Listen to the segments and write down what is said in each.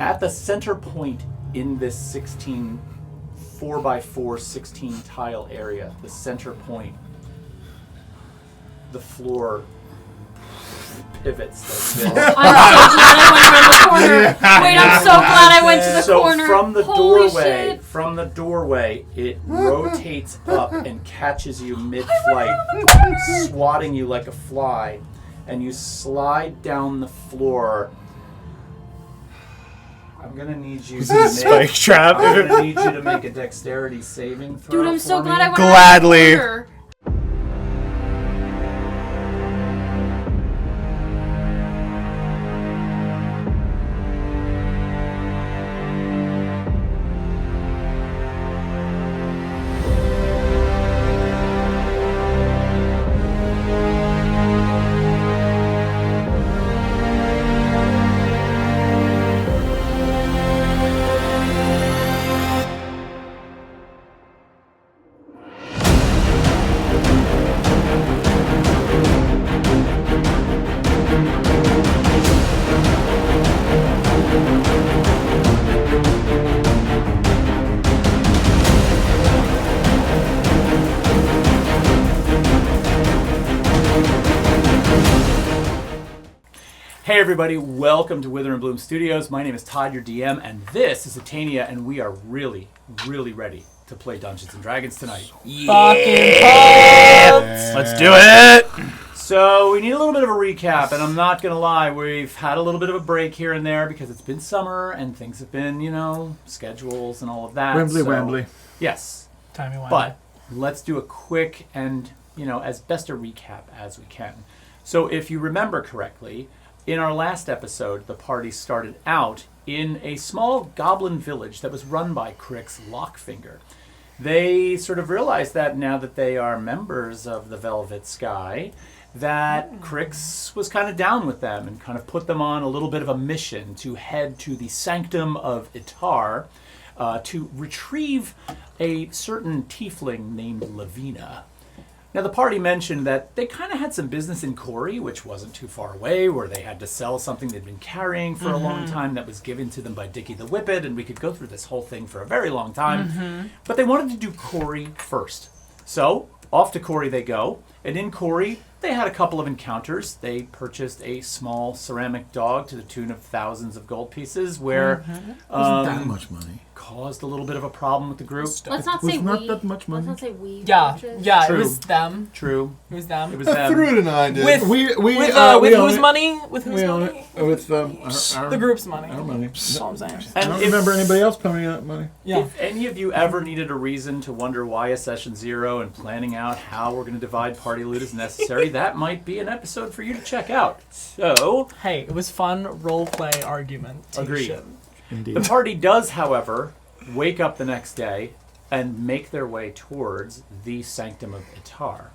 At the center point in this 4x4 16 tile area, the center point, the floor pivots like this. I'm so glad I went to the corner. So from the Holy doorway, shit. it rotates up and catches you mid-flight, swatting you like a fly, and you slide down the floor. I'm gonna need you to spike trap. I'm gonna need you to make a dexterity saving throw. Dude, I'm so glad I went Gladly. to the corner. Hey everybody, welcome to Wither and Bloom Studios. My name is Todd, your DM, and this is Atania, and we are really, really ready to play Dungeons and Dragons tonight. Yeah. Let's do it! So we need a little bit of a recap, and I'm not going to lie, we've had a little bit of a break here and there because it's been summer and things have been, schedules and all of that. Wambly. Yes. Timey-wimey. But let's do a quick and, as best a recap as we can. So if you remember correctly, in our last episode, the party started out in a small goblin village that was run by Crick's Lockfinger. They sort of realized that now that they are members of the Velvet Sky, that Crix was kind of down with them and kind of put them on a little bit of a mission to head to the Sanctum of Itar to retrieve a certain tiefling named Lavina. Now, the party mentioned that they kind of had some business in Corey, which wasn't too far away, where they had to sell something they'd been carrying for a long time that was given to them by Dickie the Whippet, and we could go through this whole thing for a very long time. But they wanted to do Corey first. So, off to Corey they go, and in Corey, they had a couple of encounters. They purchased a small ceramic dog to the tune of thousands of gold pieces, where wasn't that much money. Caused a little bit of a problem with the group. Let's not say we. Not that much money. Let's not say we. Yeah, purchased. yeah, True. it was them. True. It was them. It was them. Fruit and I did. With we with own whose it. money? With whose We own money? it. With The group's money. Our money. That's all I'm saying. I don't remember anybody else paying that money. Yeah. If any of you ever needed a reason to wonder why a session 0 and planning out how we're going to divide party loot is necessary, that might be an episode for you to check out. So, Hey, it was fun role play argument. Agreed. Indeed. the party does, however, wake up the next day and make their way towards the Sanctum of Itar.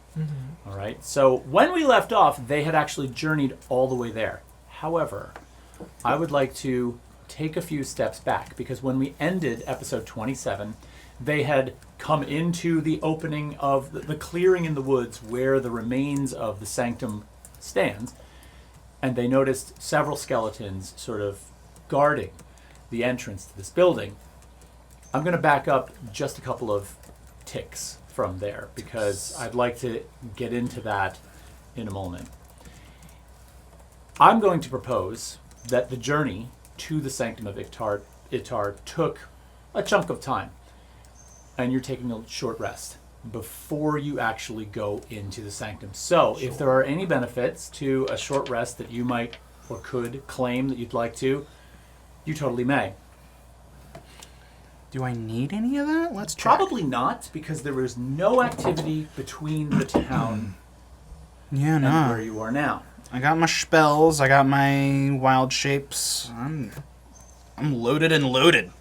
All right. So when we left off, they had actually journeyed all the way there. However, I would like to take a few steps back because when we ended episode 27, they had come into the opening of the clearing in the woods where the remains of the sanctum stands, and they noticed several skeletons sort of guarding the entrance to this building. I'm going to back up just a couple of ticks from there because I'd like to get into that in a moment. I'm going to propose that the journey to the Sanctum of Itar took a chunk of time, and you're taking a short rest before you actually go into the Sanctum. So if there are any benefits to a short rest that you might or could claim that you'd like to, you totally may. Do I need any of that? Let's check. Probably not, because there was no activity between the town Yeah, and no. where you are now. I got my spells. I got my wild shapes. I'm loaded and loaded.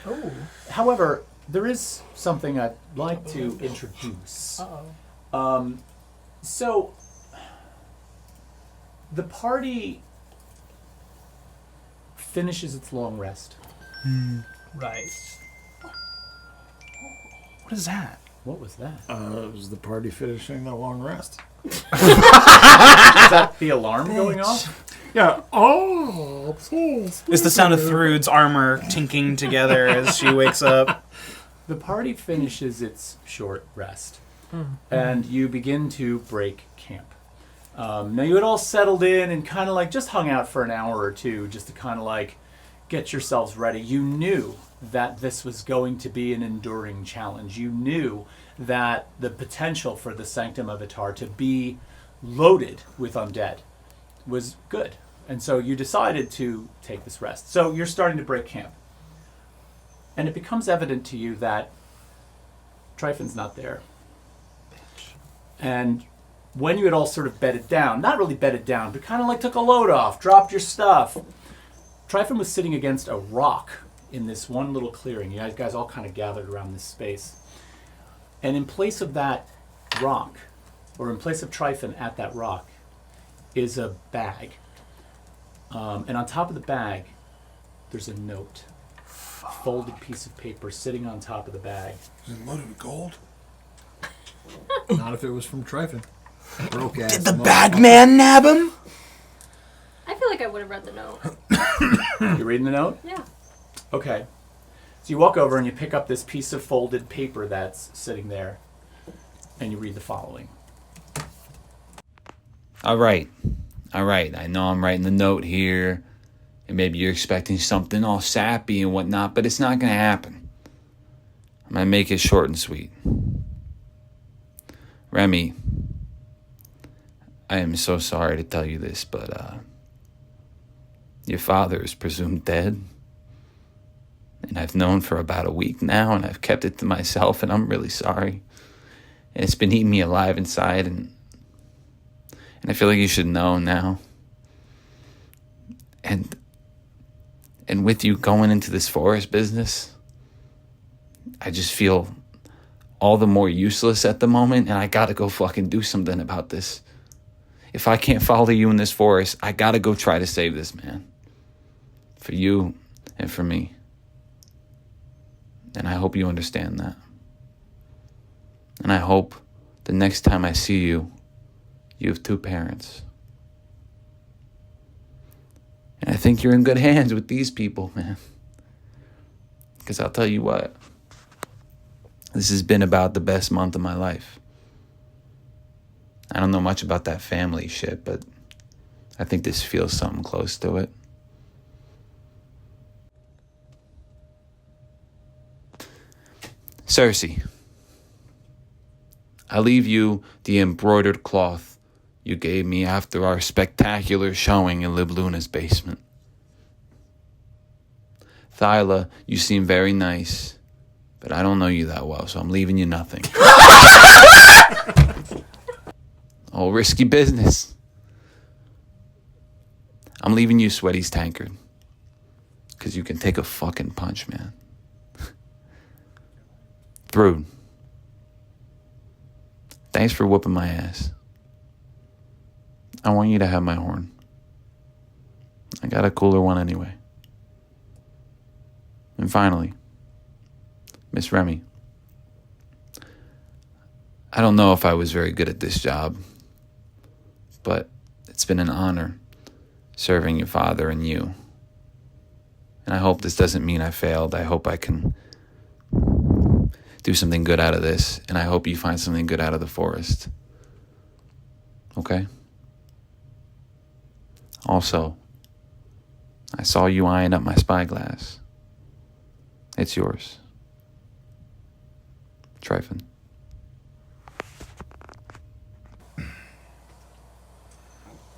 Oh. However, there is something I'd like to introduce. Uh-oh. So, the party finishes its long rest. Right. What is that? What was that? It was the party finishing the long rest. Is that the alarm going off? Yeah. Oh, It's the sound of Thrud's armor tinking together as she wakes up. The party finishes its short rest, and you begin to break camp. Now you had all settled in and kind of like just hung out for an hour or two just to kind of like get yourselves ready. You knew that this was going to be an enduring challenge. You knew that the potential for the Sanctum of Itar to be loaded with undead was good. And so you decided to take this rest. So you're starting to break camp. And it becomes evident to you that Tryphon's not there. And when you had all sort of bedded down, not really bedded down, but kind of like took a load off, dropped your stuff, Tryphon was sitting against a rock in this one little clearing. You guys all kind of gathered around this space. And in place of that rock, or in place of Tryphon at that rock, is a bag. And on top of the bag, there's a note. A folded piece of paper sitting on top of the bag. Is it loaded with gold? Not if it was from Tryphon. Broke ass. Did the bad man nab him? I feel like I would have read the note. You reading the note? Yeah. Okay. So you walk over and you pick up this piece of folded paper that's sitting there, and you read the following. All right. I know I'm writing the note here, and maybe you're expecting something all sappy and whatnot, but it's not going to happen. I'm going to make it short and sweet. Remy, I am so sorry to tell you this, but your father is presumed dead. And I've known for about a week now, and I've kept it to myself, and I'm really sorry. And it's been eating me alive inside, and I feel like you should know now. And with you going into this forest business, I just feel all the more useless at the moment, and I gotta go fucking do something about this. If I can't follow you in this forest, I gotta go try to save this man. For you and for me. And I hope you understand that. And I hope the next time I see you, you have two parents. And I think you're in good hands with these people, man. Because I'll tell you what, this has been about the best month of my life. I don't know much about that family shit, but I think this feels something close to it. Cersei, I leave you the embroidered cloth you gave me after our spectacular showing in Libluna's basement. Thyla, you seem very nice, but I don't know you that well, so I'm leaving you nothing. Oh, risky business. I'm leaving you Sweaty's tankard, because you can take a fucking punch, man. Thrud, thanks for whooping my ass. I want you to have my horn. I got a cooler one anyway. And finally, Miss Remy, I don't know if I was very good at this job, but it's been an honor serving your father and you. And I hope this doesn't mean I failed. I hope I can do something good out of this, and I hope you find something good out of the forest. Okay? Also, I saw you eyeing up my spyglass. It's yours. Tryphon.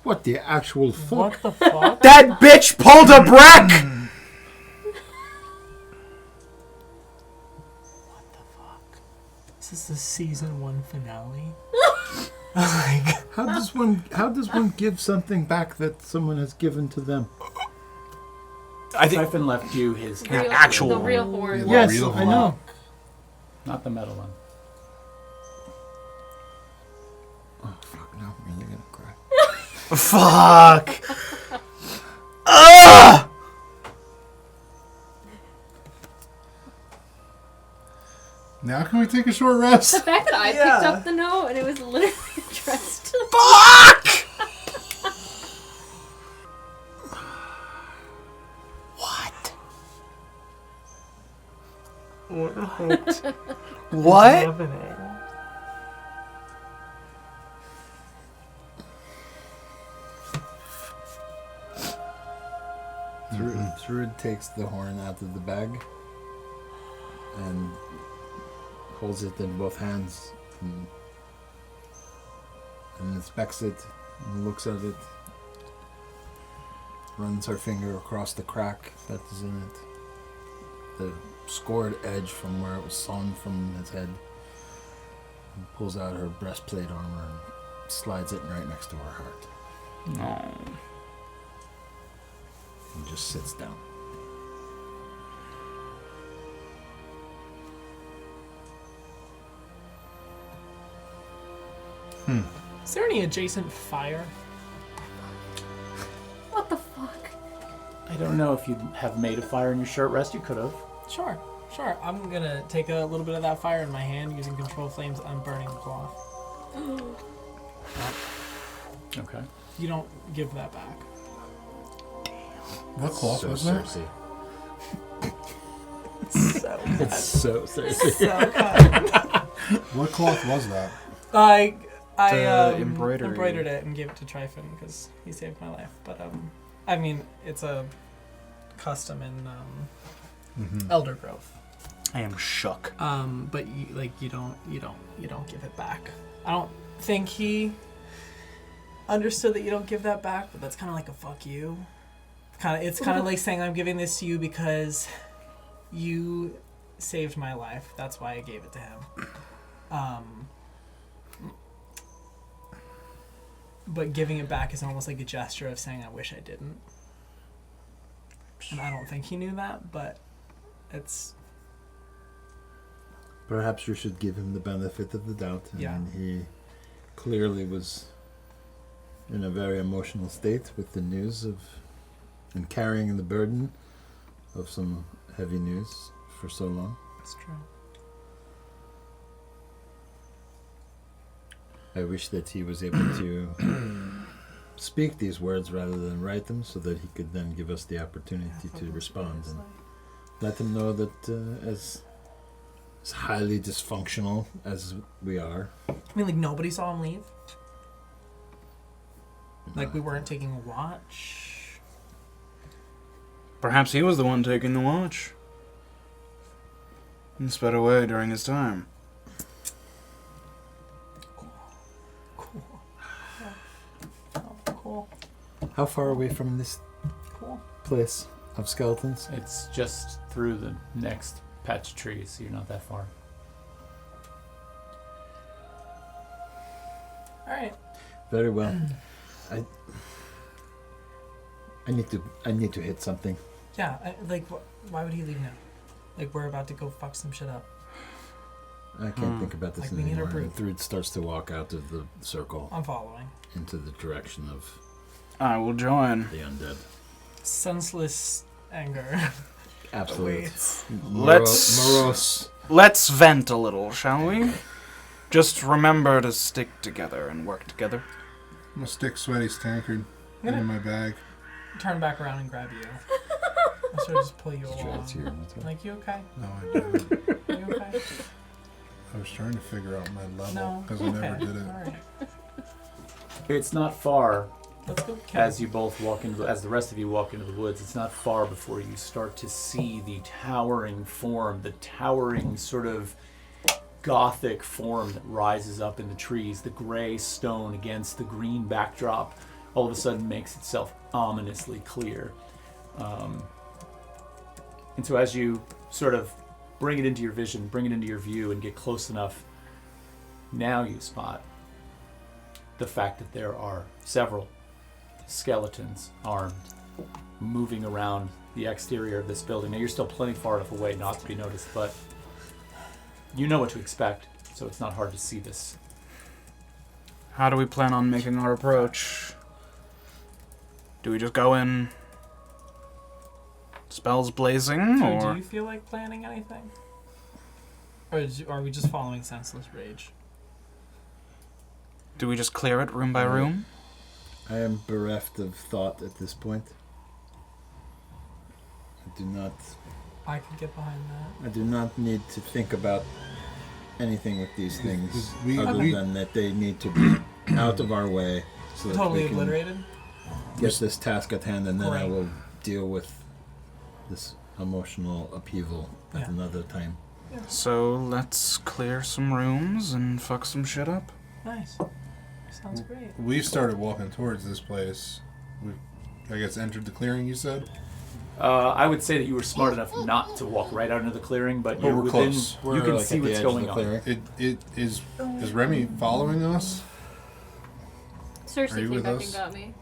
What the actual fuck? What the fuck? That bitch pulled a Breck! What the fuck? Is this the season 1 finale? Like, How does one give something back that someone has given to them? I think Tryphon left you his actual The real horn. Yes, real I know. not the metal one. Oh fuck! No, I'm really gonna cry. Fuck! Ugh! Now can we take a short The rest? fact that I Yeah. picked up the note and it was literally addressed to Fuck! What's What? happening? Thrud takes the horn out of the bag and holds it in both hands and inspects it and looks at it. Runs her finger across the crack that is in it. The scored edge from where it was sawn from his head. And pulls out her breastplate armor and slides it right next to her heart. No. And just sits down. Is there any adjacent fire? What the fuck? I don't know if you have made a fire in your short rest. You could have. Sure. I'm gonna take a little bit of that fire in my hand using control flames. I'm burning the cloth. Okay. You don't give that back. What cloth So was that? Cersei. So It's so Cersei. so kind. What cloth was that? I embroidery. embroidered it and gave it to Tryphon because he saved my life. But I mean, it's a custom in Elder Grove. I am shook. But you don't give it back. I don't think he understood that you don't give that back. But that's kind of like a fuck you. It's kind of like saying I'm giving this to you because you saved my life. That's why I gave it to him. But giving it back is almost like a gesture of saying I wish I didn't. And I don't think he knew that, but it's Perhaps you should give him the benefit of the doubt. Yeah. And he clearly was in a very emotional state with the news of and carrying the burden of some heavy news for so long. it's true. I wish that he was able to speak these words rather than write them so that he could then give us the opportunity to respond and let him know that as highly dysfunctional as we are. I mean, like nobody saw him leave. Like we weren't taking a watch. Perhaps he was the one taking the watch. And sped away during his time. Cool. How far away from this Cool. place of skeletons? It's just through the next patch of trees, so you're not that far. All right. Very well. I need to hit something. Yeah. Why would he leave now? Like we're about to go fuck some shit up. I can't think about this Like, we need our anymore. And brute. Thrud starts to walk out of the circle I'm following. into the direction of I will join. the undead. Senseless anger. Absolute. Let's vent a little, shall we? Just remember to stick together and work together. I'm gonna stick Sweaty's tankard in my bag. Turn back around and grab you. I sort of just pull you along. Like, you okay? No, I didn't. You okay? I was trying to figure out my level No. because I never Okay. did it. All right. It's not far Let's go kill as you both walk into, as the rest of you walk into the woods. It's not far before you start to see the towering form, the towering sort of gothic form that rises up in the trees. The gray stone against the green backdrop all of a sudden makes itself ominously clear. And so as you sort of bring it into your vision, bring it into your view, and get close enough, now you spot the fact that there are several skeletons armed moving around the exterior of this building. Now you're still plenty far enough away not to be noticed, but you know what to expect, so it's not hard to see this. How do we plan on making our approach? Do we just go in spells blazing, So or do you feel like planning anything? Or are we just following senseless rage? do we just clear it room by room? I am bereft of thought at this point. I do not I could get behind that. I do not need to think about anything with these things other than that they need to be out of our way so that Totally we can obliterated. get this task at hand, and then I Great. will deal with this emotional upheaval at Yeah. another time. So let's clear some rooms and fuck some shit up. Nice. Sounds great. We started walking towards this place. We, I guess, entered the clearing. You said. I would say that you were smart enough not to walk right out into the clearing, but But you're we're within. close. You can see at the what's edge of going the on. clearing. It is Remy following us? Are Cersei you came with back us? and got me.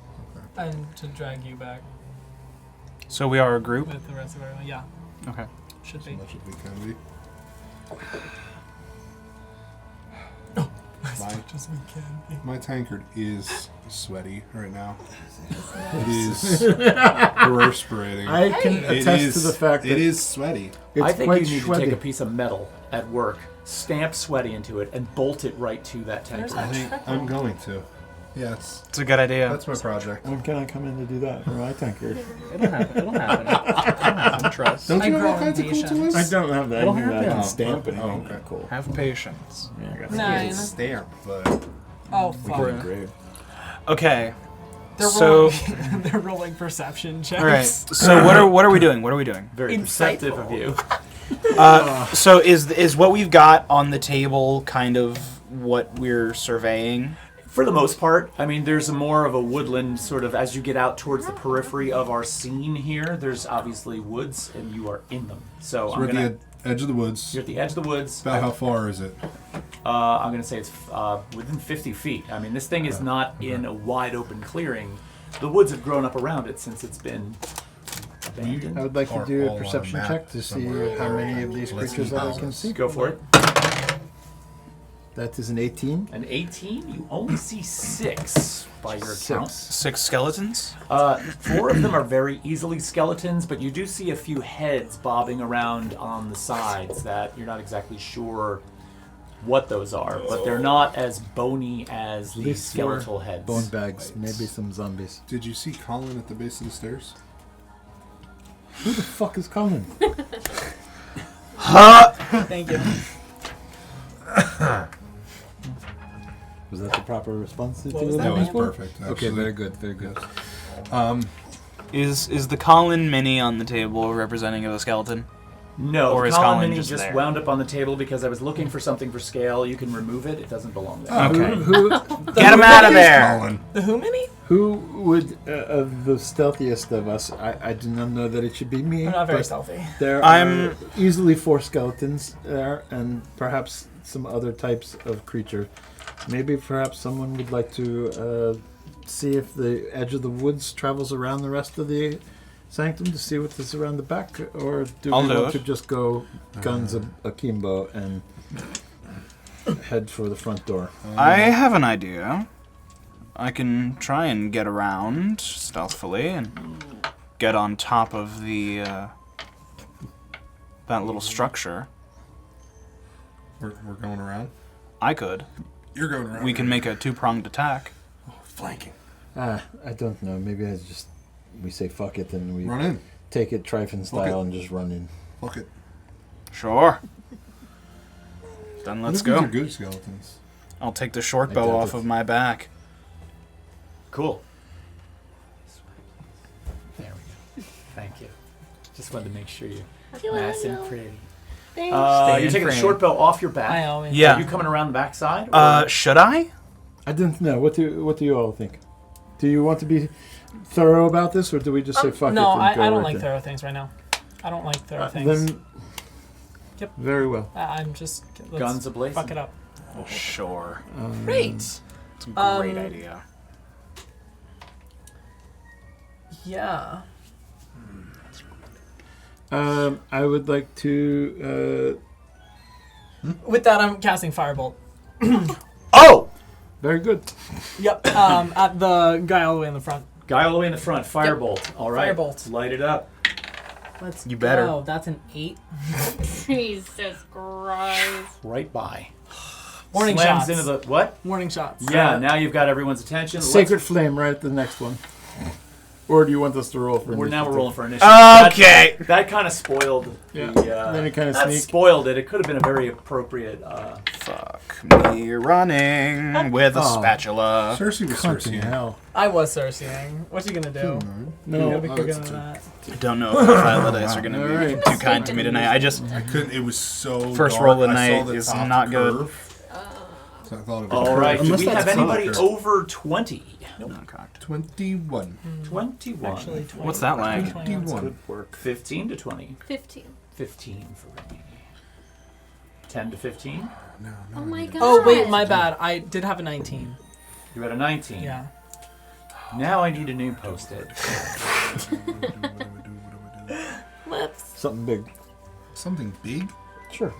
And to drag you back So we are a group? with the rest of everyone. Yeah, Okay. should As be. much as we can be. As much as we can be. My tankard is sweaty right now. It is perspirating. I can It attest is- to the fact that it is sweaty. it's I think quite you need sweaty. to take a piece of metal at work, stamp sweaty into it, and bolt it right to that tank. There's I that think trickle. I'm going to. Yes, It's a good idea. that's my project. When can I come in to do that for my tankard? It'll happen. It'll happen. It'll happen. Trust. Don't I you have all grow kinds of cool impatient. toys? I don't have that. It'll Anything that I can happen. stamp anything. okay. Cool. Have patience. Yeah, Nine. Stamp, but Oh we fuck. can engrave. Okay. They're So- rolling. They're rolling perception checks. All right. So what are we doing? What are we doing? Very perceptive of you. So is what we've got on the table kind of what we're surveying? For the most part, I mean, there's more of a woodland sort of as you get out towards the periphery of our scene here. There's obviously woods, and you are in them. So we're I'm at gonna. the edge of the woods. You're at the edge of the woods. About how far is it? I'm gonna say it's within 50 feet. I mean, this thing is not in a wide open clearing. The woods have grown up around it since it's been abandoned. I would like to Are do all a on perception map check to see somewhere. how many of these Let's creatures see that I how can this- see. Go for it. That is an 18. An 18. You only see 6 by your account. 6 skeletons? 4 of them are very easily skeletons, but you do see a few heads bobbing around on the sides that you're not exactly sure what those are, but they're not as bony as the These skeletal heads. Bone bags, maybe some zombies. Did you see Colin at the base of the stairs? Who the fuck is Colin? Thank you. Was that the proper response to What was the that That was name? perfect. Okay, actually. very good, very good. Is the Colin mini on the table representing of a skeleton? No, Or the is column Colin mini just just there? wound up on the table because I was looking for something for scale. You can remove it. It doesn't belong there. Okay. Who Get him out of there! Colin. The who mini? who would, of the stealthiest of us, I do not know that it should be me. I'm not very but stealthy. There I'm- are easily 4 skeletons there, and perhaps some other types of creature. Maybe perhaps someone would like to see if the edge of the woods travels around the rest of the sanctum to see what is around the back, or do I'll we do want it. to just go guns akimbo and head for the front door? I have an idea. I can try and get around stealthily and get on top of the that little structure. We're going around. I could. You're going around. We can make a 2-pronged attack. flanking. I don't know. Maybe we say fuck it and we Run in. take it Tryphon style it. and just run in. Fuck it. Sure. Then let's These are go. good skeletons. I'll take the short I bow doubt off it. of my back. Cool. There we go. Thank you. Just wanted to make sure you nice and pretty. Thanks. You're Stay taking the frame. short bow off your back. I always. Yeah. Are you coming around the backside? Or? Should I? I don't know. What do you all think? Do you want to be thorough about this, or do we just say fuck No, it? And I go don't right like in? thorough things right now. I don't like thorough things. Then, Yep. very well. I'm just let's Guns ablazing. fuck it up. Sure. Great. It's a great Um, idea. Yeah. I would like to. With that, I'm casting firebolt. Oh! Very good. Yep. At the guy all the way in the front. Guy all the way in the front. Firebolt. All right. Firebolt. Light it up. Let's You better. go. That's an 8. Jesus Christ. Right by. Warning Slams shots. into the what? Warning shots. Yeah. Now you've got everyone's attention. Sacred flame right at the next one. Or do you want us to roll for We're initiative? rolling for initiative. Okay. That kind of spoiled Then the. it kind of That sneak. spoiled it. It could have been a very appropriate. Fuck me running with a spatula. Cersei was Fucking Cersei. hell. I was Cerseiing. What you gonna do? You No. gotta be quicker that's than two. that. I don't know if the Violet dice are going to be Alright. too kind to me tonight. I just I couldn't. It was so. First dark. roll of the I saw night the is top not good. curve, So I thought it was All right. Do Unless we have that's anybody soccer. over 20? not cocked. 21. 21. Actually, 20. What's that like? 21. Work. 15 to 20. 15. 15 for me. 10 to 15. No, Oh my god. Oh wait, my bad. I did have a 19. You had a 19. Yeah. Now I need a new post-it. Lips. Something big. Something big? Sure.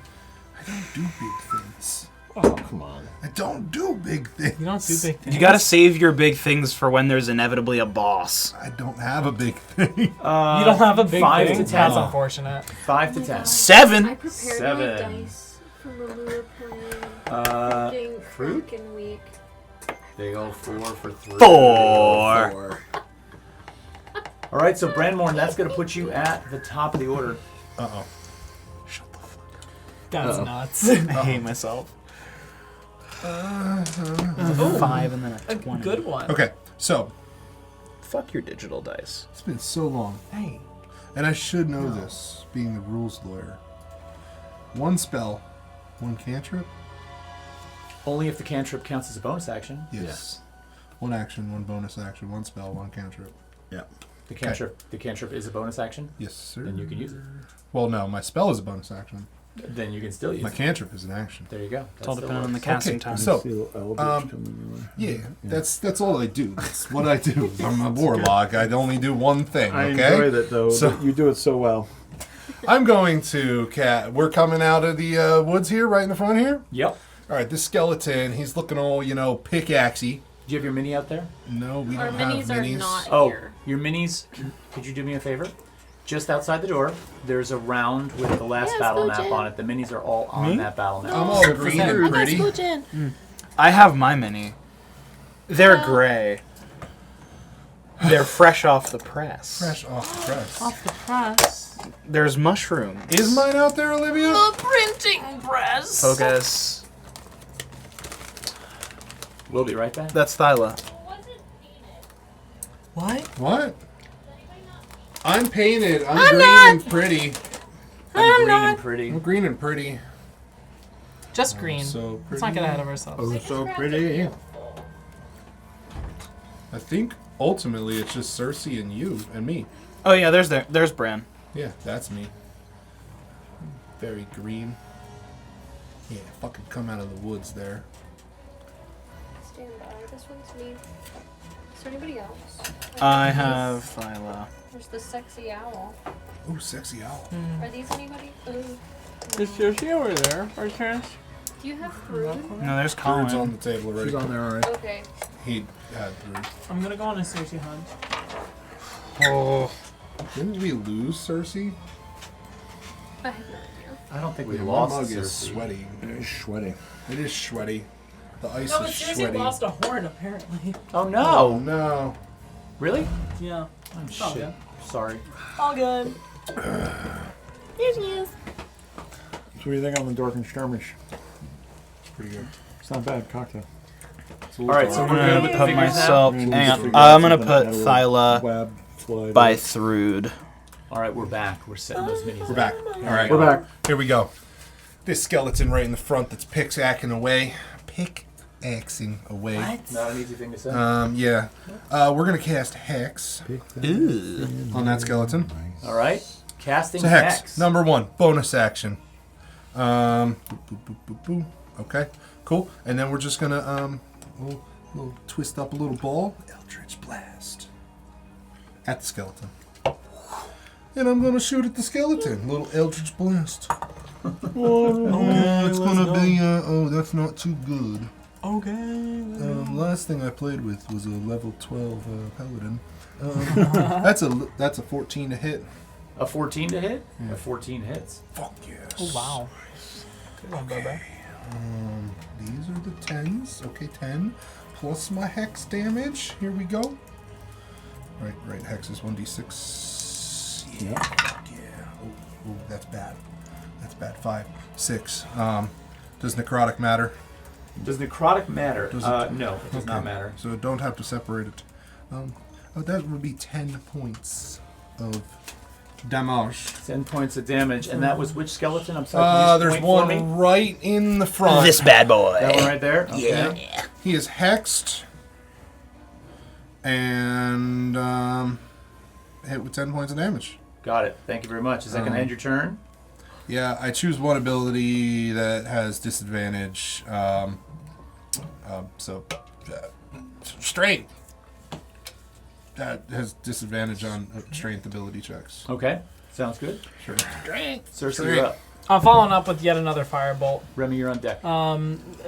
I don't do big things. Oh, come on. I don't do big things. You don't do big things. You got to save your big things for when there's inevitably a boss. I don't have a big thing. You don't have a big 5 thing? to 10. That's unfortunate. 5 to 10. I 7. prepared my 7. dice from when we were playing Fruit? Kraken Week. They go 4 for 3. 4. All right, so Brandmorn, that's going to put you at the top of the order. Uh-oh. That's Uh-oh. nuts. I hate myself. 5 and then A a 20. good one. Okay, so Fuck your digital dice. it's been so long. Hey. And I should know this, being the rules lawyer. 1 spell, 1 cantrip? Only if the cantrip counts as a bonus action. Yes. 1 action, 1 bonus action, 1 spell, 1 cantrip. Yeah. The cantrip is a bonus action. Yes, sir. Then you can use it. Well, no, my spell is a bonus action. Then you can still use My it. cantrip is an action. There you go. It's all That still dependent on the works. casting Okay, time. so- Yeah, that's all I do. That's what I do. I'm a warlock. I only do one thing, I okay? enjoy that, though. So- that you do it so well. I'm going to we're coming out of the woods here, right in the front here. Yep. All right, this skeleton, he's looking all, pickaxey. Do you have your mini out there? No, we Our don't have minis are minis. not Oh, here. your minis. Could you do me a favor? Just outside the door, there's a round with the last Yes, battle go map Jen. on it. The minis are all on that battle map. I'm all green and pretty. I have my mini. They're gray. They're fresh off the press. Fresh off the press. Off the press. There's mushroom. Is mine out there, Olivia? Printing press. Focus. We'll be right back. That's Thyla. What? What? I'm painted. I'm green and pretty. I'm green and pretty. I'm green and pretty. Just green. So pretty. Let's not get ahead of ourselves. Oh, so pretty. I think ultimately it's just Cersei and you and me. Oh yeah, there's Bran. Yeah, that's me. Very green. Yeah, fucking come out of the woods there. Stand by. This one's me. Is there anybody else? I have Thyla. There's the sexy owl. Ooh, sexy owl. Are these anybody? Ooh. Is Cersei over there? Or Terrence? Do you have food? No, there's Bird's on Colin. the table already. She's on there, all right. Okay. He had 3. I'm gonna go on a Cersei hunt. Oh. Didn't we lose Cersei? I have no idea. I don't think we Yeah, my lost mug is Cersei. sweaty. It's sweaty. It is sweaty. The ice No, but is Cersei sweaty. lost a horn apparently. Oh Oh no! no. Really? Yeah. Oh all shit. good. Sorry. All good. Here she is. So what do you think on the Dorkin skirmish? Pretty good. It's not bad cocktail. All right, so I'm we're gonna good with the put figures now. myself. We'll Hang just on. figure out I'm gonna something put that will Thyla web slide by up. Throod. All right, we're back. We're setting those minis. We're back. All right. We're back. Here we go. This skeleton right in the front that's pickaxing away. Pickaxing away. Not an easy thing to say. Yeah. We're gonna cast Hex on that skeleton. All right. Casting So Hex, Hex. number 1, bonus action. Boop, boop, boop, boop, boop. Okay, cool. And then we're just gonna little twist up a little ball. Eldritch Blast at the skeleton. And I'm gonna shoot at the skeleton. Little Eldritch Blast. It's gonna be that's not too good. Okay. Last thing I played with was a level 12 paladin. That's a 14 to hit. A 14 to hit? A 14 hits. Fuck yes. Oh wow. Good one, Bubba. These are the 10s. Okay, 10 plus my hex damage. Here we go. Right. Hex is 1d6. Yeah. Oh, that's bad. That's bad. 5, 6. Does necrotic matter? Does necrotic matter? Does No, it does not matter. So don't have to separate it. That would be 10 points of damage. 10 points of damage, and that was which skeleton? I'm sorry. can you just There's point for me? one right in the front. This bad boy. That one right there. Okay. Yeah. He is hexed and hit with 10 points of damage. Got it. Thank you very much. Is that going to end your turn? Yeah, I choose one ability that has disadvantage. Strength. That has disadvantage on strength ability checks. Okay. Sounds good. Sure. Cersei, you're up. I'm following up with yet another firebolt. Remy, you're on deck.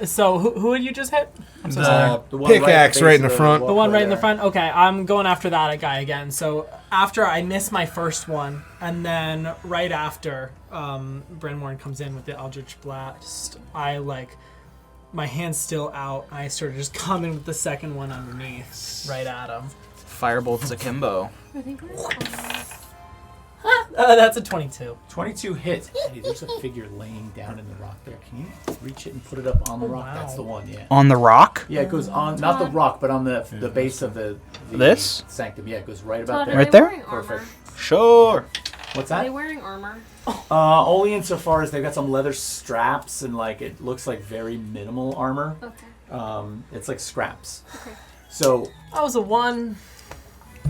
So who did you just hit? I'm so sorry. The one Pickaxe at the right base in the of front. The one walkway right in the there. front? Okay, I'm going after that guy again. So after I miss my first one, and then right after Brenmorn comes in with the Eldritch Blast, I my hand's still out. I sort of just come in with the second one underneath, right at him. Firebolt's akimbo. I think we're That's a 22. 22 hits. Eddie, there's a figure laying down in the rock there. Can you reach it and put it up on the rock? wow. That's the one, yeah. On the rock? Yeah, it goes on, not the rock, but on the base of the This? sanctum. Yeah, it goes right about Todd, there. Right are they there? wearing armor? Perfect. Sure. What's Are they that? wearing armor? Only insofar as they've got some leather straps and it looks like very minimal armor. Okay. It's like scraps. Okay. So That was a 1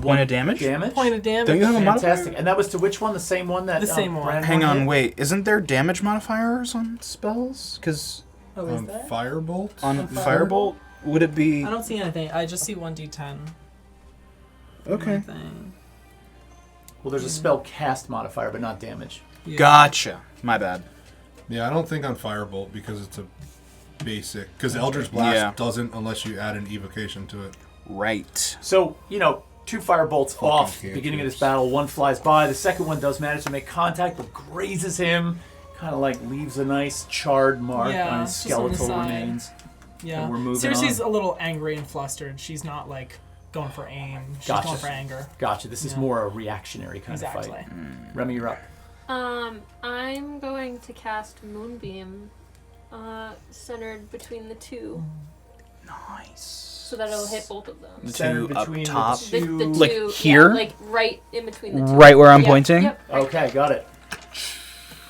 Point of damage? point of damage. Don't you have a modifier? Fantastic. And that was to which one? The same one that The same one. Brandon Hang on, hit? wait. Isn't there damage modifiers on spells? Because Oh, is On that? Firebolt? on Firebolt, would it be... I don't see anything. I just see 1d10. Okay. Thing. Well, there's a spell cast modifier, but not damage. Yeah. Gotcha. My bad. Yeah, I don't think on Firebolt because it's a basic. Because Eldritch Blast doesn't unless you add an evocation to it. Right. So, 2 firebolts off cantrips. beginning of this battle. One flies by. The second one does manage to make contact, but grazes him. Kind of leaves a nice charred mark Yeah, on his just on the skeletal side. remains. Yeah. And we're moving Cersei's on. a little angry and flustered. She's not going for aim. She's Gotcha. going for anger. Gotcha. This is Yeah. more a reactionary kind Exactly. of fight. Remy, you're up. I'm going to cast Moonbeam, centered between the two, Nice. so that it'll hit both of them. The Centered two up between top. The The two. two, Like yeah, here? right in between the two. Right where I'm Yep, pointing? Yep, right Okay, got it.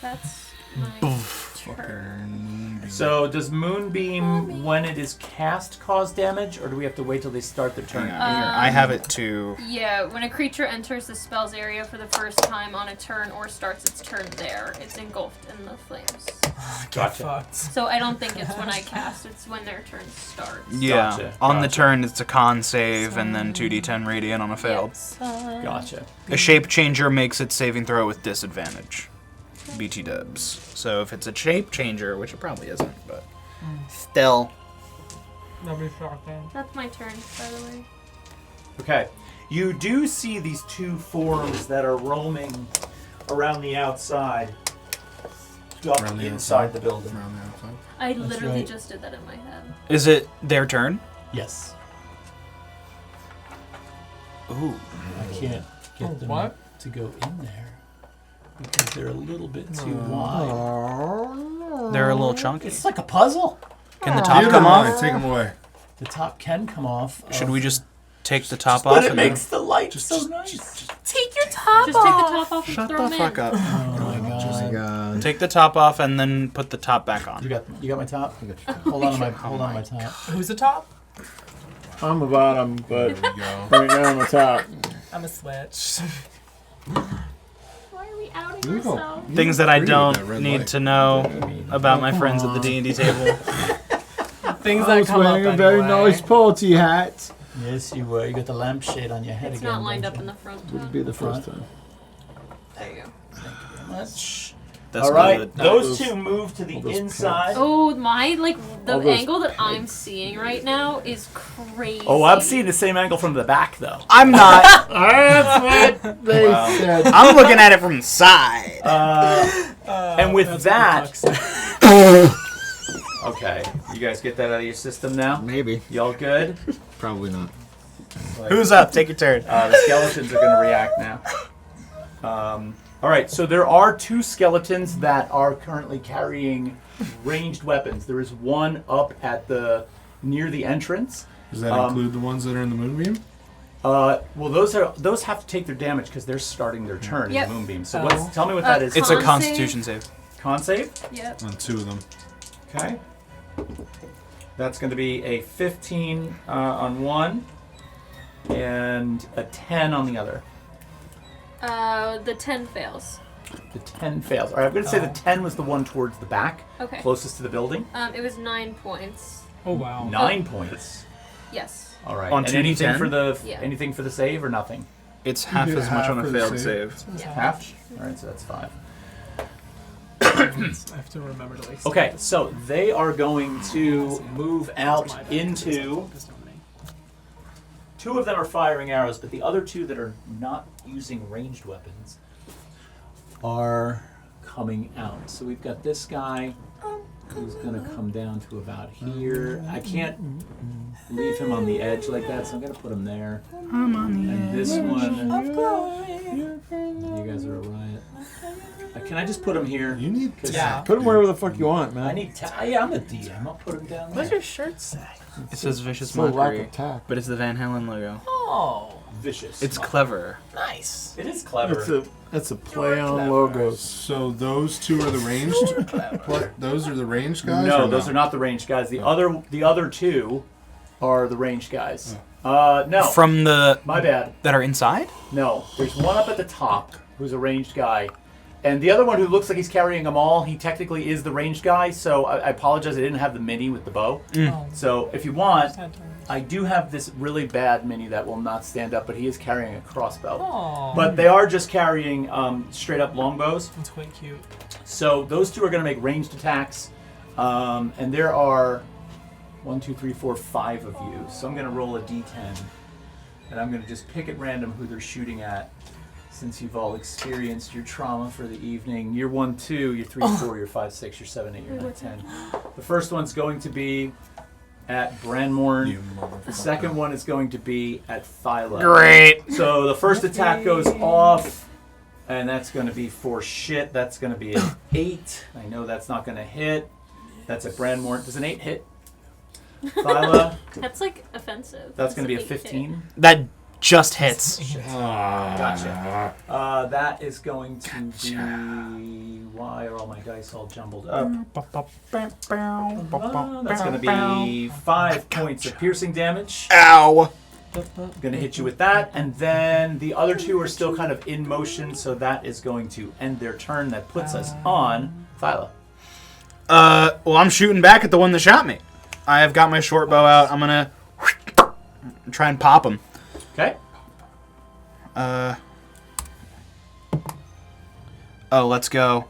That's my turn. So does Moonbeam, when it is cast, cause damage, or do we have to wait till they start their turn? Hang on, here. I have it too. Yeah, when a creature enters the spell's area for the first time on a turn or starts its turn there, it's engulfed in the flames. Get Gotcha. fucked. So I don't think it's when I cast, it's when their turn starts. Yeah. Gotcha, On the gotcha. turn, it's a con save and then 2d10 radiant on a failed. Gotcha. A shape changer makes its saving throw with disadvantage. BT dubs. So if it's a shape changer, which it probably isn't, but still. Nobody's talking. That's my turn, by the way. Okay. You do see these 2 forms that are roaming around the outside, up Around the inside outside? the building. Around the outside. I literally right. just did that in my head. Is it their turn? Yes. Ooh. I can't get them what? to go in there because they're a little bit too wide. They're a little chunky. It's like a puzzle. Can the top Neither come mind, off? Take them away. The top can come off. Should we just take the top But off it and then... makes the light so nice. Take your top Just take the top off and Shut throw the them fuck in. up. Oh my Oh my god. god. Take the top off and then put the top back on. You got my top? I got your top. Hold on to my top. Who's the top? I'm the bottom, but There we go. right now I'm the top. I'm a switch. Why are we outing You go. ourselves? Things that I Agree with that don't red need light. to know about my friends at the D&D table. Things that come up anyway. party hat. Yes, you were. You got the lampshade on your head It's again. not lined don't up in you? the front. Would be the first time. There you go. Very much. That's All right, good. those 2 move to the all those inside. Oh, the All those angle that I'm seeing right now is crazy. Oh, I'm seeing the same angle from the back, though. I'm not. That's what they Wow. said. I'm looking at it from the side. And with That's that- what the fuck's- Okay, you guys get that out of your system now? Maybe. Y'all good? Probably not. Like, Who's up? Take your turn. the skeletons are going to react now. All right, so there are 2 skeletons that are currently carrying ranged weapons. There is one up at near the entrance. Does that include the ones that are in the moonbeam? Well, those have to take their damage because they're starting their turn Yep. in the moonbeam. So Oh. tell me what that is. It's a Con Constitution save. Con save. Yep. On 2 of them. Okay. That's going to be a 15 on one and a 10 on the other. The 10 fails. The 10 fails. All right, I'm going to say the 10 was the one towards the back, Okay. closest to the building. It was 9 points. Oh wow. 9 points. Yes. All right. On and 2d10? anything for the save or nothing? It's half do as much half on a for the failed save. save. Half. All right, so that's 5. I have to remember to like. Okay, so they are going to move out into. 2 of them are firing arrows, but the other 2 that are not using ranged weapons are coming out. So we've got this guy who's going to come down to about here. I can't leave him on the edge like that, so I'm going to put him there. I'm on the And this one, Of glory. you guys are a riot. Can I just put him here? You need 'Cause Yeah. Put him wherever the fuck you want, man. I need. Yeah, I'm the DM. I'll put him down What does there. your shirt say? It says vicious It's a lack mockery, of tact. but it's the Van Halen logo. Oh, Vicious. It's clever. nice. It is clever. It's a play on clever. logos. So those 2 are the ranged? Those are the ranged guys? No, or those are not the ranged guys. The other 2 are the ranged guys. No. From the My bad. that are inside? No. There's one up at the top who's a ranged guy. And the other one who looks like he's carrying them all, he technically is the ranged guy, so I apologize, I didn't have the mini with the bow. Oh. So if you want, Sad turn. I do have this really bad mini that will not stand up, but he is carrying a crossbow. Oh. But they are just carrying straight up longbows. That's quite cute. So those 2 are going to make ranged attacks. And there are 1, 2, 3, 4, 5 of you. So I'm going to roll a d10. And I'm going to just pick at random who they're shooting at. Since you've all experienced your trauma for the evening. You're 1, 2, you're 3, 4, you're 5, 6, you're 7, 8, you're 9, 10. The first one's going to be at Branmorn. You motherfucker. The second one is going to be at Thyla. Great. So the first attack goes off, and that's going to be for shit. That's going to be an 8. I know that's not going to hit. That's at Branmorn. Does an 8 hit? Thyla, That's like offensive. that's going to be a big hit. 15. That just hits. Gotcha. That is going to be... Why are all my dice all jumbled up? That's going to be 5 points of piercing damage. Ow. Going to hit you with that. And then the other 2 are still kind of in motion, so that is going to end their turn. That puts us on Thyla. Well, I'm shooting back at the one that shot me. I have got my short bow out. I'm gonna try and pop him. Okay? Oh, let's go.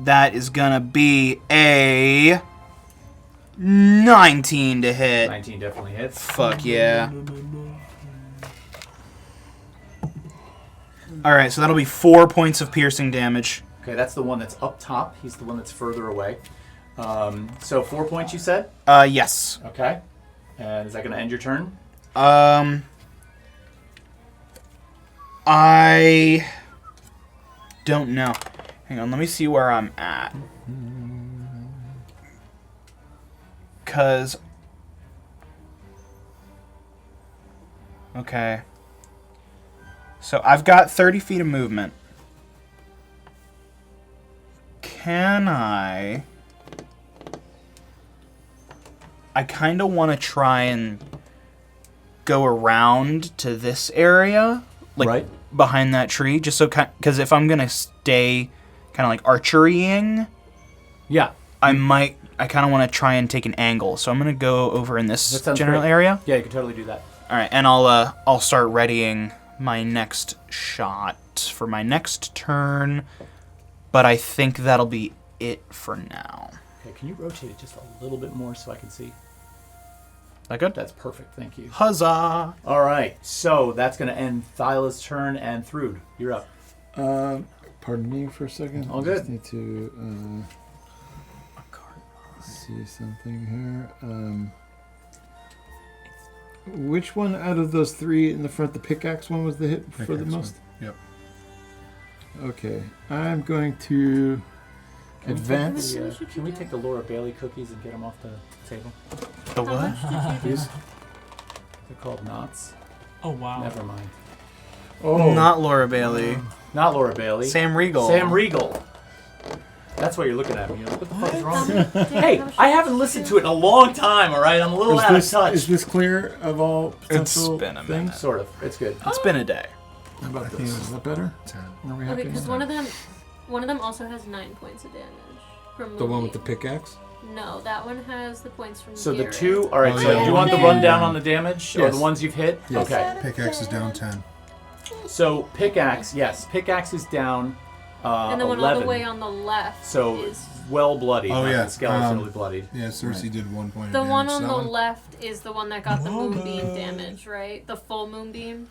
That is gonna be a 19 to hit. 19 definitely hits. Fuck yeah. Alright, so that'll be 4 points of piercing damage. Okay, that's the one that's up top. He's the one that's further away. So 4 points, you said? Yes. Okay. And is that going to end your turn? I don't know. Hang on, let me see where I'm at. Okay. So I've got 30 feet of movement. Can I kind of want to try and go around to this area, like Right. behind that tree, just so because if I'm gonna stay kind of like archerying, Yeah. I kind of want to try and take an angle. So I'm gonna go over in That this sounds general great. area. Yeah, you can totally do that. All right, and I'll start readying my next shot for my next turn, but I think that'll be it for now. Okay, can you rotate it just a little bit more so I can see? That good? That's perfect, thank you. Huzzah! All right, so that's going to end Thyla's turn, and Thrud, you're up. Pardon me for a second. All I just good. need to see something here. which one out of those three in the front, the pickaxe one, was the hit for the Pickaxe most? one. Yep. Okay, I'm going to advance. Can we take the Laura Bailey cookies and get them off the table? The what? They're called knots. Oh wow. Never mind. Oh, Not Laura Bailey. Not Laura Bailey. Sam Riegel. Sam Regal. That's why you're looking at me. You're like, what the fuck is wrong with you? Hey, Hey, I haven't listened to it in a long time, all right? I'm a little out of touch. Is this clear of all potential been a things? minute. Sort of. It's good. It's been a day. How about I think this? it was Is that better? 10. Are we Okay, happy? because one of them also has 9 points of damage from The one with the Moonbeam. pickaxe? No, that one has the points from So the Garrett. two, all right, Oh, so yeah. do you want the rundown on the damage or Yes. the ones you've hit? Yes. Okay. Pickaxe is down 10. So pickaxe, yes, pickaxe is down And the one 11. all the way on the left So is... well bloodied. Oh, not yeah, skeletally bloodied. Yeah, Cersei did 1 point The of damage. one on That the one? left is the one that got the moonbeam damage, right? The full moonbeam.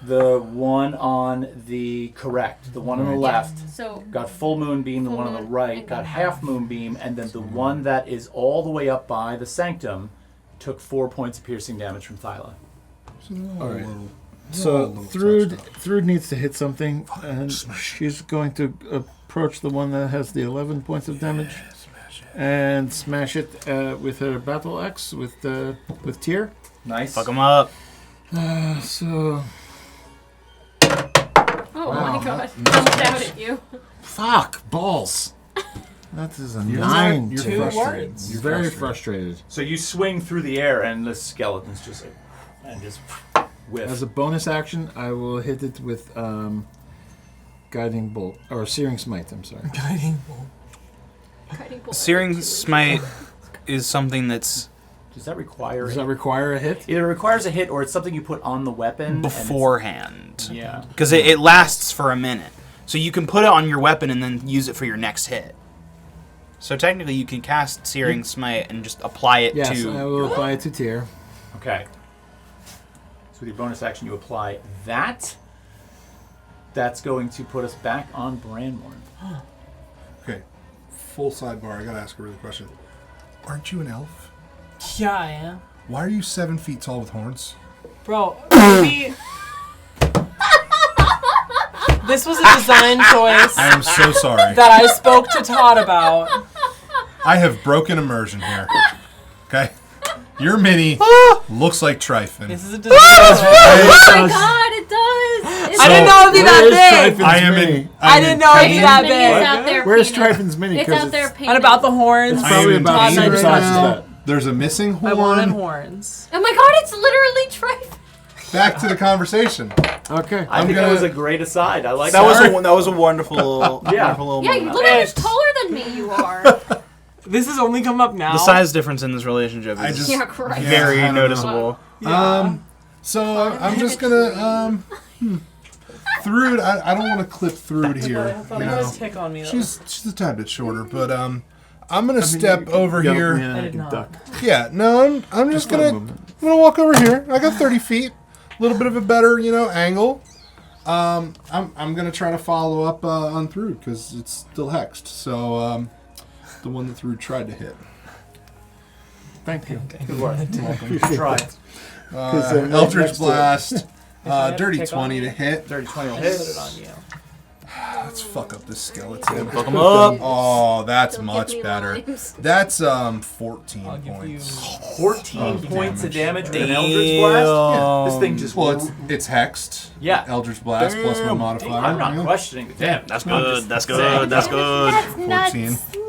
The one on the correct, the one on the left So got full moonbeam. The Full one on the moon right and got got half moonbeam, and then the one that is all the way up by the sanctum took 4 points of piercing damage from Thyla. So they're all All right. a little- So they're all a little Thrud, touched up. Thrud needs to hit something, and she's going to approach the one that has the 11 points of damage and smash it with her battle axe with Tyr. Nice. Fuck him up. So oh Wow, my god, that- jumped out at you. fuck balls. That is a You're 9. You're Two frustrated. words. You're Very frustrated. frustrated. So you swing through the air, and the skeleton's just like, and just whiff. As a bonus action, I will hit it with guiding bolt or searing smite. I'm sorry. Guiding bolt. Guiding bolt. Searing Smite is something that's Does that require? Does that require a hit? Either requires a hit, or it's something you put on the weapon and it's- beforehand. Yeah. Because it lasts for a minute. So you can put it on your weapon and then use it for your next hit. So technically you can cast Searing Smite and just apply it Yes, to... I will apply it to Tyr. Okay. So with your bonus action, you apply that. That's going to put us back on Branmorn. Okay, full sidebar. I gotta ask a real question. Aren't you an elf? Yeah, I am. Why are you 7 feet tall with horns? Bro, maybe... This was a design choice I am so sorry. that I spoke to Todd about. I have broken immersion here. Okay? Your mini looks like Tryphon. This is a design choice. Oh my god, it does! It's I didn't know it'd be Where is that big. Tryphon's I am mini? in. I didn't know it'd be that Mini is big. out there Where's painted. Tryphon's mini? It's 'Cause out there painted. And about the horns. I probably am about Todd in and I the same just size as now. that. There's a missing horn. I wanted horns. Oh my god, it's literally Tryphon! Back to the conversation. Okay. I I'm think gonna- that was a great aside. I like That was that. a wonderful, Yeah. wonderful little Yeah, moment. look how much taller than me you are. This has only come up now. The size difference in this relationship I is just. Yeah, Christ. Yeah, very I don't know. noticeable. So I'm just gonna Thrud. I don't want to clip Thrud I here. thought You it know, was tick on me. Though. she's a tad bit shorter, but I'm gonna step over Yeah, here. yeah, I I did can not. duck. Yeah, no, I'm just One gonna movement. I'm gonna walk over here. I got 30 feet, a little bit of a better angle. I'm gonna try to follow up on Thrud because it's still hexed. So the one that Thrud tried to hit. Thank you. Good work. Appreciate Try that. it. I'm right Eldritch next to it. Blast, I had dirty tick on 20 me. to hit. 30-20 will I hit. put it on you. Let's fuck up this skeleton. Fuck 'em up. Oh, that's Don't much give me better. limes. That's 14 I'll give you. points. 14 Oh, points of damage. damage with an Eldritch Blast. This thing just. Well, it's hexed. Yeah. Eldritch Blast plus my modifier. I'm not questioning the damage. That's I'm good. just That's saying. good. That's good. That's nuts. 14.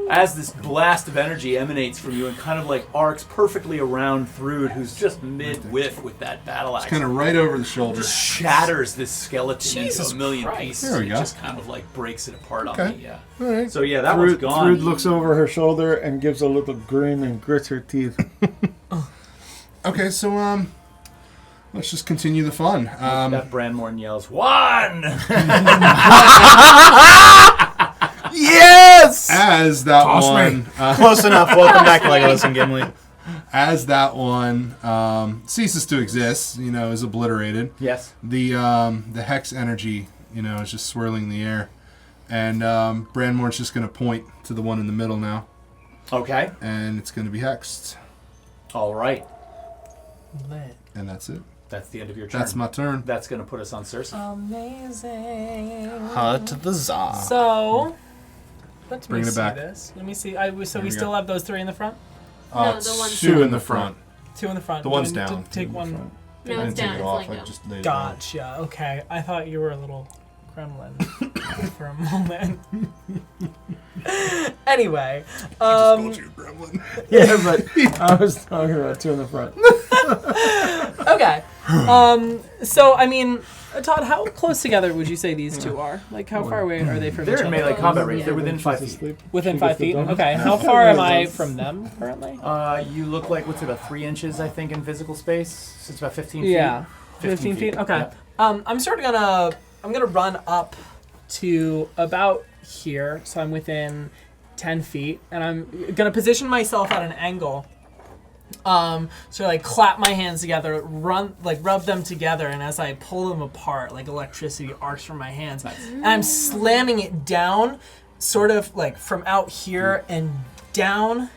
As this blast of energy emanates from you and kind of like arcs perfectly around Thrud, who's just mid-whiff with that battle axe. Kind of right over the shoulder. Just shatters this skeleton Jesus into a million Christ. pieces. There we It go. just kind of like breaks it apart on Okay. me. Yeah. All right. So yeah, that one's Thrud gone. looks over her shoulder and gives a little grin and grits her teeth. Okay, so let's just continue the fun. That Branmorn yells, "One!" Yes! As that Toss one, me. Close enough. Welcome back, Legolas and Gimli. as that one ceases to exist, is obliterated. Yes. The hex energy, is just swirling the air, and Branmorn's just going to point to the one in the middle now, Okay. and it's going to be hexed. All right. Lit. And that's it. That's the end of your turn. That's my turn. That's going to put us on Cersei. Amazing. Hut the za. So, let me Bringing it see back. this. Let me see. So Here we we still go. have those 3 in the front? No, the one's two in the front. 2 in the front. The one's Do I need down. to take one. No, I it's didn't take down. it It's off. laying I down. just laid it down. Gotcha. Okay. I thought you were a little gremlin for a moment. Anyway. Just called you a gremlin. Yeah, but I was talking about 2 in the front. Okay. So, I mean, Todd, how close together would you say these 2 are? Like, how far away are they from They're each in other? melee Oh, combat range. yeah. They're within 5 feet. Within She 5 gets the feet? double. Okay. How far am I from them currently? You look like, what's it, about 3 inches, I think, in physical space? So it's about 15 feet. Yeah. 15 feet? Okay. Yeah. I'm sort of I'm gonna run up to about here, so I'm within 10 feet, and I'm gonna position myself at an angle. So like clap my hands together, rub them together, and as I pull them apart, like electricity arcs from my hands. Nice. And I'm slamming it down, sort of like from out here and down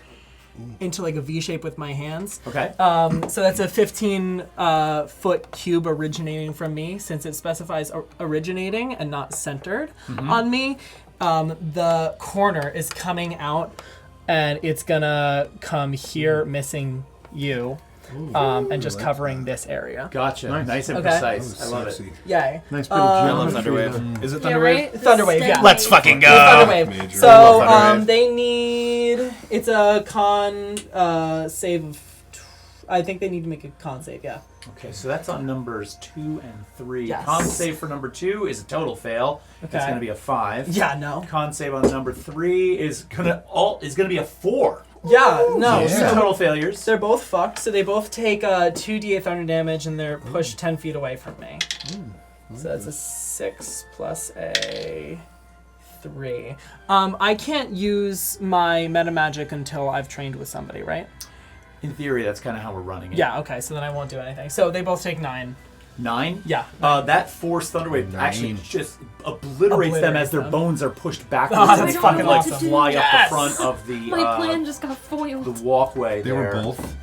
into like a V shape with my hands. Okay. So that's a 15-foot cube originating from me, since it specifies originating and not centered on me. The corner is coming out, and it's gonna come here, missing you, and just covering this area. Gotcha. Nice and Okay. precise. I love it. Sexy. Yay. Nice bit of I love geometry there. Thunderwave. Is it Yeah, Thunderwave? right? Thunderwave, yeah. Let's fucking go. Thunderwave. Major. So Love Thunderwave. they need. It's a con save of. I think they need to make a con save. Yeah. Okay, so that's on numbers 2 and 3. Yes. Con save for number 2 is a total fail. It's Okay. going to be a 5. Yeah. No. Con save on number 3 is gonna be a 4. Yeah. No. Yeah. Two So total failures. they're both fucked. So they both take 2d8 thunder damage, and they're pushed 10 feet away from me. So that's a 6 plus a 3. I can't use my meta magic until I've trained with somebody, right? In theory, that's kind of how we're running it. Yeah. Okay. So then I won't do anything. So they both take 9. 9? Yeah. That force Thunderwave actually just obliterates them as their them. bones are pushed backwards. Oh, and that's they fucking like awesome. fly up Yes! the front of the My plan just got foiled. the walkway They there. were both.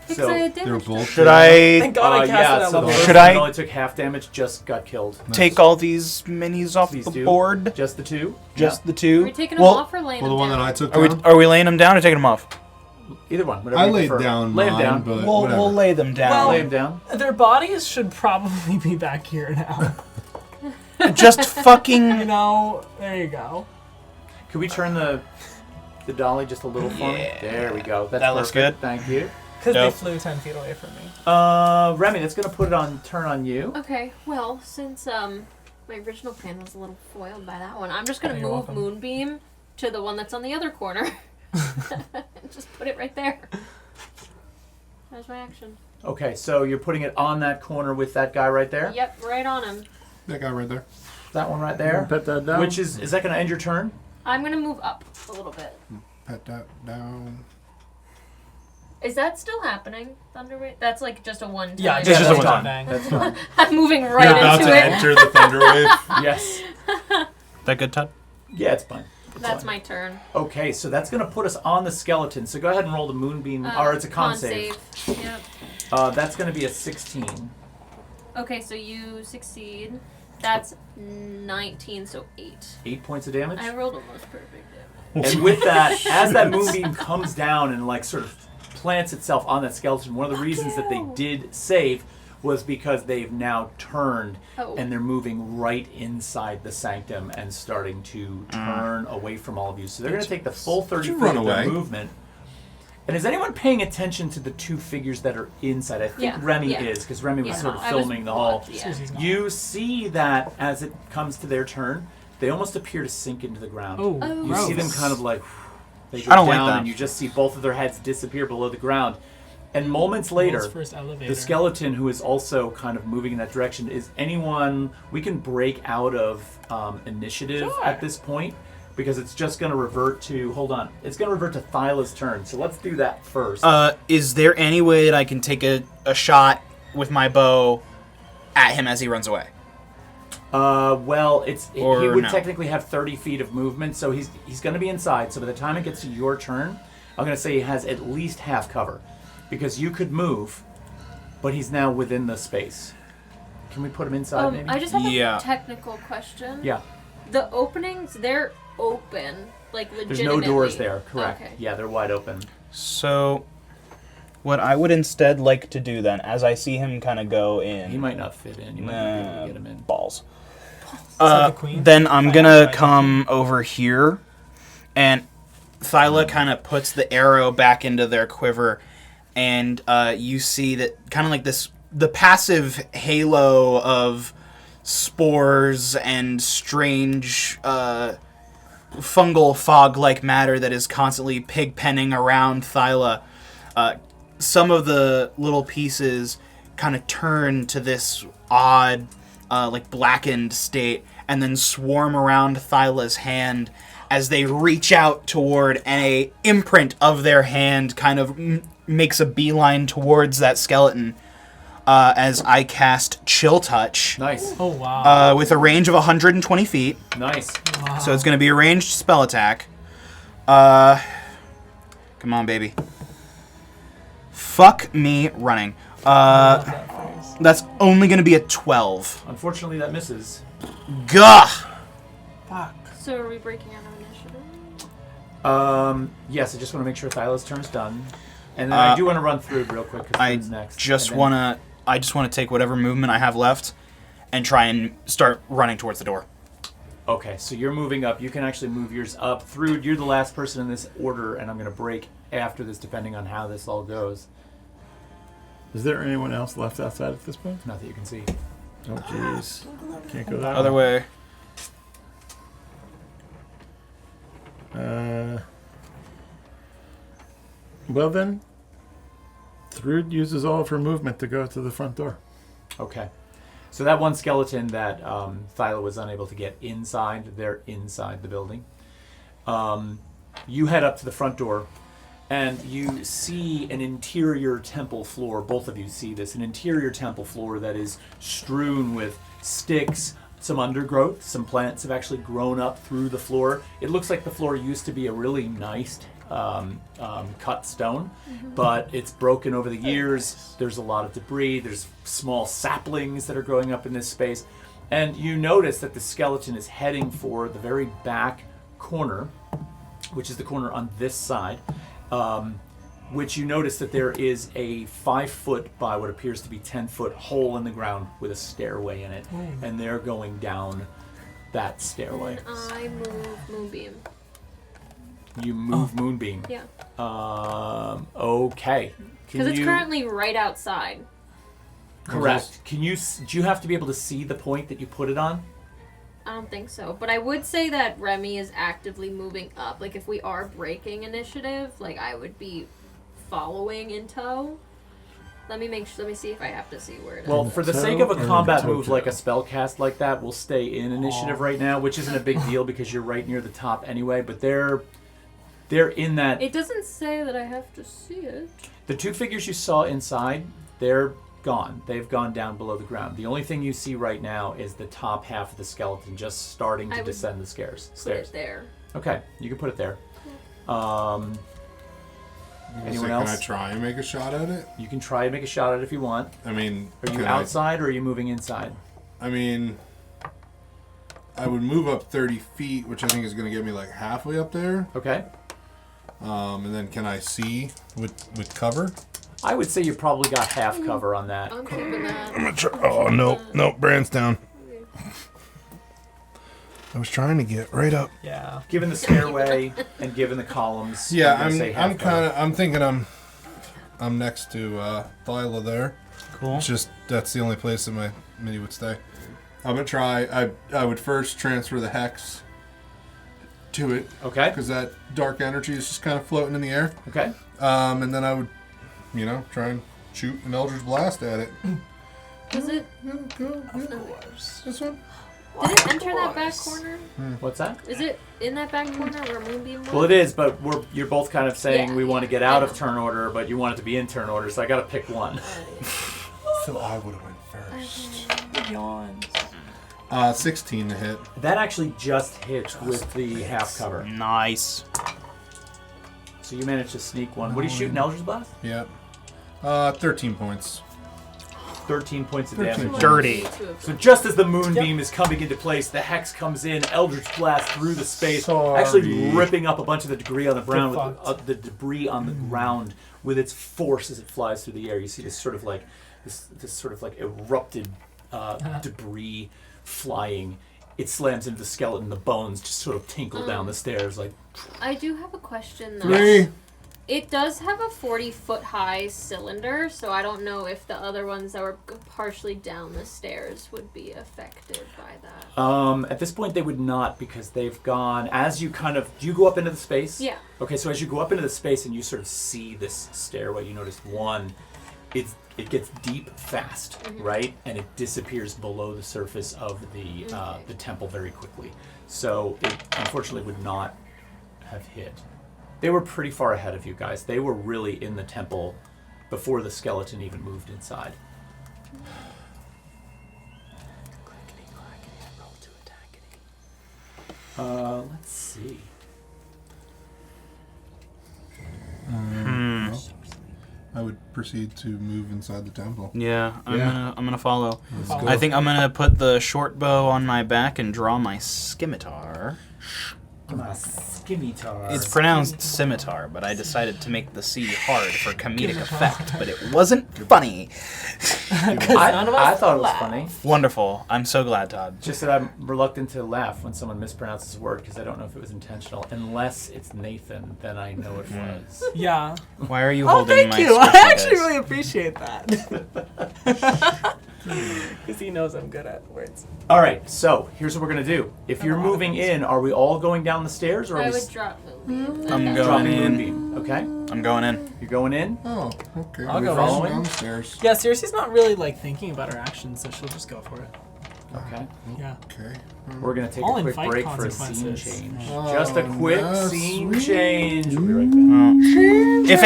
Because I had They were damaged them. both. Should I Thank God I cast it yeah, at so the level. first Should one I- only took half damage, just got killed. take all these minis off Please the do. board? Just the 2? Just the Are 2? we taking them well, off or laying Well, the them one down? that I took are we down. are we laying them down or taking them off? Either one, whatever I you laid prefer. down Lay them mine, down. but We'll whatever. lay them down. Well- Lay them down. Their bodies should probably be back here now. Just You fucking. know, there you go. Could we turn the dolly just a little for me? Yeah. There we go. That's That looks perfect. good. Thank you. Because Nope. they flew 10 feet away from me. Remy, that's gonna put it on turn on you. Okay, well, since my original plan was a little foiled by that one, I'm just gonna You're move welcome. Moonbeam to the one that's on the other corner. And just put it right there. That was my action. Okay, so you're putting it on that corner with that guy right there. Yep, right on him. That guy right there. That one right there. Pet that down. Which is that gonna end your turn? I'm gonna move up a little bit. Pet that down. Is that still happening, Thunderwave? That's like just a one time. Yeah, just that's a done. one-time. That's fine. I'm moving right You're about into to it. enter the Thunderwave. Yes. That good, Todd? Yeah, it's fine. That's my turn. Okay, so that's gonna put us on the skeleton. So go ahead and roll the moonbeam, or it's a con save. Yep. That's gonna be a 16. Okay, so you succeed. That's 19, so 8. 8 points of damage. I rolled almost perfect damage. And with that, as that moonbeam comes down and like sort of plants itself on that skeleton, one of the reasons that they did save was because they've now turned Oh. and they're moving right inside the sanctum and starting to turn away from all of you. So they're going to take the full 30 you feet run of their away? movement. And is anyone paying attention to the 2 figures that are inside? I think Yeah, Remy yeah. is, because Remy was Yeah, sort of I was filming the hall. blocked, yeah. You see that as it comes to their turn, they almost appear to sink into the ground. Oh, Oh. You see them gross. kind of like they go I don't like down, that. and you just see both of their heads disappear below the ground. And moments later, World's first elevator. the skeleton, who is also kind of moving in that direction, is anyone? We can break out of initiative Sure. at this point because it's just going to revert to. Hold on, it's going to revert to Thyla's turn. So let's do that first. Is there any way that I can take a shot with my bow at him as he runs away? Well, he Or would no? technically have 30 feet of movement, so he's going to be inside. So by the time it gets to your turn, I'm going to say he has at least half cover, because you could move but he's now within the space. Can we put him inside, maybe? I just have Yeah. a technical question. Yeah. The openings, they're open, like There's legitimately. no doors there, correct. Okay. Yeah, they're wide open. So, what I would instead like to do then, as I see him kind of go in... He might not fit in. You might not be able to get him in. Balls. like the queen. Then I'm Like, gonna right. come over here, and Thyla kind of puts the arrow back into their quiver, and you see that kind of like this, the passive halo of spores and strange fungal fog-like matter that is constantly pig-penning around Thyla. Some of the little pieces kind of turn to this odd, like blackened state, and then swarm around Thyla's hand as they reach out toward, and a imprint of their hand kind of makes a beeline towards that skeleton. As I cast Chill Touch Nice. Oh wow. with a range of 120 feet. Nice. Wow. So it's going to be a ranged spell attack. Come on, baby. Fuck me running. That's only going to be a 12. Unfortunately, that misses. Gah! Fuck. So are we breaking out of initiative? Yes, I just want to make sure Thyla's turn's done. And then I do want to run through real quick because I Food's next. just And then- want to take whatever movement I have left and try and start running towards the door. Okay, so you're moving up. You can actually move yours up through. You're the last person in this order, and I'm going to break after this depending on how this all goes. Is there anyone else left outside at this point? Not that you can see. Oh, jeez. Can't go that Other way. Well then, Thrud uses all of her movement to go to the front door. Okay. So that one skeleton that Thyla was unable to get inside, they're inside the building. You head up to the front door, and you see an interior temple floor. Both of you see this, an interior temple floor that is strewn with sticks, some undergrowth. Some plants have actually grown up through the floor. It looks like the floor used to be a really nice cut stone, but it's broken over the years. There's a lot of debris. There's small saplings that are growing up in this space. And you notice that the skeleton is heading for the very back corner, which is the corner on this side, which you notice that there is a 5-foot by what appears to be 10-foot hole in the ground with a stairway in it. And they're going down that stairway. I move Moonbeam. You move Moonbeam. Yeah. Okay. Because it's currently right outside. Correct. Do you have to be able to see the point that you put it on? I don't think so. But I would say that Remy is actively moving up. Like, if we are breaking initiative, like, I would be following in tow. Let me see if I have to see where it is. Well, for the sake of a combat move like a spell cast like that, we'll stay in initiative right now, which isn't a big deal because you're right near the top anyway, but they're in that... It doesn't say that I have to see it. The two figures you saw inside, they're gone. They've gone down below the ground. The only thing you see right now is the top half of the skeleton just starting to descend the stairs. Put it there. Okay, you can put it there. Anyone Can else? I try and make a shot at it? You can try and make a shot at it if you want. I mean, Are you can outside or are you moving inside? I mean, I would move up 30 feet, which I think is going to get me like halfway up there. Okay. And then can I see with cover? I would say you probably got half cover on that. I'm keeping that. I'm gonna try. Oh no, Brand's down. I was trying to get right up. Yeah. Given the stairway and given the columns. Yeah, I'm gonna say half I'm cover. kind of. I'm thinking I'm next to Thyla there. Cool. It's just that's the only place that my mini would stay. I'm gonna try. I would first transfer the hex to it Okay. because that dark energy is just kind of floating in the air. Okay. And then I would, try and shoot an Eldritch Blast at it. Is it? This one? Did it enter that back corner? What's that? Is it in that back corner where Moonbeam was? Well, it is, but you're both kind of saying Yeah, we want to get I out know. of turn order, but you want it to be in turn order, so I got to pick one. So I would have went first. Yawns. 16 to hit. That actually just hits with the half cover. Nice. So you managed to sneak one. What do you shoot, an Eldritch Blast? Yep. 13 points. 13 points of damage. Dirty. So just as the moonbeam is coming into place, the hex comes in, Eldritch Blast through the space, actually ripping up a bunch of the debris on the ground, with its force as it flies through the air. You see this sort of like erupted debris flying. It slams into the skeleton. The bones just sort of tinkle down the stairs. Like, I do have a question though. 3. It does have a 40-foot high cylinder, so I don't know if the other ones that were partially down the stairs would be affected by that. At this point, they would not, because they've gone. As you do you go up into the space? Yeah. Okay, so as you go up into the space and you sort of see this stairway, you notice one, it gets deep fast, right, and it disappears below the surface of the temple very quickly. So it unfortunately would not have hit. They were pretty far ahead of you guys. They were really in the temple before the skeleton even moved inside. Let's see. I would proceed to move inside the temple. Yeah, I'm gonna follow. Let's go. I think I'm gonna put the short bow on my back and draw my scimitar. Scimitar. It's pronounced scimitar, but I decided to make the C hard for comedic effect, but it wasn't funny. I thought it was funny. Wonderful. I'm so glad, Todd. Just that I'm reluctant to laugh when someone mispronounces a word because I don't know if it was intentional. Unless it's Nathan, then I know it was. Yeah. Why are you Oh, holding thank my you. I squishy actually dice? really appreciate that. Because he knows I'm good at words. All right, so here's what we're gonna do. If you're moving in, are we all going down the stairs, or are I we would drop Moonbeam. I'm going dropping in. Moonbeam? Okay, I'm going in. you're going in. Oh, okay. I'll We're go following in. down the stairs. Yeah, Cersei's not really like thinking about her actions, so she'll just go for it. Okay, Yeah. Okay. we're gonna take All a in quick fight break for a scene consequences. change. Oh, Just a quick that's scene sweet. change. We'll be right back. If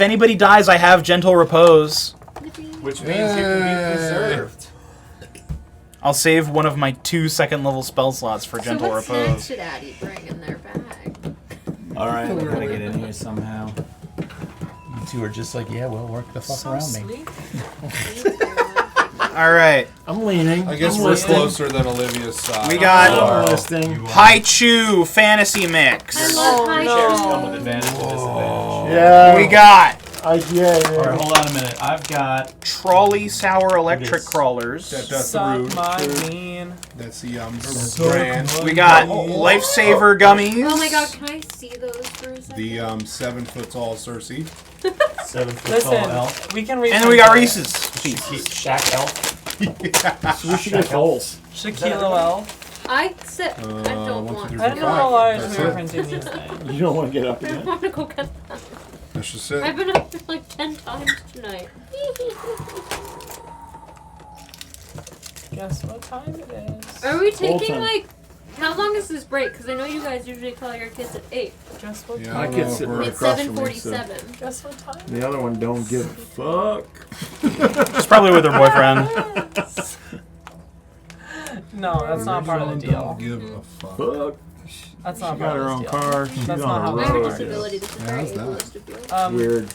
anybody dies, I have gentle repose. Which means you can be preserved. I'll save one of my 2 second level spell slots for gentle So what snacks repose. did Addie bring in their bag? All right, we're gonna get in here somehow. You two are just like, yeah, well, work the fuck So around me. sweet. All right, I'm leaning. I guess I'm we're listening. closer than Olivia's side. we got I'm listening. Haichu Fantasy Mix. I love high Chairs shoes. come with advantage and disadvantage. Yeah. We got Yeah. All right, hold on a minute. I've got Trolley Sour Electric Yes. Crawlers. That's the Suck root. my bean. That's the brand. We got Lifesaver Gummies. Oh my god, can I see those for a second? The 7 foot tall Cersei. 7 foot Listen, tall elf. we can read. And then we got Reese's. Shack elf. We should get goals. Shaquille L. I said I don't 1, 2, want 3, to. I didn't Five. realize That's we were it. printing these things. You don't want to get up I again? want to go get them. That's just I've it. been up like 10 times tonight. Guess what time it is? Are we taking time. like? How long is this break? Because I know you guys usually call your kids at 8. Guess what Yeah, time? I My don't kid's know if sitting we're- right It's across from me. So 7:47. Guess what time? the other one don't give a fuck. It's probably with her boyfriend. No, that's not part of the Don't deal. give a fuck. Fuck. That's She not got part her of own this deal. car. She's That's on not a how I this have a road. works. disability. This is very How's that? ableist of you. Weird.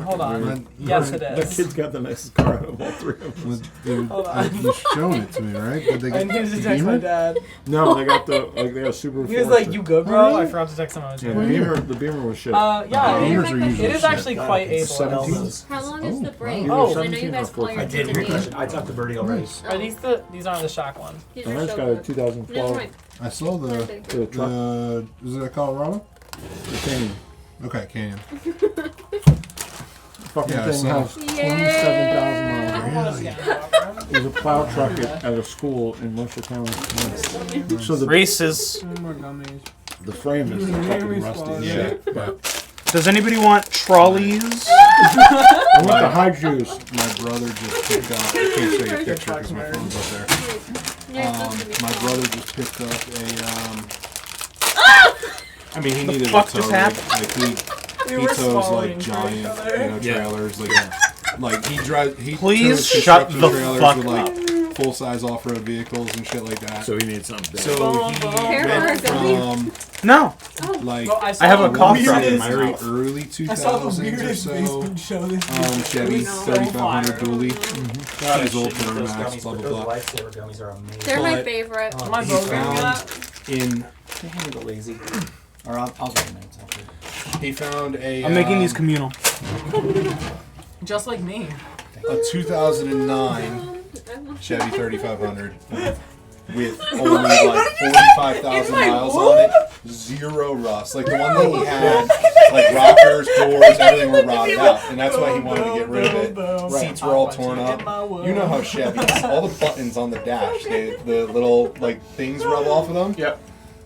Hold on. Weird. Yes, it That is. kid's got the nicest car out of all three of them. Dude, Hold on. you've shown it to me, right? Did they I get needed to the text my Beamer? dad. No, they got the they got a Subaru. He was like, Forester. "You good, bro?" I forgot to text him. I was Yeah, doing. the Beamer was shit. Yeah. Beamers are usually It is shit. actually quite able. 17s. How long is the break? wow. Because I know you 17 guys or call your 14. I did kids hear at question. 8. I talked to Birdie already. Are these these aren't the Shack ones? These And are that's so got a good. 2012 Never mind. I saw the the truck. is it a Colorado? The Canyon. Okay, Canyon. Fucking Yeah, I thing saw. has 27,000 miles. on it. It was a plow truck at a school in Mercer County. So the Reese's. frame is fucking rusty. and Yeah, shit. but Does anybody want trolleys? I want the high juice. my brother just picked up. I can't show you a picture because my phone's up there. You're supposed to be My small. brother just picked up I mean, he needed fuck a just tow. happened? Like he were tows swallowing like for giant, each other. trailers. Like he drives. He Please tows shut construction the trailers fuck with like up. full-size off-road vehicles and shit like that. So he needs something big. So he Care went for a gummy? from No. like Well, I have a cough drop in my very mouth. early I saw the 2000s or weirdest so. Facebook show this week. Chevy It was so 3500 viral. dually. God, I His old should eat those Duramax, gummies, blah but blah those blah. lifesaver gummies are amazing. They're my But- favorite. Am I He voting found that? in Hand me the lazy. Or I'll get a minute. he found a I'm making these communal. Just like me. a 2009 Chevy 3500 with only like 45,000 miles on it, zero rust. Like the one that he had, like rockers, doors, everything were rotted out, and that's why he wanted to get rid of it. Seats were all torn up. You know how Chevys, all the buttons on the dash, the little like things rub off of them. Yep.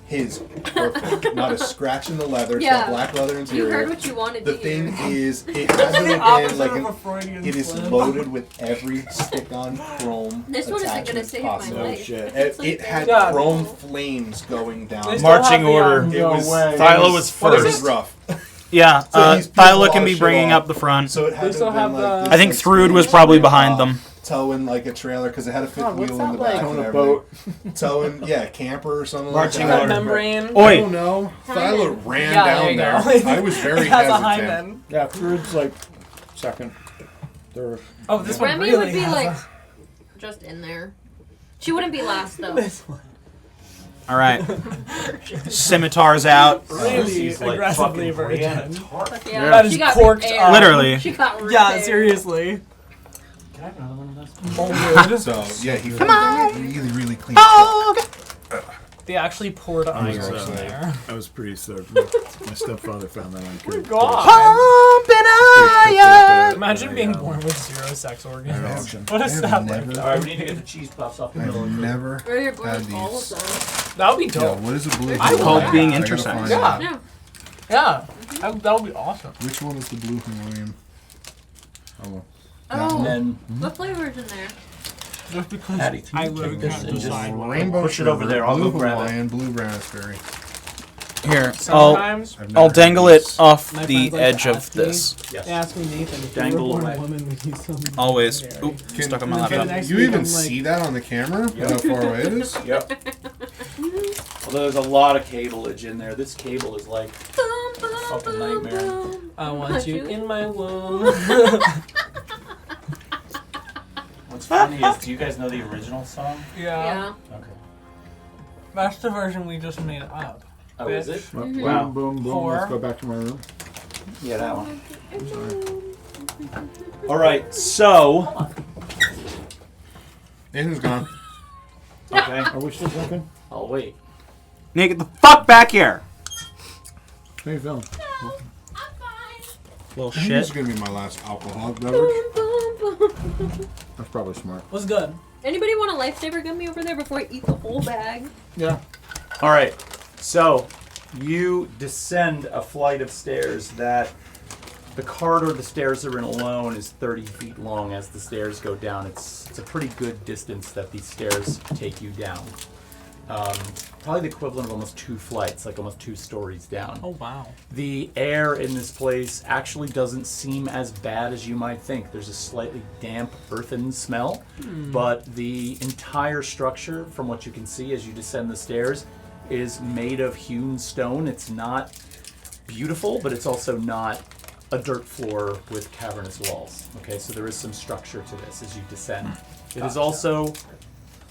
His perfect, not a scratch in the leather. It's Yeah. got black leather You interior. heard what you wanted The to thing hear. is, it hasn't been Opposite like of a Freudian it is slip. loaded with every stick-on chrome This one isn't gonna attachment save my possible. life. shit. It's It, like it had Yeah. chrome flames going down. They It still Marching have the, order. was Thyla was What is first. It was rough. Yeah, So he's put a Thyla lot can of be shit bringing off. up the front. So it had They to still have been have like the- this, I think like, Thrud was strange, probably behind them. Towing like a trailer because it had a fifth God, what's wheel in the that back like? and On a everything. boat. Towing, yeah, camper or something Marching like That that. order. membrane. I Oi! don't know. Hymen. Thyla ran Yeah, down there there. you go. I was very It has a hesitant. hymen. Yeah, Thrude's like second, third. Oh, this one Remy really would be has like a- just in there. She wouldn't be last though. this one. All right. Scimitars out. Really She's like aggressively fucking Brianna virgin. Tart. Yeah, That is she got corked repaired. up. Literally. She got repaired. Yeah, seriously. Can I have another one of those? Molded. So yeah, he found really, really clean truck. Oh, They actually poured iron in so- there. I was pretty stoked. My stepfather found that on Curb. God. pumping iron. Imagine being born with 0 sex organs. What is I've that never- like? All right, we need to get the cheese puffs off the middle. I've never Or you're born had with all of these. them. That would be Yeah, dope. what is a blue? I would Called like being I gotta intersex. find Yeah. out. No. Yeah, that would be awesome. Which one is the blue Hawaiian? Oh, well. Oh, And then what flavor's in there? Just because Patty, I take really this can't and just decide what I Rainbow push it over sugar, there, I'll blue go grab it. Hawaiian, blue raspberry. Here, Sometimes I've I'll never dangle had it these. off My the friends like edge to of ask me- this. yes. they ask me, Nathan, if Dangle you were born away. a woman, would you still be Always. married? Oop, Can- stuck on my can- laptop. next You week even I'm like- see that on the camera? Yep. How far away it is? Yep. Although there's a lot of cableage in there. This cable is like fucking nightmare. I want you in my womb. What's funny is, do you guys know the original song? Yeah. Okay. That's the version we just made up. Oh, is it? Mhm. Wow. Boom, boom, boom. Four. Let's go back to my room. Yeah, that one. All right, so. Nathan's gone. Okay, Are we still drinking? I'll wait. Nick, get the fuck back here. How you feeling? Little I think this is shit. gonna be my last alcoholic beverage. That's probably smart. What's good? Anybody want a lifesaver gummy over there before I eat the whole bag? Yeah. All right, so you descend a flight of stairs that the corridor the stairs are in alone is 30 feet long. As the stairs go down, it's a pretty good distance that these stairs take you down. Probably the equivalent of almost 2 flights, like almost 2 stories down. Oh wow. The air in this place actually doesn't seem as bad as you might think. There's a slightly damp, earthen smell, but the entire structure, from what you can see as you descend the stairs, is made of hewn stone. It's not beautiful, but it's also not a dirt floor with cavernous walls. Okay, so there is some structure to this as you descend. It is also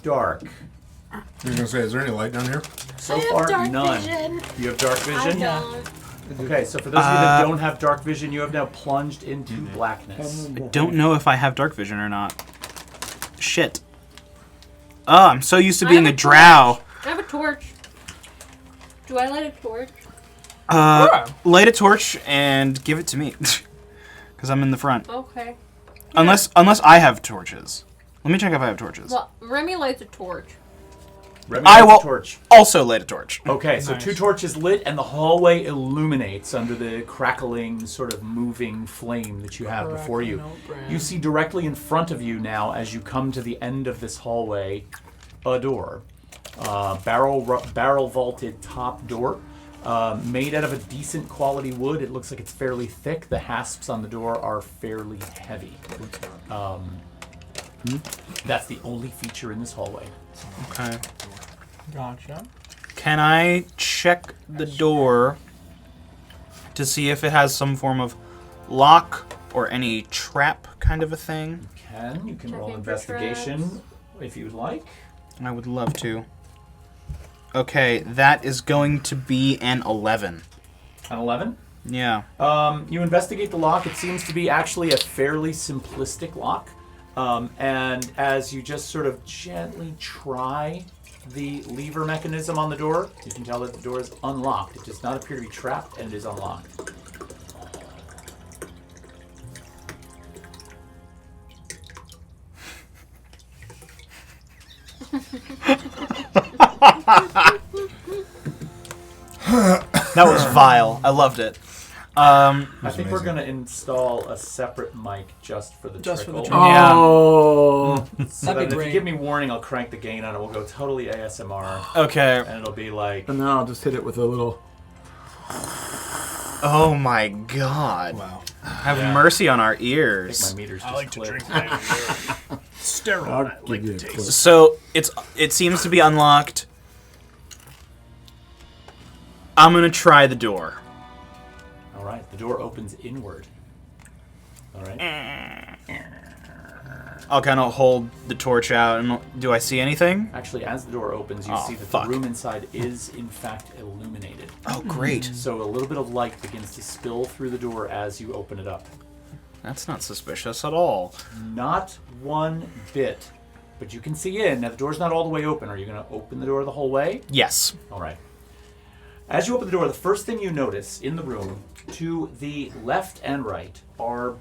dark. I was gonna say, is there any light down here? So I have far, dark none. vision. You have dark vision? I don't. Okay, so for those of you that don't have dark vision, you have now plunged into blackness. Don't know if I have dark vision or not. Shit. Oh, I'm so used to being a drow. I have a torch. Do I light a torch? Light a torch and give it to me. Because I'm in the front. Okay. Unless I have torches. Let me check if I have torches. Well, Remy lights a torch. Remy I lights will- a torch. Also light a torch. Okay, so Nice. 2 torches lit, and the hallway illuminates under the crackling, sort of moving flame that you have before you. You see directly in front of you now, as you come to the end of this hallway, a door. Barrel vaulted top door. Made out of a decent quality wood. It looks like it's fairly thick. The hasps on the door are fairly heavy. That's the only feature in this hallway. Okay. Gotcha. Can I check the door to see if it has some form of lock or any trap kind of a thing? You can roll Checking for investigation traps. if you would like. I would love to. Okay, that is going to be an 11. An 11? Yeah. You investigate the lock. It seems to be actually a fairly simplistic lock. And as you just sort of gently try the lever mechanism on the door, you can tell that the door is unlocked. It does not appear to be trapped, and it is unlocked. That was vile. I loved it. I think we're amazing. going to install a separate mic just for the Just for the trickle. trickle. Yeah. Oh. So That'd be that if you great. give me warning, I'll crank the gain on it. We'll go totally ASMR, Okay. and it'll be like... And then I'll just hit it with a little. Oh my god. Wow. Have Yeah. mercy on our I think ears. my meter's I just like to clipped. drink that. Sterile. I'll I like give the you a taste. clip. So it seems to be unlocked. I'm gonna try the door. All right, the door opens inward. All right. I'll kind of hold the torch out, and do I see anything? Actually, as the door opens, you Oh, see that fuck. the room inside is, in fact, illuminated. Oh, great. So a little bit of light begins to spill through the door as you open it up. That's not suspicious at all. Not one bit. But you can see in. Now, the door's not all the way open. Are you going to open the door the whole way? Yes. All right. As you open the door, the first thing you notice in the room, to the left and right, are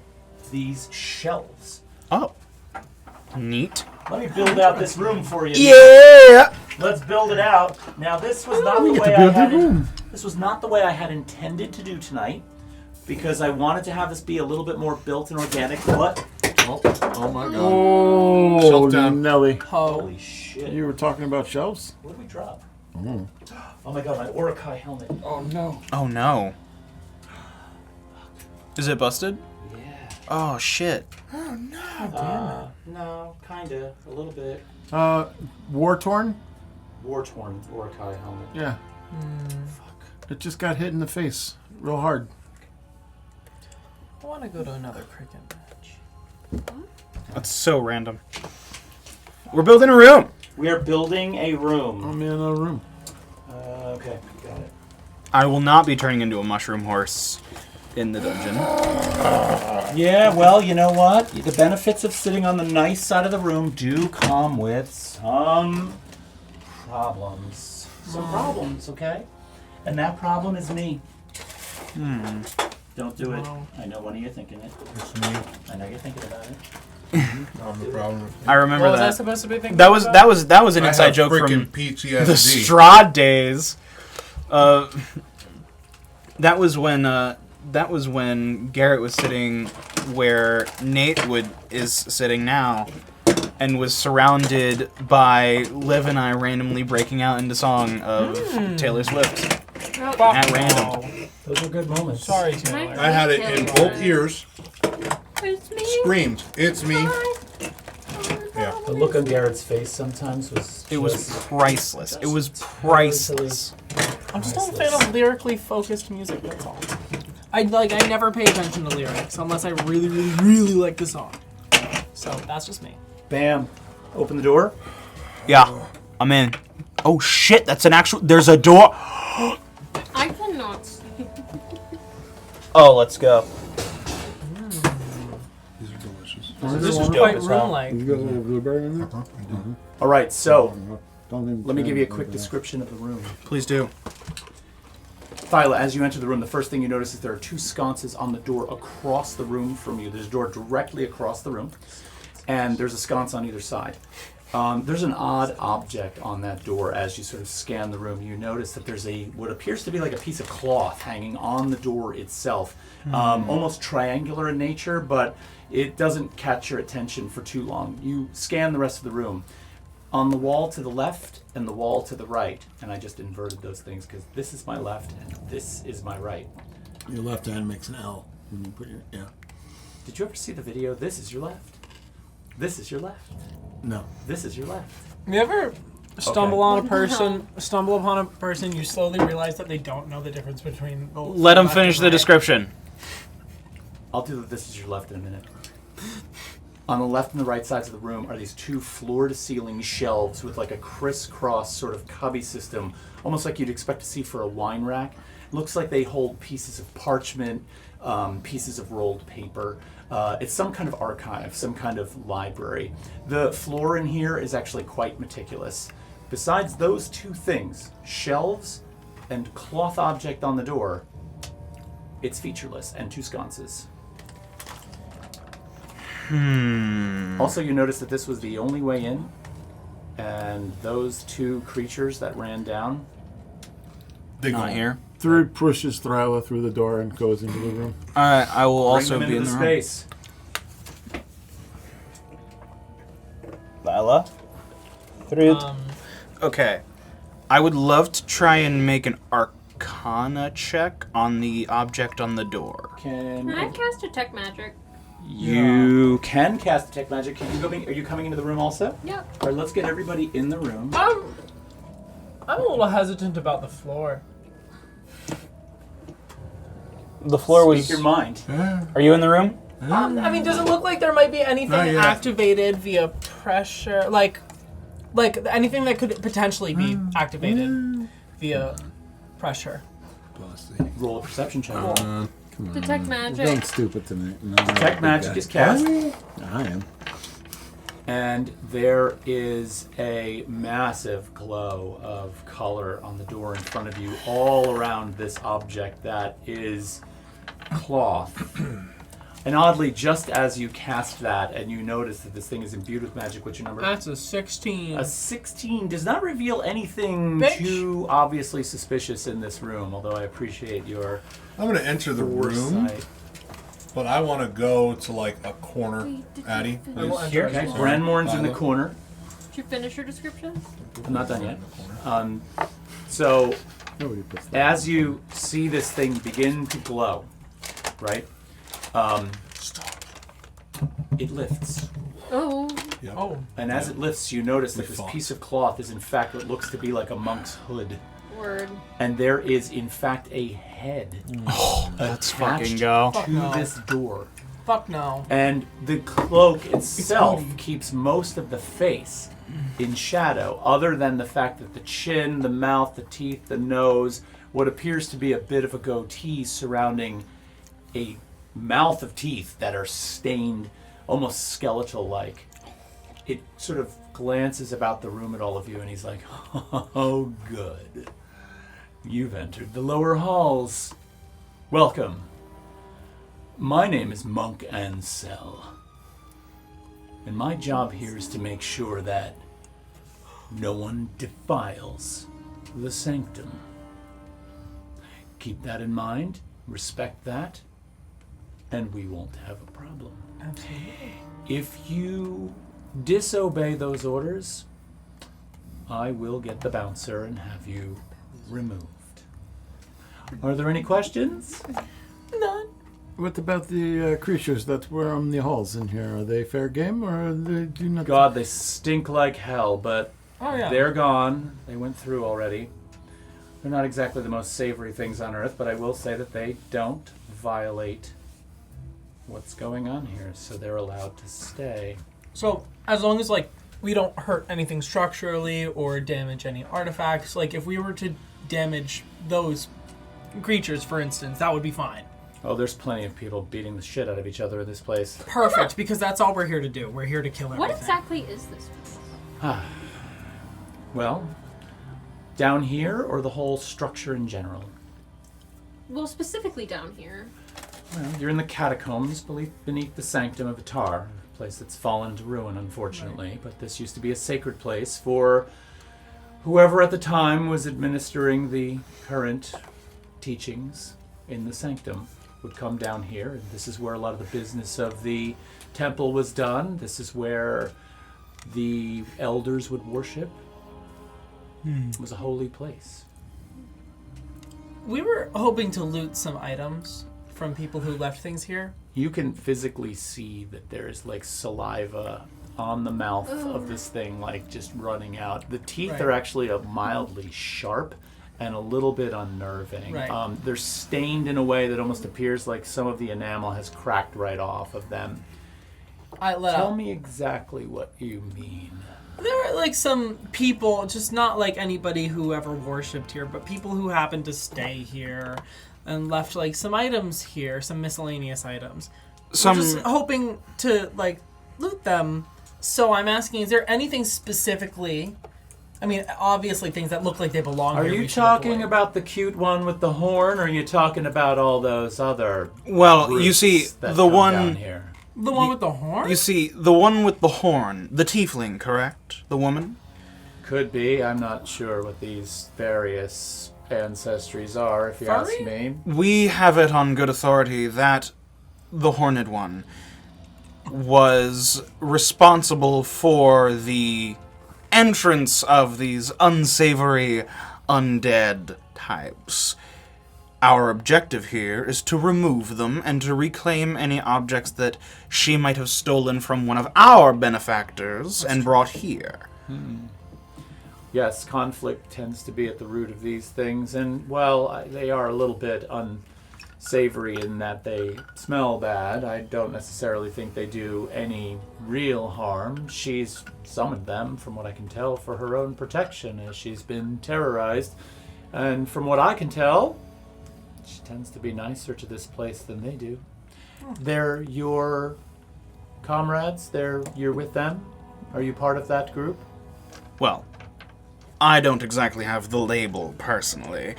these shelves. Oh. Neat. Let me build out this room for you. Yeah! Let's build it out. Now, this was not the way I had. This was not the way I had intended to do tonight, because I wanted to have this be a little bit more built and organic. But Oh my god. Oh, Shelf down. Nelly. Oh. holy shit! You were talking about shelves? What did we drop? Oh my god, my Orakai helmet. Oh, no. Oh no. Is it busted? Yeah. Oh shit. No, kinda, a little bit. War torn? War torn Orakai helmet. Yeah. Fuck. It just got hit in the face real hard. I want to go to another cricket match. That's so random. We're building a room. We are building a room. I'm in a room. Okay, got it. I will not be turning into a mushroom horse in the dungeon. Yeah, well, you know what? The benefits of sitting on the nice side of the room do come with some problems. Some problems, okay? And that problem is me. Don't do it. I know one of you are thinking it. It's me. I know you're thinking about it. I'm the problem. I remember What was I that. supposed to be thinking That was about? that was an I inside have joke freaking from PTSD. the Strahd days. That was when Garrett was sitting where Nate is sitting now, and was surrounded by Liv and I randomly breaking out into song of Taylor Swift Fuck at random. no. Those are good moments. Sorry, Taylor. I had it in both ears. It's me. Screamed. It's me. Yeah. The look on Garrett's face sometimes was. It was just priceless. It was priceless. I'm just not a fan of lyrically focused music, that's all. I never pay attention to lyrics unless I really, really, really like the song. So that's just me. Bam. Open the door. Yeah, I'm in. Oh shit, that's an actual. There's a door. I cannot see. Oh, let's go. These are delicious. This is dope quite as well. room-like. You got a little blueberry in there? All right, so Don't let me give you a quick description of the room. Please do. Thyla, as you enter the room, the first thing you notice is there are two sconces on the door across the room from you. There's a door directly across the room, and there's a sconce on either side. There's an odd object on that door as you sort of scan the room. You notice that there's what appears to be like a piece of cloth hanging on the door itself, almost triangular in nature, but it doesn't catch your attention for too long. You scan the rest of the room. On the wall to the left and the wall to the right, and I just inverted those things because this is my left and this is my right. Your left hand makes an L when you put your, yeah. Did you ever see the video? This is your left. This is your left. No. This is your left. You ever stumble Okay. stumble upon a person, you slowly realize that they don't know the difference between the Let him left finish and the right? description. I'll do the this is your left in a minute. On the left and the right sides of the room are these two floor-to-ceiling shelves with like a crisscross sort of cubby system, almost like you'd expect to see for a wine rack. Looks like they hold pieces of parchment, pieces of rolled paper. It's some kind of archive, some kind of library. The floor in here is actually quite meticulous. Besides those two things, shelves and cloth object on the door, it's featureless and two sconces. Also, you notice that this was the only way in, and those two creatures that ran down. They Not go here. Through pushes Thrila through the door and goes into the room. Alright, I will also bring them be in into the the room. space. Lila? Okay. I would love to try and make an Arcana check on the object on the door. Can I cast detect magic? You can cast detect magic. Can you go? Are you coming into the room also? Yep. All right, let's get everybody in the room. I'm a little hesitant about the floor. The floor Speak your mind. Are you in the room? I mean, does it look like there might be anything Not yet. activated via pressure? Like anything that could potentially be activated via pressure? Roll a perception check. Come on. Detect We're magic. going stupid tonight. No, Detect magic is cast, I am. and there is a massive glow of color on the door in front of you, all around this object that is cloth. And oddly, just as you cast that and you notice that this thing is imbued with magic, what's your number? That's a 16. A 16 does not reveal anything Bitch. too obviously suspicious in this room, although I appreciate your I'm gonna enter the room, foresight. but I want to go to like a corner. Addy, I will please. enter as Okay, well. Branmorn's in the Lila. corner. Did you finish your description? I'm not done yet. So Nobody puts that. as you see this thing begin to glow, right? It lifts. Oh. Yep. Oh, And as it lifts, you notice that We this fought. piece of cloth is in fact what looks to be like a monk's hood. Word. And there is in fact a head Let's attached fucking go. Fuck to no. this door. fuck no. And the cloak itself Cody. keeps most of the face in shadow, other than the fact that the chin, the mouth, the teeth, the nose, what appears to be a bit of a goatee surrounding a mouth of teeth that are stained almost skeletal-like. It sort of glances about the room at all of you, and he's like, "Oh, good. You've entered the lower halls. Welcome. My name is Monk Ansel, and my job here is to make sure that no one defiles the sanctum. Keep that in mind, respect that, and we won't have a problem. Absolutely. If you disobey those orders, I will get the bouncer and have you removed. Are there any questions? None. What about the creatures that were on the halls in here? Are they fair game or they do not? God, they stink like hell, but Oh yeah. they're gone. They went through already. They're not exactly the most savory things on earth, but I will say that they don't violate what's going on here, so they're allowed to stay. So as long as we don't hurt anything structurally or damage any artifacts, if we were to damage those creatures, for instance, that would be fine. Oh, there's plenty of people beating the shit out of each other in this place. Perfect, because that's all we're here to do. We're here to kill everything. What exactly is this place? Well, down here or the whole structure in general? Well, specifically down here. Well, you're in the catacombs beneath the Sanctum of Itar, a place that's fallen to ruin, unfortunately. Right. But this used to be a sacred place for whoever at the time was administering the current teachings in the Sanctum would come down here. And this is where a lot of the business of the temple was done. This is where the elders would worship. It was a holy place. We were hoping to loot some items from people who left things here. You can physically see that there's saliva on the mouth of this thing, like just running out. The teeth are Right. actually mildly sharp and a little bit unnerving. Right. They're stained in a way that almost appears like some of the enamel has cracked right off of them. I let Tell out. me exactly what you mean. There are like some people, just not like anybody who ever worshipped here, but people who happened to stay here and left like some items here, some miscellaneous items. Some We're just hoping to like loot them. So I'm asking, is there anything specifically? I mean, obviously things that look like they belong Are here. you we should talking avoid. about the cute one with the horn, or are you talking about all those other well, you brutes see that the come one. down here? The one with the horn? You see the one with the horn, the tiefling, correct? The woman. Could be. I'm not sure what these various ancestries are, if you ask Furry? me. We have it on good authority that the horned one was responsible for the entrance of these unsavory undead types. Our objective here is to remove them and to reclaim any objects that she might have stolen from one of our benefactors and brought here. Yes, conflict tends to be at the root of these things, and, well, they are a little bit unsavory in that they smell bad. I don't necessarily think they do any real harm. She's summoned them, from what I can tell, for her own protection, as she's been terrorized. And from what I can tell, she tends to be nicer to this place than they do. They're your comrades? You're with them? Are you part of that group? Well, I don't exactly have the label personally,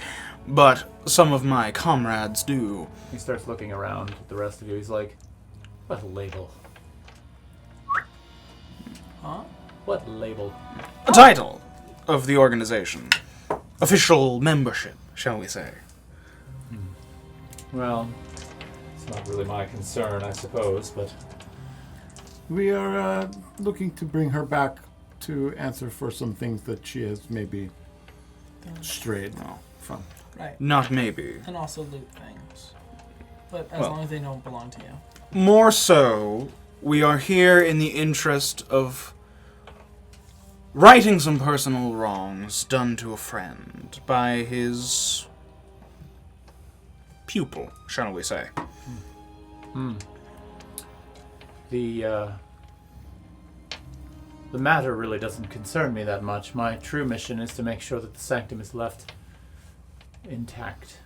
but some of my comrades do. He starts looking around at the rest of you. He's like, what label? Huh? What label? A title of the organization. Official membership, shall we say. Well, it's not really my concern, I suppose, but We are looking to bring her back to answer for some things that she has maybe strayed from. Right. Not maybe. And also loot things. But as Well. long as they don't belong to you. More so, we are here in the interest of righting some personal wrongs done to a friend by his pupil, shall we say. The matter really doesn't concern me that much. My true mission is to make sure that the sanctum is left intact.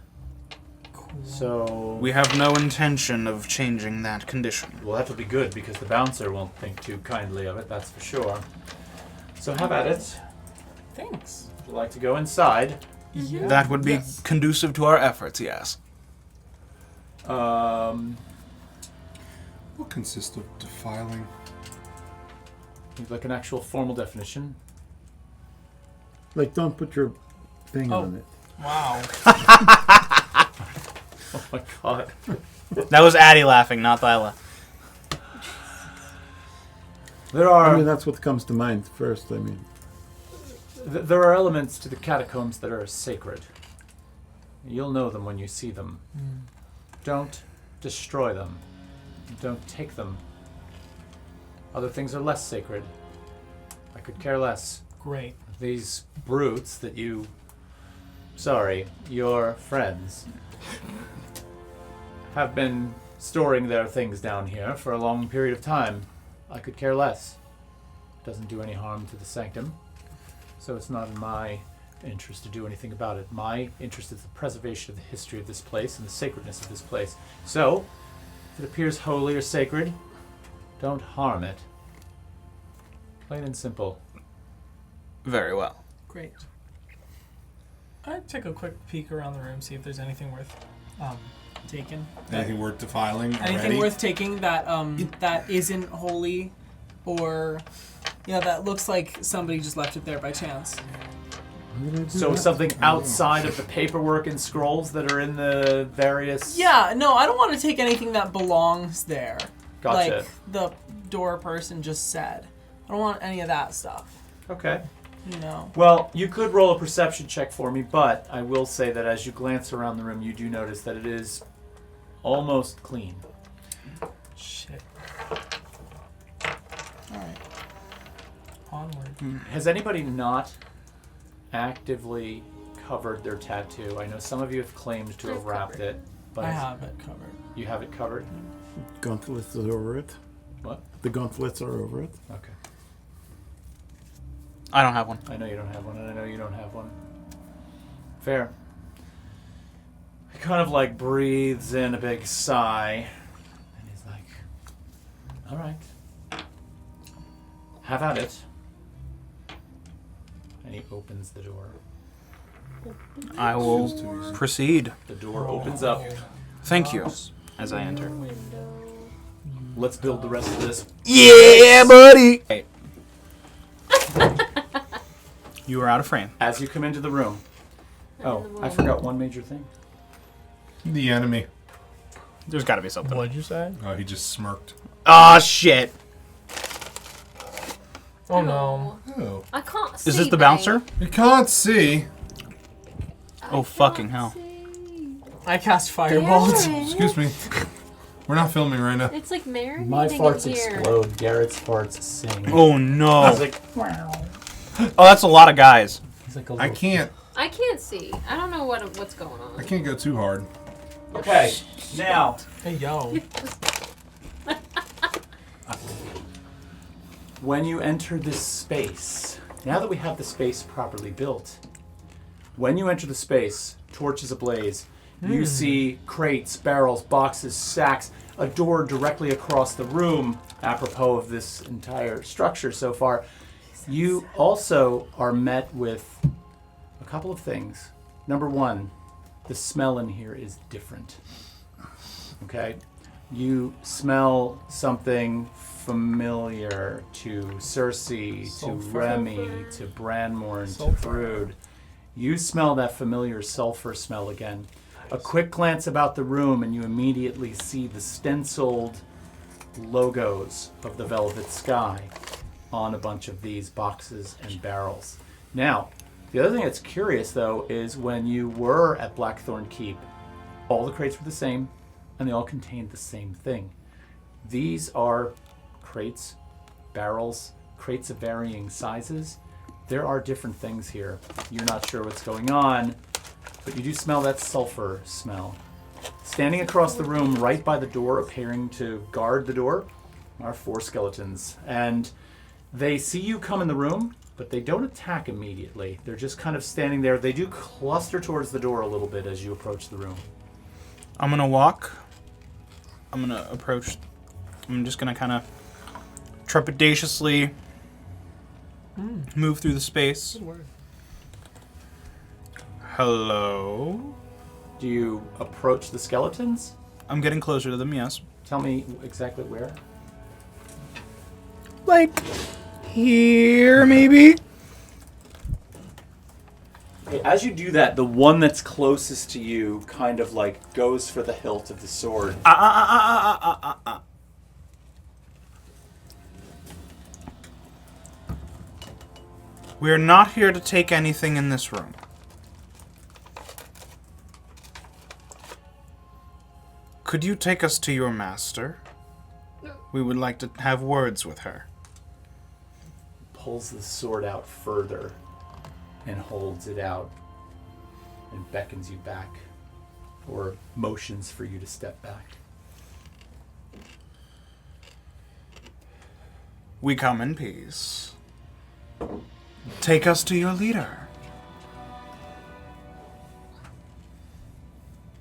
Cool. So We have no intention of changing that condition. well, that'll be good because the bouncer won't think too kindly of it. That's for sure. So have at it. Thanks. Would you like to go inside? Yeah. That would be Yes. conducive to our efforts, yes. What consists of defiling? You'd like an actual formal definition? Like, don't put your thing Oh. on it. Wow. Oh my god. That was Addie laughing, not Thyla. There I are mean, that's what comes to mind first. I mean, there are elements to the catacombs that are sacred. You'll know them when you see them. Don't destroy them. Don't take them. Other things are less sacred. I could care less. Great. These brutes that you... Sorry, your friends have been storing their things down here for a long period of time. I could care less. Doesn't do any harm to the sanctum. So it's not in my interest to do anything about it. My interest is the preservation of the history of this place and the sacredness of this place. So, if it appears holy or sacred, don't harm it. Plain and simple. Very well. Great. I'd take a quick peek around the room, see if there's anything worth taking. Anything worth defiling? Anything already? worth taking that that isn't holy, or that looks like somebody just left it there by chance. So something outside of the paperwork and scrolls that are in the various... Yeah, no, I don't want to take anything that belongs there. Gotcha. Like the door person just said. I don't want any of that stuff. Okay. Well, you could roll a perception check for me, but I will say that as you glance around the room, you do notice that it is almost clean. Shit. Alright. onward. Has anybody not actively covered their tattoo? I know some of you have claimed to have I've wrapped covered it, but I have it covered. you have it covered? Gauntlets are over it. What? The gauntlets are over it. Okay. I don't have one. I know you don't have one, and I know you don't have one. Fair. He kind of like breathes in a big sigh, and he's like, all right. Have at it. And he opens the door. I will proceed. The door opens up. Thank you. As I enter. Let's build the rest of this. Yeah, buddy! Hey. You are out of frame. As you come into the room. Oh, I forgot one major thing. The enemy. There's got to be something. What'd you say? Oh, he just smirked. Ah, shit. Oh no. Oh. I can't see. Is this the babe. bouncer? You can't see. Oh, fucking hell. I cast firebolt. Garrett. Excuse me. We're not filming right now. It's like marinating My farts in here. explode. Garrett's farts sing. Oh, no. He's like, Oh, that's a lot of guys. he's like a I little... can't I can't see. I don't know what's going on. I can't go too hard. Okay, now, Hey, yo. when you enter this space, now that we have the space properly built, when you enter the space, torches ablaze, you see crates, barrels, boxes, sacks, a door directly across the room, apropos of this entire structure so far. You also are met with a couple of things. Number one, the smell in here is different. Okay? You smell something familiar to Cersei, Sulfur. to Remy, to Branmorn, to Brood. You smell that familiar sulfur smell again. A quick glance about the room and you immediately see the stenciled logos of the Velvet Sky on a bunch of these boxes and barrels. Now, the other thing that's curious though is when you were at Blackthorn Keep, all the crates were the same and they all contained the same thing. These are crates, barrels, crates of varying sizes. There are different things here. You're not sure what's going on, but you do smell that sulfur smell. Standing across the room, right by the door, appearing to guard the door, are 4 skeletons. And they see you come in the room, but they don't attack immediately. They're just kind of standing there. They do cluster towards the door a little bit as you approach the room. I'm going to walk. I'm going to approach. I'm just going to kind of trepidatiously move through the space. Hello? Do you approach the skeletons? I'm getting closer to them, yes. Tell me exactly where. Like, here, maybe? Okay, as you do that, the one that's closest to you kind of like goes for the hilt of the sword. We're not here to take anything in this room. Could you take us to your master? We would like to have words with her. Pulls the sword out further and holds it out and beckons you back or motions for you to step back. We come in peace. Take us to your leader.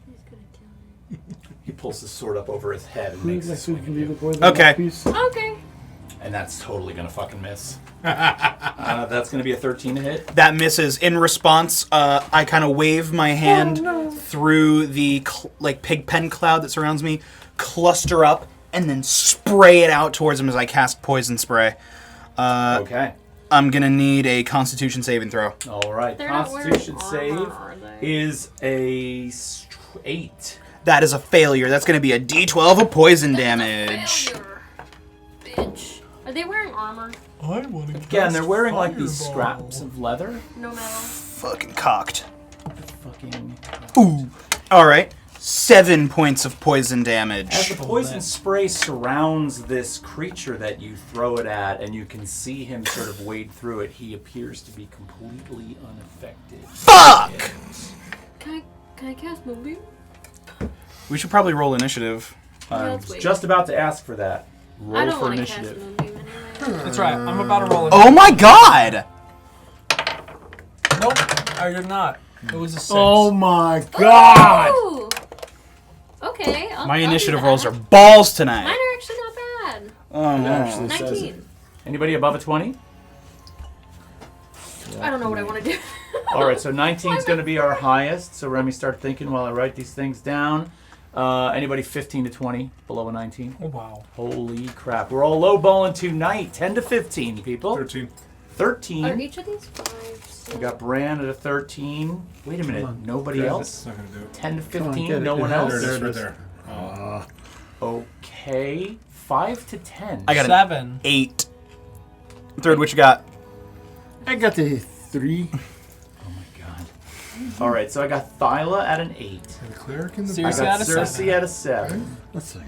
He's gonna kill me. He pulls the sword up over his head and makes a swing at you. Okay. Okay. And that's totally gonna fucking miss. That's gonna be a 13 to hit. That misses. In response, I kind of wave my hand through the pig pen cloud that surrounds me, cluster up, and then spray it out towards him as I cast poison spray. Okay. I'm gonna need a Constitution saving throw. All right. They're not wearing Constitution armor, save are they? is a 8. That is a failure. That's gonna be a D12 of poison damage. Failure, bitch. Are they wearing armor? I want to Again, they're wearing like these scraps of leather. No metal. Fucking cocked. Fucking. Ooh. All right. 7 points of poison damage. As the poison spray surrounds this creature that you throw it at, and you can see him sort of wade through it, he appears to be completely unaffected. Fuck! Can I cast Moonbeam? We should probably roll initiative. I Let's was wait. just about to ask for that. I Roll don't for want to cast initiative. Moonbeam anyway. That's right. I'm about to roll it. Oh my god! Nope, I did not. It was a 6. Oh my god! Ooh! Okay. My initiative I'll do rolls are that. balls Mine tonight. are actually not bad. Oh, no. Actually says it. 19. Anybody above a 20? I don't know what I want to do. All right, so 19 is going to be our highest. So Remy, start thinking while I write these things down. Anybody 15 to 20 below a 19? Oh, wow. Holy crap. We're all low balling tonight. 10 to 15, people. 13. 13. Are each of these 5? We got Bran at a 13. Wait a minute. Nobody else? It's not going to do it. 10 to Come on, 15. get it. No one Yeah, else? There it is, There right it there. Okay. 5 to 10. I got an 7. 8. Third, what you got? I got the 3. Oh my god. All right, so I got Thyla at an 8. And the cleric in the Seriously? I got at a 7. Cersei at a 7. That's it.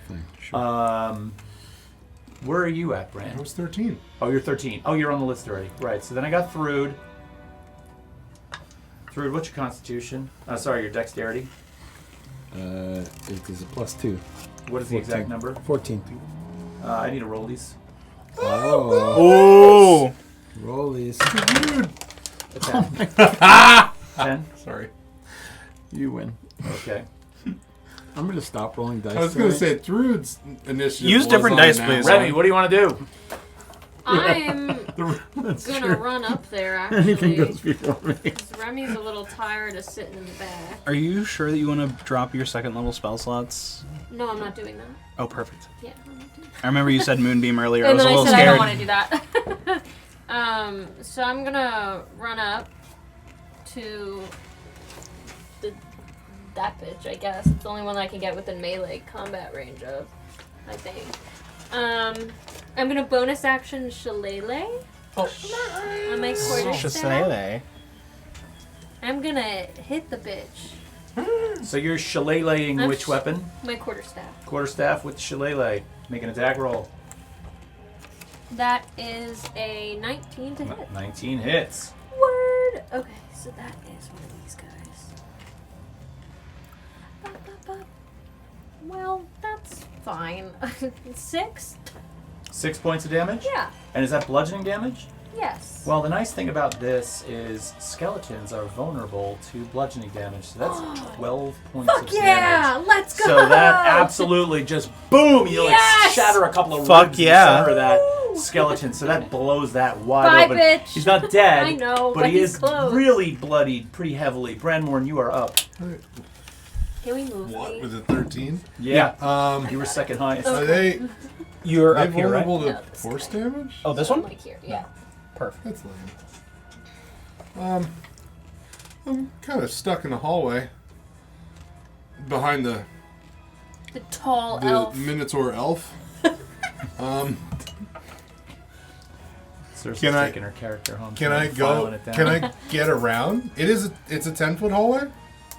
Fine, sure. Where are you at, I Bran? was 13. Oh, you're 13. Oh, you're on the list already. Right, so then I got Thrud. Thrud, what's your constitution? Sorry, your dexterity. It is a +2. What is the exact 14. number? 14. I need to roll these. Oh. Oh! Roll these. A 10. 10? Sorry. You win. Okay. I'm going to stop rolling dice. I was going to tonight. say, Thrud's initiative Use was different on dice, that please. one. Remy, what do you want to do? I'm That's gonna true. run up there Anything actually. goes before me. 'Cause Remy's a little tired of sitting in the back. Are you sure that you want to drop your second level spell slots? No, I'm not doing that. Oh, perfect. Yeah, I'm not doing that. I remember you said Moonbeam earlier. I And was a then I little said I scared. don't want to do that. So I'm gonna run up to that bitch, I guess. It's the only one I can get within melee combat range of, I think. I'm gonna bonus action Shillelagh Oh. on my quarterstaff. Shillelagh. I'm gonna hit the bitch. So you're shillelaghing I'm which sh- weapon? My quarterstaff. Quarterstaff with shillelagh. Make an attack roll. That is a 19 to hit. 19 hits. Word! Okay, so that is one of these guys. Ba, ba, ba. Well, that's fine. 6? 6 points of damage? Yeah. And is that bludgeoning damage? Yes. Well, the nice thing about this is skeletons are vulnerable to bludgeoning damage, so that's 12 points Fuck of yeah! damage. Let's go! So that absolutely just boom! You like Yes! shatter a couple of Fuck ribs yeah. in the center of that skeleton. So that blows that wide Bye, open. bitch. He's not dead. I know, but but he he's is close. really bloodied pretty heavily. Brandmorn, you are up. Can we move What, these? with a 13? Yeah. You were second highest. Are they You're are up they here, right? vulnerable No, to this force guy. damage? Oh, this one? Like here, yeah. Perfect. That's lame. I'm kind of stuck in the hallway behind the Tall elf. Minotaur elf. Cersei's Can I- taking her character home. Can so I I'm following go? it down. Can I get around? It's a 10-foot hallway,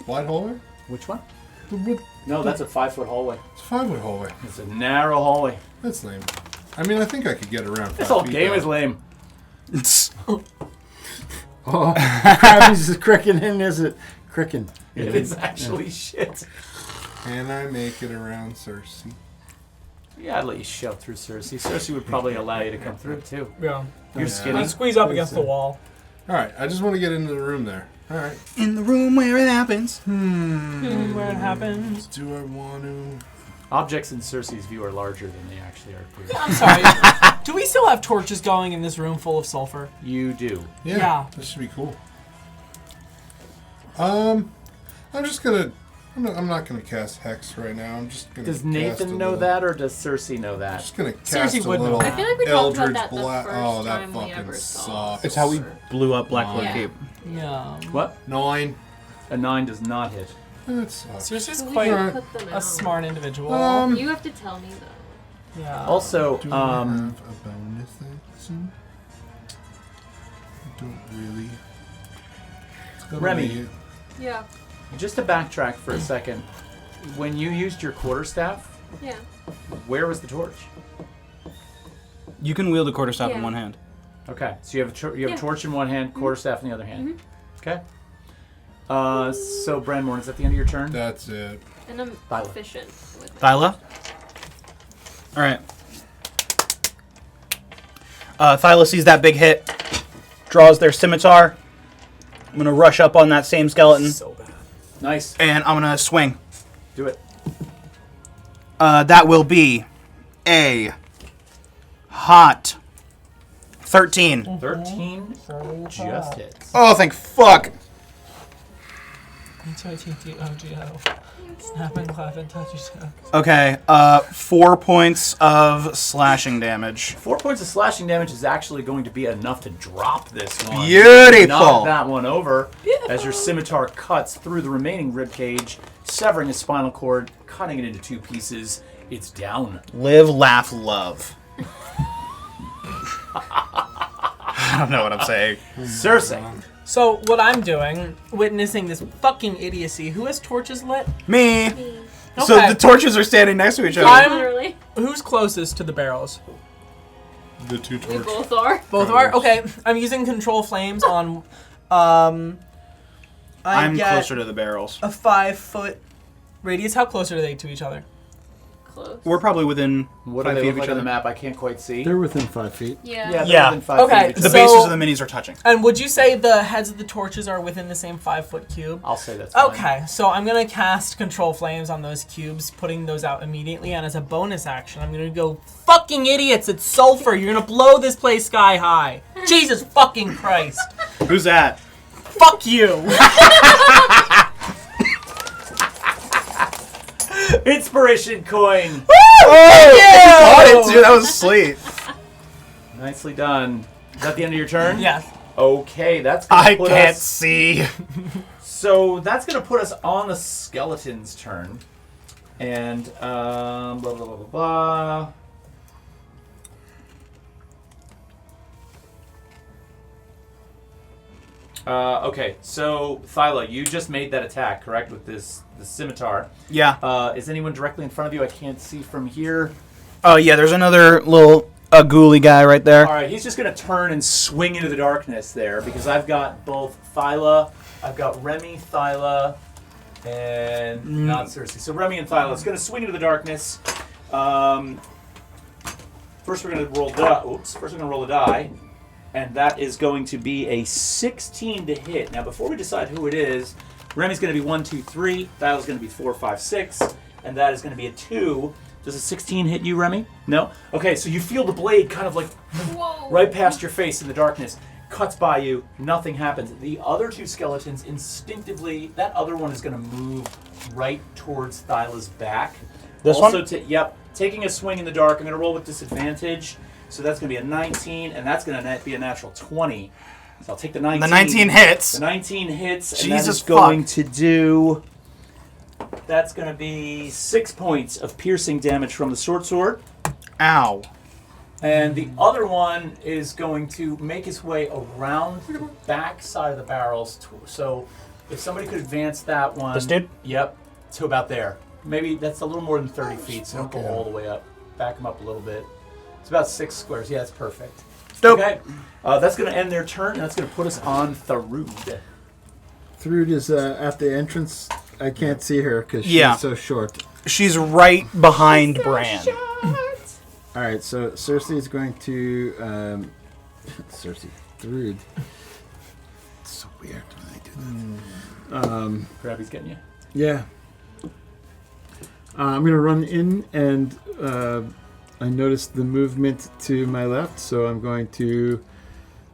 wide hallway. Which one? It's No, that's a 5-foot hallway. a 5-foot hallway. It's a narrow hallway. That's lame. I mean, I think I could get around. This 5 whole feet, game though. is lame. Oh, Krabby's cricking in, is it? Cricking. It is actually shit. Can I make it around Cersei? Yeah, I'd let you shove through Cersei. Cersei would probably allow you to come through too. Yeah. You're Yeah. skinny. I squeeze up against the wall. All right, I just want to get into the room there. All right. In the room where it happens. Where it happens. Do I want to? Objects in Cersei's view are larger than they actually are for you. I'm sorry. Do we still have torches going in this room full of sulfur? You do. Yeah, Yeah. this should be cool. I'm just gonna. I'm not gonna cast Hex right now. I'm just gonna. Does cast a Nathan know little- that, or does Cersei know I'm that? just gonna cast Cersei a would know little that. I feel like we talked about Eldritch that the Blast. first Oh, that time we fucking ever saw sucks. It's how we blew up Blackwood Yeah. Cape. Yeah. What? 9. A 9 does not hit. That sucks. Cersei's So we quite should put them a out. smart individual. You have to tell me though. Yeah. Also, Do I have a bonus action? I don't really. It's gonna Remy. be- Yeah. Just to backtrack for a second, when you used your quarterstaff, Yeah. where was the torch? You can wield a quarterstaff in Yeah. one hand. Okay, so you have a torch in one hand, quarterstaff in the other hand. Okay. So Brandmore, is that the end of your turn? That's it. And I'm Thyla. efficient with it. Thyla? Alright. Thyla sees that big hit, draws their scimitar. I'm going to rush up on that same skeleton, So bad. Nice. and I'm going to swing. Do it. That will be a hot 13. 13 just hits. Oh, thank fuck. Snap and clap and touch each other. Okay, 4 points of slashing damage. 4 points of slashing damage is actually going to be enough to drop this one. Beautiful. Knock that one over as your scimitar cuts through the remaining ribcage, severing his spinal cord, cutting it into 2 pieces. It's down. Live, laugh, love. I don't know what I'm saying. Cersei. So what I'm doing, witnessing this fucking idiocy. Who has torches lit? Me. Me. So Okay. the torches are standing next to each other. I'm- Literally. Who's closest to the barrels? The 2 We torches. both are. Both are? Okay, I'm using control flames on, I I'm get closer to the barrels. a 5-foot radius. How close are they to each other? Close. We're probably within What do 5 they feet look of like each on the other. map? I can't quite see. They're within 5 feet. Yeah. Yeah, they're Yeah. within 5 Okay, feet of each The other. So- bases of the minis are touching. And would you say the heads of the torches are within the same 5-foot cube? I'll say that's fine. Okay, so I'm gonna cast control flames on those cubes, putting those out immediately, and as a bonus action, I'm gonna go, fucking idiots, it's sulfur, you're gonna blow this place sky high. Jesus fucking Christ. Who's that? Fuck you. Inspiration coin. Oh! Got it, dude. That was sweet. Nicely done. Is that the end of your turn? Yes. Okay, that's gonna I put can't us. see. So that's gonna put us on the skeleton's turn, and blah blah blah blah blah. Okay, so Thyla, you just made that attack, correct, with the scimitar. Yeah. Is anyone directly in front of you? I can't see from here. Oh, yeah, there's another little ghouly guy right there. All right, he's just going to turn and swing into the darkness there because I've got both Thyla, I've got Remy, Thyla, and not Cersei. So Remy and Thyla is going to swing into the darkness. First, we're going to roll a die, and that is going to be a 16 to hit. Now, before we decide who it is, Remy's going to be 1, 2, 3. Thyla's going to be 4, 5, 6, and that is going to be a 2. Does a 16 hit you, Remy? No? Okay, so you feel the blade kind of like Whoa. right past your face in the darkness, cuts by you, nothing happens. The other 2 skeletons instinctively, that other one is going to move right towards Thyla's back. This also, one? Yep, taking a swing in the dark. I'm going to roll with disadvantage, so that's going to be a 19, and that's going to be a natural 20. So I'll take the 19. The 19 hits. The 19 hits, and Jesus that is fuck. going to do... That's going to be 6 points of piercing damage from the short sword. Ow. And the other one is going to make his way around the back side of the barrels. So if somebody could advance that one. This dude? Yep. To about there. Maybe that's a little more than 30 feet, so don't go all the way up. Back him up a little bit. It's about 6 squares. Yeah, that's perfect. Dope. Okay. That's going to end their turn, and that's going to put us on Tharud. Thrud is at the entrance. I can't see her because she's Yeah. so short. She's right behind Bran. All right, so Cersei is going to Thrud. It's so weird when I do that. Grabby's getting you. Yeah. I'm gonna run in, and I noticed the movement to my left, so I'm going to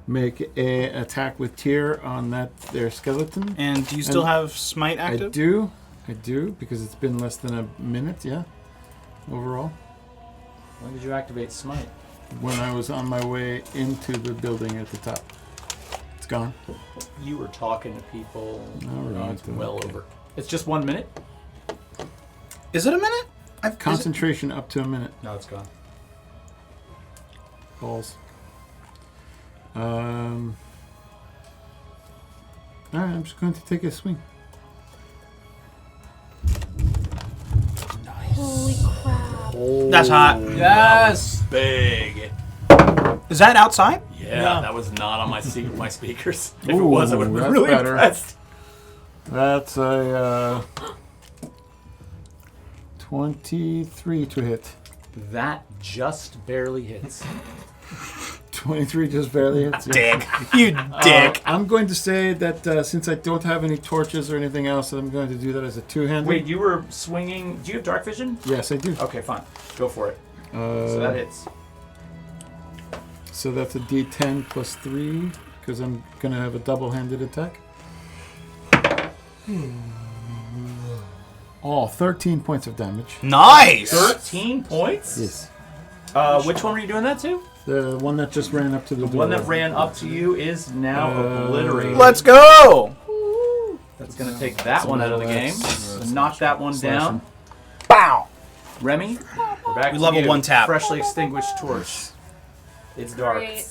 make a attack with Tyr on their skeleton. And do you still have Smite active? I do, because it's been less than a minute, yeah, overall. When did you activate Smite? When I was on my way into the building at the top. It's gone. You were talking to people. All right, It's well over. It's just 1 minute? Is it a minute? Concentration up to a minute. No, it's gone. Balls. Alright, I'm just going to take a swing. Oh, That's hot. Yes. big. Is that outside? Yeah, Yeah. that was not on my my speakers. If it was, I would have been that's really better. impressed. That's a 23 to hit. That just barely hits. 23 just barely hits. Dick. You dick. I'm going to say that since I don't have any torches or anything else, I'm going to do that as a two-handed. Wait, you were swinging. Do you have dark vision? Yes, I do. Okay, fine. Go for it. So that hits. So that's a D10 plus 3, because I'm going to have a double-handed attack. Oh, 13 points of damage. Nice. 13 points? Yes. Which one were you doing that to? The one that just ran up to the door. The one that ran up to you is now obliterated. Let's go. That's going to take that one out of the game. And knock that one down. Bow. Remy, we're back We to level you. one tap. Freshly extinguished torch. It's dark. Great.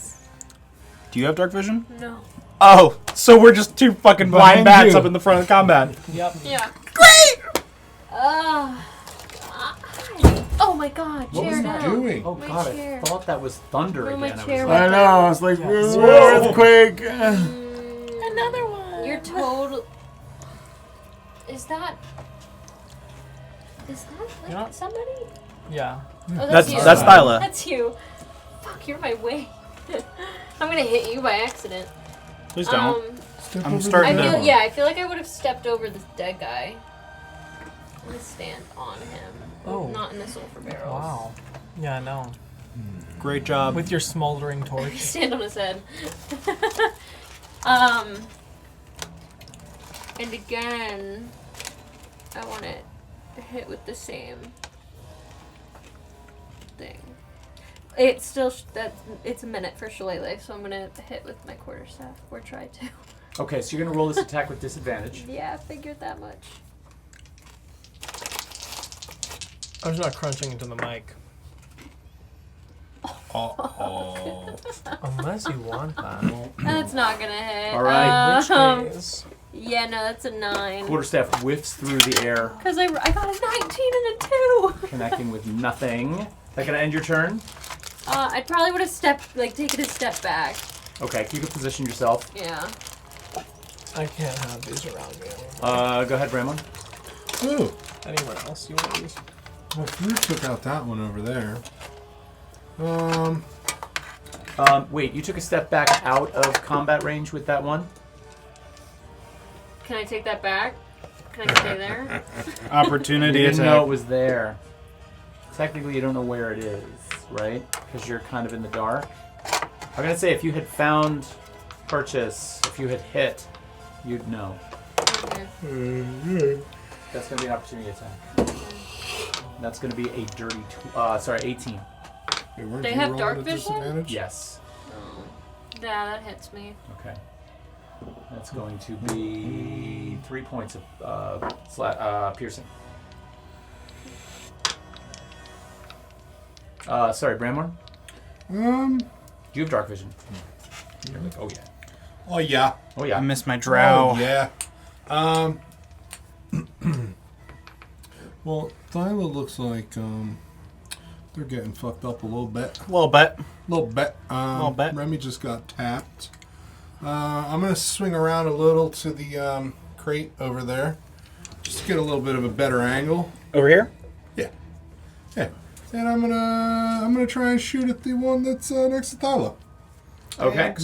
Do you have dark vision? No. Oh, so we're just two fucking blind Behind bats you. up in the front of combat. Yep. Yeah. Great. Oh my god, What chair was down. he doing? Oh My god, chair. I thought that was thunder Oh, my again. I chair was went like, I know, I was like, Yes. earthquake. Another one. You're total. Is that like Yeah. somebody? Yeah. Oh, That's you. that's Thyla. That's you. Fuck, you're my way. I'm gonna hit you by accident. Please don't. Step I'm over starting the to- door. I feel like I would have stepped over this dead guy. I'm gonna stand on him. Oh. Not in the sulfur barrels. Wow. Yeah, no. Great job. With your smoldering torch. Stand on his head. And again, I want to hit with the same thing. It's still it's a minute for Shillelagh, so I'm gonna hit with my quarterstaff or try to. okay, so you're going to roll this attack with disadvantage. Yeah, I figured that much. I'm just not crunching into the mic. Oh. Unless you want that. That's not gonna hit. All right, Which case? Yeah, no, that's a 9. Quarterstaff whiffs through the air, Because I got a 19 and a 2. connecting with nothing. That going to end your turn? I probably would have taken a step back. Okay, you can position yourself. Yeah. I can't have these around me anymore. Go ahead, Ramon. Ooh. Anyone else you want these? Well, Fruit took out that one over there. Wait, you took a step back out of combat range with that one? Can I take that back? Can I stay there? Opportunity You didn't attack. know it was there. Technically, you don't know where it is, right? Because you're kind of in the dark. I'm going to say if you had found purchase, if you had hit, you'd know. Okay. That's going to be an opportunity attack. That's going to be a dirty 18. Hey, weren't They you have rolling dark at vision? disadvantage? Yes. Oh. Yeah, that hits me. Okay. That's going to be 3 points of piercing. Sorry, Bramwell? Do you have dark vision? You're like, oh yeah. Oh yeah. Oh I yeah. missed my drow. Oh, yeah. Well, Thyla looks like they're getting fucked up a little bit. A little bit. Little bit. Little bit. Remy just got tapped. I'm gonna swing around a little to the crate over there, just to get a little bit of a better angle. Over here? Yeah. And I'm gonna try and shoot at the one that's next to Thyla. Okay.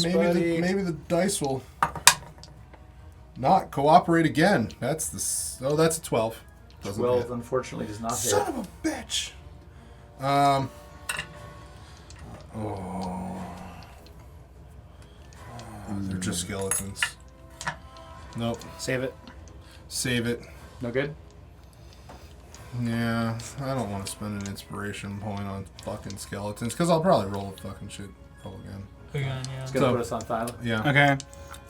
Maybe the dice will not cooperate again. That's a 12. Doesn't 12 hit. unfortunately does not hit. Son of a bitch. They're just skeletons. Nope. Save it. Save it. No good? Yeah, I don't want to spend an inspiration point on fucking skeletons, because I'll probably roll a fucking shit roll again. Again, yeah. It's going to So- put us on Thyla. Yeah. Okay.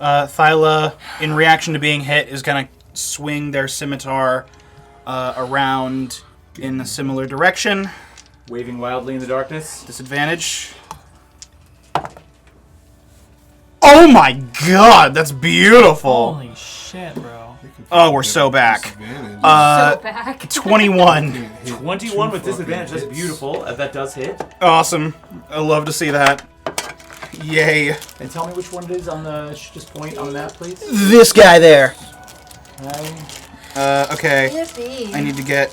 Thyla, in reaction to being hit, is going to swing their scimitar around in a similar direction. Waving wildly in the darkness. Disadvantage. Oh my god, that's beautiful. Holy shit, bro. You can Oh, we're so back. Disadvantage. So back. 21. Can't hit 21 two with disadvantage. fucking That's hits. beautiful. That does hit. Awesome. I love to see that. Yay. And tell me which one it is on the. Just point on the map, please. This guy there. Okay. Okay. Yippee. I need to get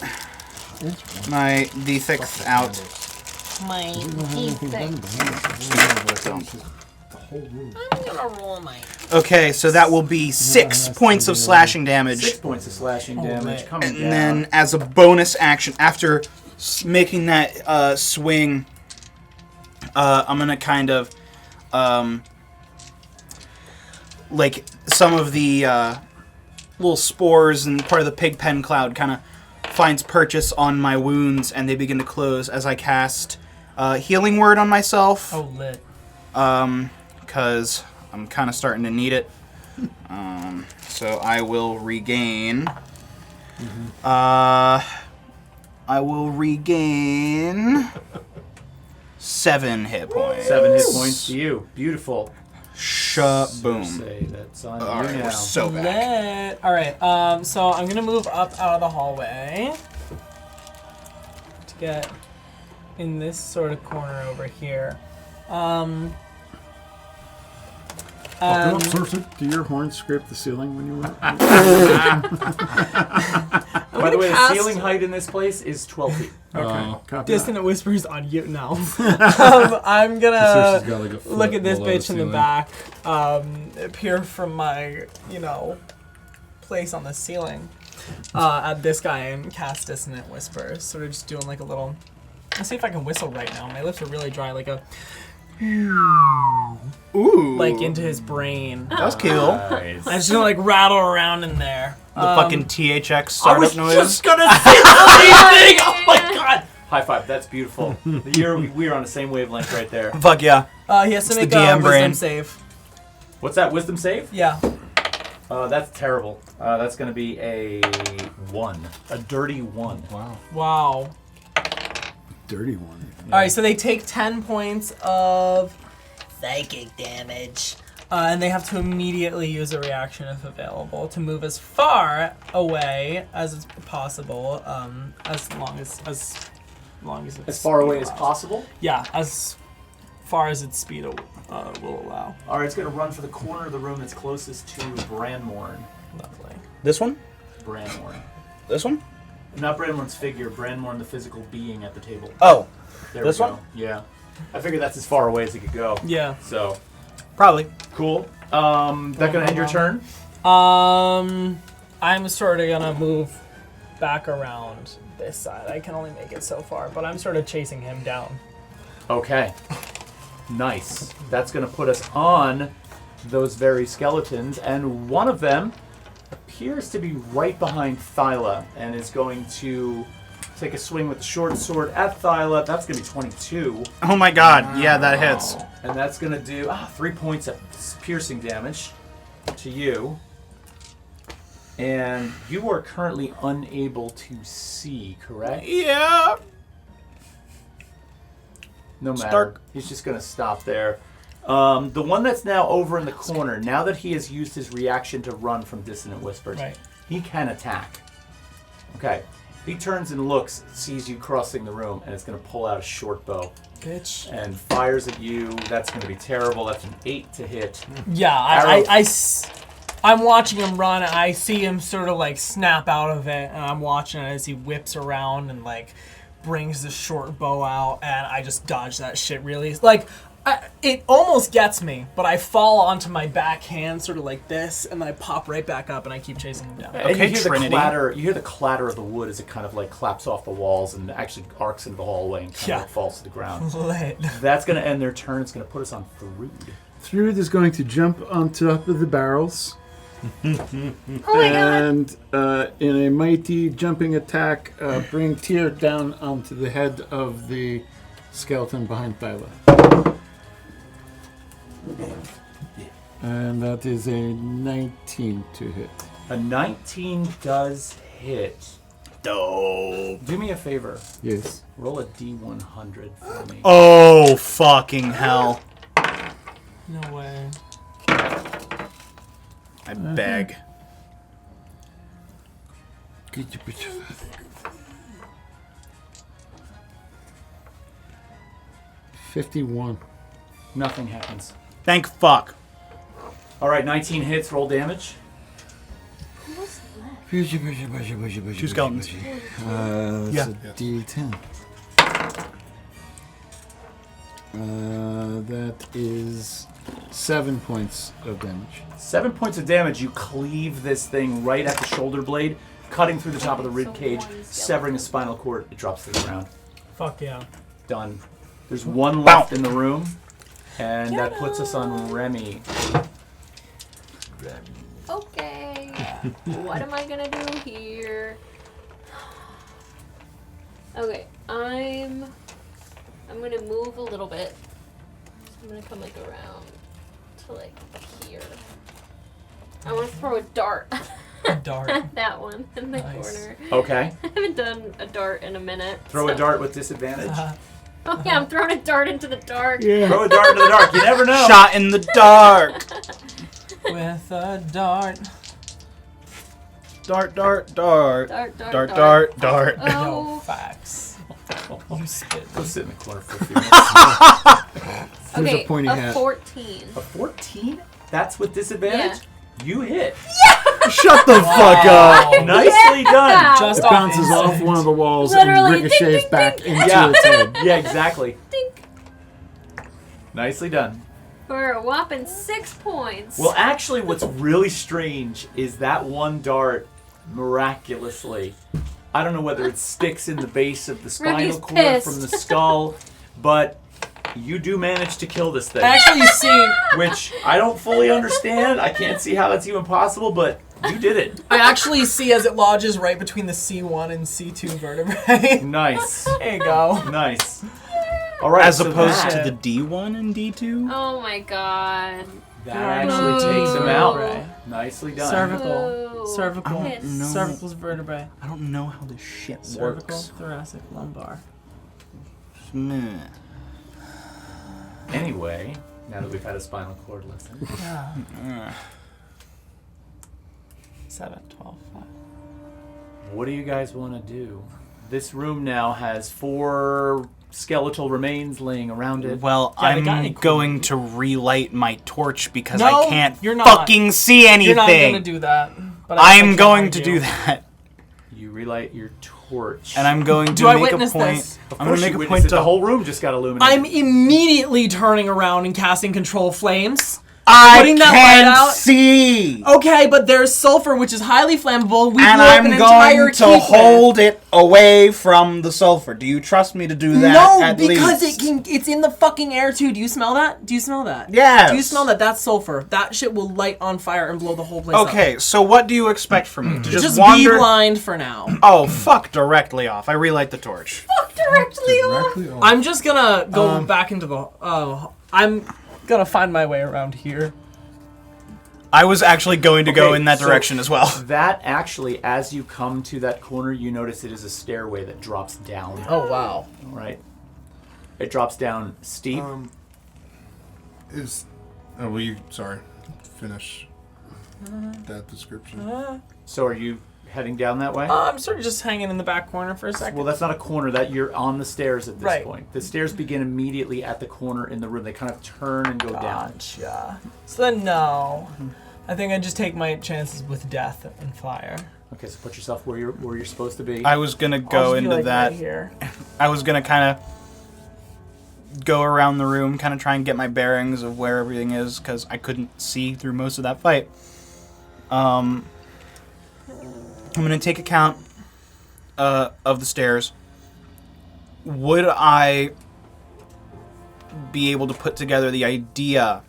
my D6 out. My I'm gonna roll my. Okay, so that will be 6 points of slashing damage. 6 points of slashing damage man. coming And down. then, as a bonus action, after making that swing, I'm gonna kind of, like some of the little spores and part of the pig pen cloud kind of finds purchase on my wounds, and they begin to close as I cast healing word on myself. Oh, lit. Because I'm kind of starting to need it. So I will regain. I will regain 7 hit points. 7 hit points to you. Beautiful. Boom. Say that's on All you right, now. we're so back. Lit. All right. So I'm gonna move up out of the hallway to get in this sort of corner over here. Do your horns scrape the ceiling when you went? By the way, the cast- ceiling height in this place is 12 feet. Okay. Copy Dissonant whispers on you. No. I'm So gonna she's got like a foot look at this below the bitch in the ceiling. back. Peer from my, place on the ceiling at this guy and cast Dissonant Whispers. Sort of just doing like a little. Let's see if I can whistle right now. My lips are really dry. Like a. Ooh. Like into his brain. That was cool. Nice. I'm just gonna like rattle around in there. The fucking THX I startup was noise. just gonna say the same thing! Oh my god! High five, that's beautiful. We are on the same wavelength right there. Fuck yeah. He has to It's make the a DM wisdom brain. save. What's that, wisdom save? Yeah. That's terrible. That's gonna be a 1. A dirty 1. Wow. Wow. Dirty one. All right, so they take 10 points of psychic damage, and they have to immediately use a reaction if available to move as far away as is possible, as long as it's As far away speed as allows. possible? Yeah, as far as its speed will allow. Alright, it's gonna run for the corner of the room that's closest to Branmorn. Lovely. This one? Branmorn. This one? Not Branmorn's figure, Branmorn the physical being at the table. Oh, There this we go. one? Yeah. I figured that's as far away as it could go. Yeah. So, probably. cool. That gonna end your turn? I'm sort of gonna move back around this side. I can only make it so far, but I'm sort of chasing him down. Okay. Nice. That's going to put us on those very skeletons, and one of them appears to be right behind Thyla and is going to take a swing with the short sword at Thyla. That's going to be 22. Oh my god. Yeah, that hits. And that's going to do 3 points of piercing damage to you. And you are currently unable to see, correct? Yeah. No matter. Stark. He's just going to stop there. The one that's now over in the corner, now that he has used his reaction to run from Dissonant Whispers, Right. he can attack. Okay. He turns and looks, sees you crossing the room, and it's going to pull out a short bow Bitch. and fires at you. That's going to be terrible. That's an 8 to hit. Yeah, Arrow. I'm watching him run, and I see him sort of like snap out of it, and I'm watching it as he whips around and like brings the short bow out, and I just dodge that shit really. Like, it almost gets me, but I fall onto my back hand sort of like this, and then I pop right back up, and I keep chasing him down. And Okay, you hear Trinity. the clatter. You hear the clatter of the wood as it kind of like claps off the walls and actually arcs into the hallway and kind Yeah. of like falls to the ground. Lit. That's going to end their turn. It's going to put us on Thrud. Thrud is going to jump on top of the barrels. Oh my god! And in a mighty jumping attack, bring Tyr down onto the head of the skeleton behind Thyla. And that is a 19 to hit. A 19 does hit. Dope. Do me a favor. Yes. Roll a D100 for me. Oh, fucking hell. No way. I beg. $51. Nothing happens. Thank fuck. All right, 19 hits. Roll damage. Two skeletons. That's Yeah. a D10. That is 7 points of damage. 7 points of damage. You cleave this thing right at the shoulder blade, cutting through the top of the rib cage, severing the spinal cord. It drops to the ground. Fuck yeah. Done. There's one left in the room, and that puts us on Remy. Okay. What am I gonna do here? Okay, I'm gonna move a little bit. I'm gonna come like around to like here. I want to throw a dart. Dart. at that one in the Nice. corner. Okay. I haven't done a dart in a minute. Throw a dart with disadvantage. Oh yeah, I'm throwing a dart into the dark. Throw a dart into the dark. You never know. Shot in the dark. With a dart. Dart, dart, dart. Dart, dart, Dart, dart, dart. No Oh. facts. You spit. Go sit in the corner for a few minutes. Here's Okay, a pointy hat. 14. A 14? That's with disadvantage? You hit. Shut the fuck up! Nicely done. Just It bounces off off one of the walls Literally, and ricochets ding, ding, back ding. into Yeah. its head. Yeah, exactly. Dink. Nicely done. For a whopping 6 points. Well, actually, what's really strange is that one dart, miraculously, I don't know whether it sticks in the base of the spinal Remy's cord pissed. from the skull, but you do manage to kill this thing. I actually see. Which I don't fully understand. I can't see how that's even possible, but you did it. I actually see as it lodges right between the C1 and C2 vertebrae. Nice. There you go. Nice. All right. As so opposed that, to the D1 and D2? Oh my god. that actually Boo. takes him out. Right. Nicely done. Cervical. Boo. Cervical. Hits. No. Cervical's vertebrae. I don't know how this shit Cervical, works. thoracic, lumbar. Meh. Anyway, now that we've had a spinal cord lesson, Yeah. 7, 12, 5. what do you guys want to do? This room now has 4 skeletal remains laying around it. Well, Yeah, they got I'm any going to relight my torch because No, I can't you're not. fucking see anything. You're not gonna do that. But I'm going to do that. You relight your torch. And I'm going to Do I make a witness point. this? Of I'm course going to you make a witnessed point it. to The whole room just got illuminated. I'm immediately turning around and casting control flames. I putting that light can't out. see. Okay, but there's sulfur, which is highly flammable. We And blew up I'm an entire going to keep hold it away from the sulfur. Do you trust me to do that? No, at because least? it's in the fucking air too. Do you smell that? Do you smell that? Yes. Do you smell that? That's sulfur. That shit will light on fire and blow the whole place up. Okay, so what do you expect from me? To Just wander? be blind for now. Oh, fuck directly off. I relight the torch. Directly off. Directly on. I'm just gonna go back into the. I'm gonna find my way around here. I was actually going to go Okay, in that so direction as well. That actually, as you come to that corner, you notice it is a stairway that drops down. Oh wow. All right. It drops down steep. Will you, sorry, finish that description? So are you heading down that way? I'm sort of just hanging in the back corner for a second. Well, that's not a corner. That you're on the stairs at this Right. point. The stairs begin immediately at the corner in the room. They kind of turn and go down. Gotcha. So then no, I think I just take my chances with death and fire. Okay, so put yourself where you're supposed to be. I was gonna I'll go just be, into like, that. right here. I was gonna kind of go around the room, kind of try and get my bearings of where everything is, because I couldn't see through most of that fight. I'm gonna take account of the stairs. Would I be able to put together the idea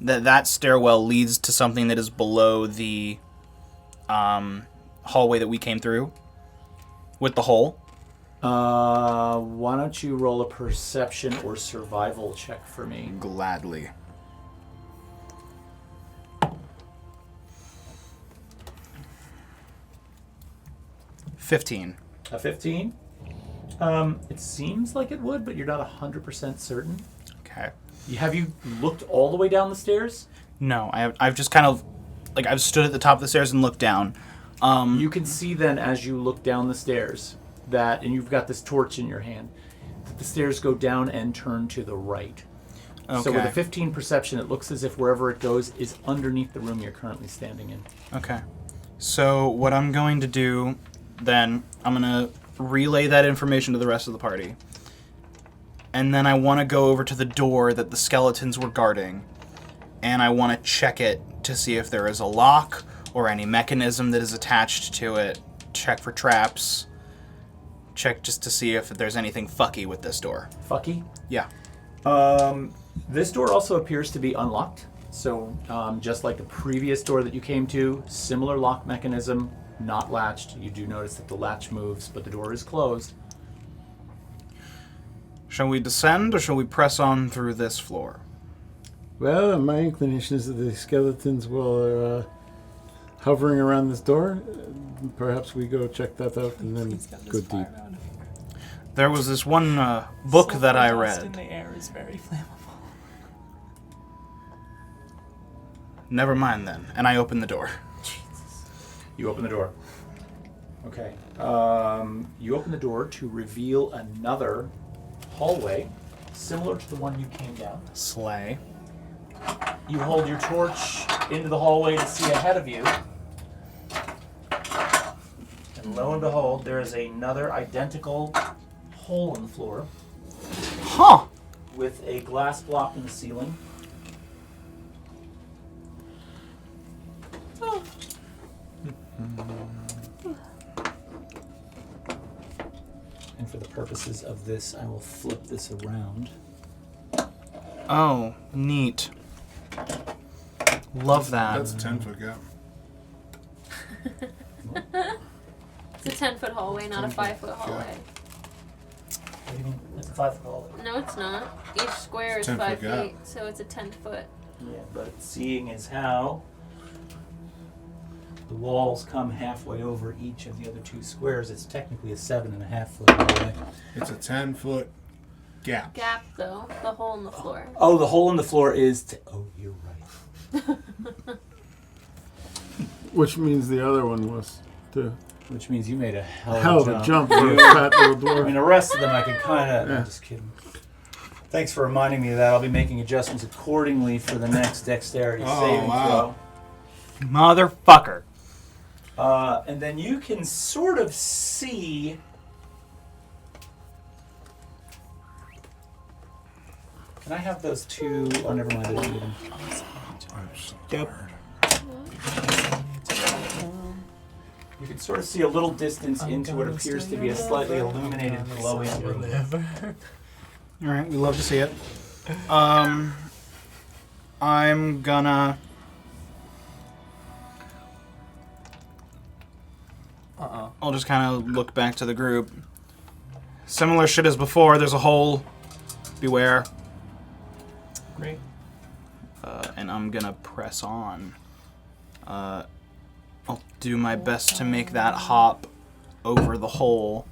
that that stairwell leads to something that is below the hallway that we came through with the hole? Why don't you roll a perception or survival check for me? Gladly. $15. A 15? It seems like it would, but you're not 100% certain. Okay. Have you looked all the way down the stairs? No, I've just kind of, like, I've stood at the top of the stairs and looked down. You can see then as you look down the stairs that, and you've got this torch in your hand, that the stairs go down and turn to the right. Okay. So with a 15 perception, it looks as if wherever it goes is underneath the room you're currently standing in. Okay. So what I'm going to do then, I'm going to relay that information to the rest of the party. And then I want to go over to the door that the skeletons were guarding. And I want to check it to see if there is a lock or any mechanism that is attached to it. Check for traps. Check just to see if there's anything fucky with this door. Fucky? Yeah. This door also appears to be unlocked. So just like the previous door that you came to, similar lock mechanism, not latched. You do notice that the latch moves, but the door is closed. Shall we descend or shall we press on through this floor? Well, my inclination is that the skeletons will hovering around this door. Perhaps we go check that out and then go deep. There was this one book that I Sulfur dust read. in the air is very flammable. Never mind then. And I open the door. You open the door. Okay. You open the door to reveal another hallway, similar to the one you came down. Slay. You hold your torch into the hallway to see ahead of you. And lo and behold, there is another identical hole in the floor Huh! with a glass block in the ceiling. And for the purposes of this, I will flip this around. Oh, neat. Love that. That's a 10-foot gap. It's a 10-foot hallway, not a 5-foot hallway. What do you mean? It's a 5-foot hallway. No, it's not. Each square is 10 5 foot gap. feet, so it's a 10-foot. Yeah, but seeing as how the walls come halfway over each of the other two squares, it's technically a 7.5-foot hallway. It's a 10-foot gap. Gap, though. The hole in the floor. Oh, the hole in the floor is... oh, you're right. Which means the other one was too. Which means you made a Hell of a jump for a fat little I mean, dwarf. the rest of them I can kind of... Yeah. I'm just kidding. Thanks for reminding me of that. I'll be making adjustments accordingly for the next dexterity Oh, saving wow. Motherfucker. throw. And then you can sort of see... Can I have those two... Oh, never mind. I didn't need them. I'm so Yep. tired. You can sort of see a little distance into what appears to be a slightly illuminated, glowing room. Alright, we love to see it. I'm gonna... I'll just kind of look back to the group. Similar shit as before. There's a hole. Beware. Great. And I'm gonna press on. I'll do my best to make that hop over the hole.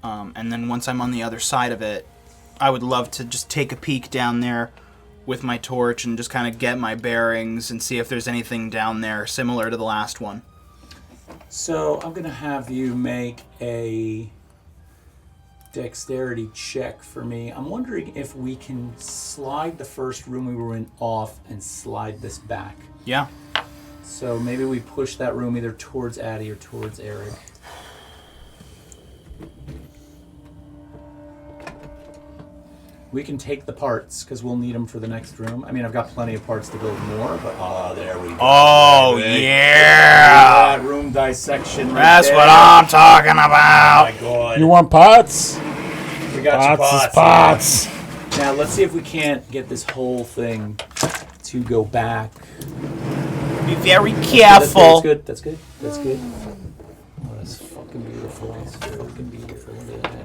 And then once I'm on the other side of it, I would love to just take a peek down there with my torch and just kind of get my bearings and see if there's anything down there similar to the last one. So I'm going to have you make a dexterity check for me. I'm wondering if we can slide the first room we were in off and slide this back. Yeah. So maybe we push that room either towards Addie or towards Eric. We can take the parts because we'll need them for the next room. I mean, I've got plenty of parts to build more, but there we go. Oh, Baby. yeah! That room dissection. Right That's there. what I'm talking Oh about! my god. You want pots? We got your Pots is pots. pots. Now let's see if we can't get this whole thing to go back. Be very That's careful. good. That's good. That's good. Oh, that's fucking beautiful. That's fucking beautiful. Look at that.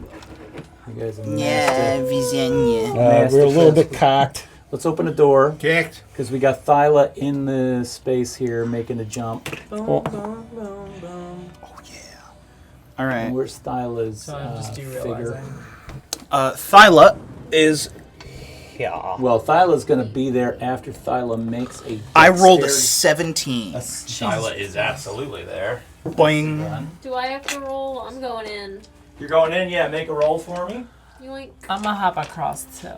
You guys are nasty. Visenya. Nasty We're a little bit fest. cocked. Let's open a door Kicked. because we got Thyla in the space here making the jump. Boom, Oh. boom, boom, boom. Alright. And where's Thyla's So I'm just figure? derealizing. Thyla is Yeah. Well, Thyla's going to be there after Thyla makes a. I rolled a dexterity- 17. Thyla is absolutely there. Boing. Do I have to roll? I'm going in. You're going in, yeah. Make a roll for me. Yoink. I'm gonna hop across too.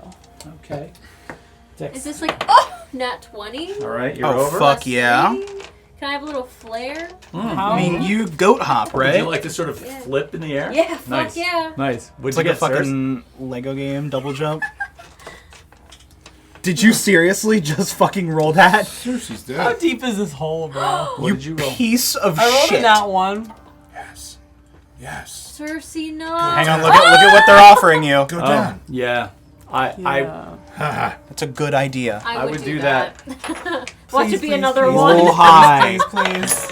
Okay. Is this like nat 20? All right, you're Oh, over. fuck yeah. Can I have a little flare? How? I mean, you goat hop, Would right? you like to sort of Yeah. flip in the air? Yeah, fuck Nice. yeah. Nice. What'd It's you like a get, Sirs? fucking Lego game, double jump. Did you seriously just fucking roll that? Cersei's How dead. deep is this hole, bro? What did you roll? Piece of I rolled shit. a nat 1. Yes. Yes. Cersei, no. Hang on, look at what they're offering you. Go Oh, down. yeah. I Yeah. That's a good idea. I would do that. Watch Please, it be please, another please. one. Roll high. Please.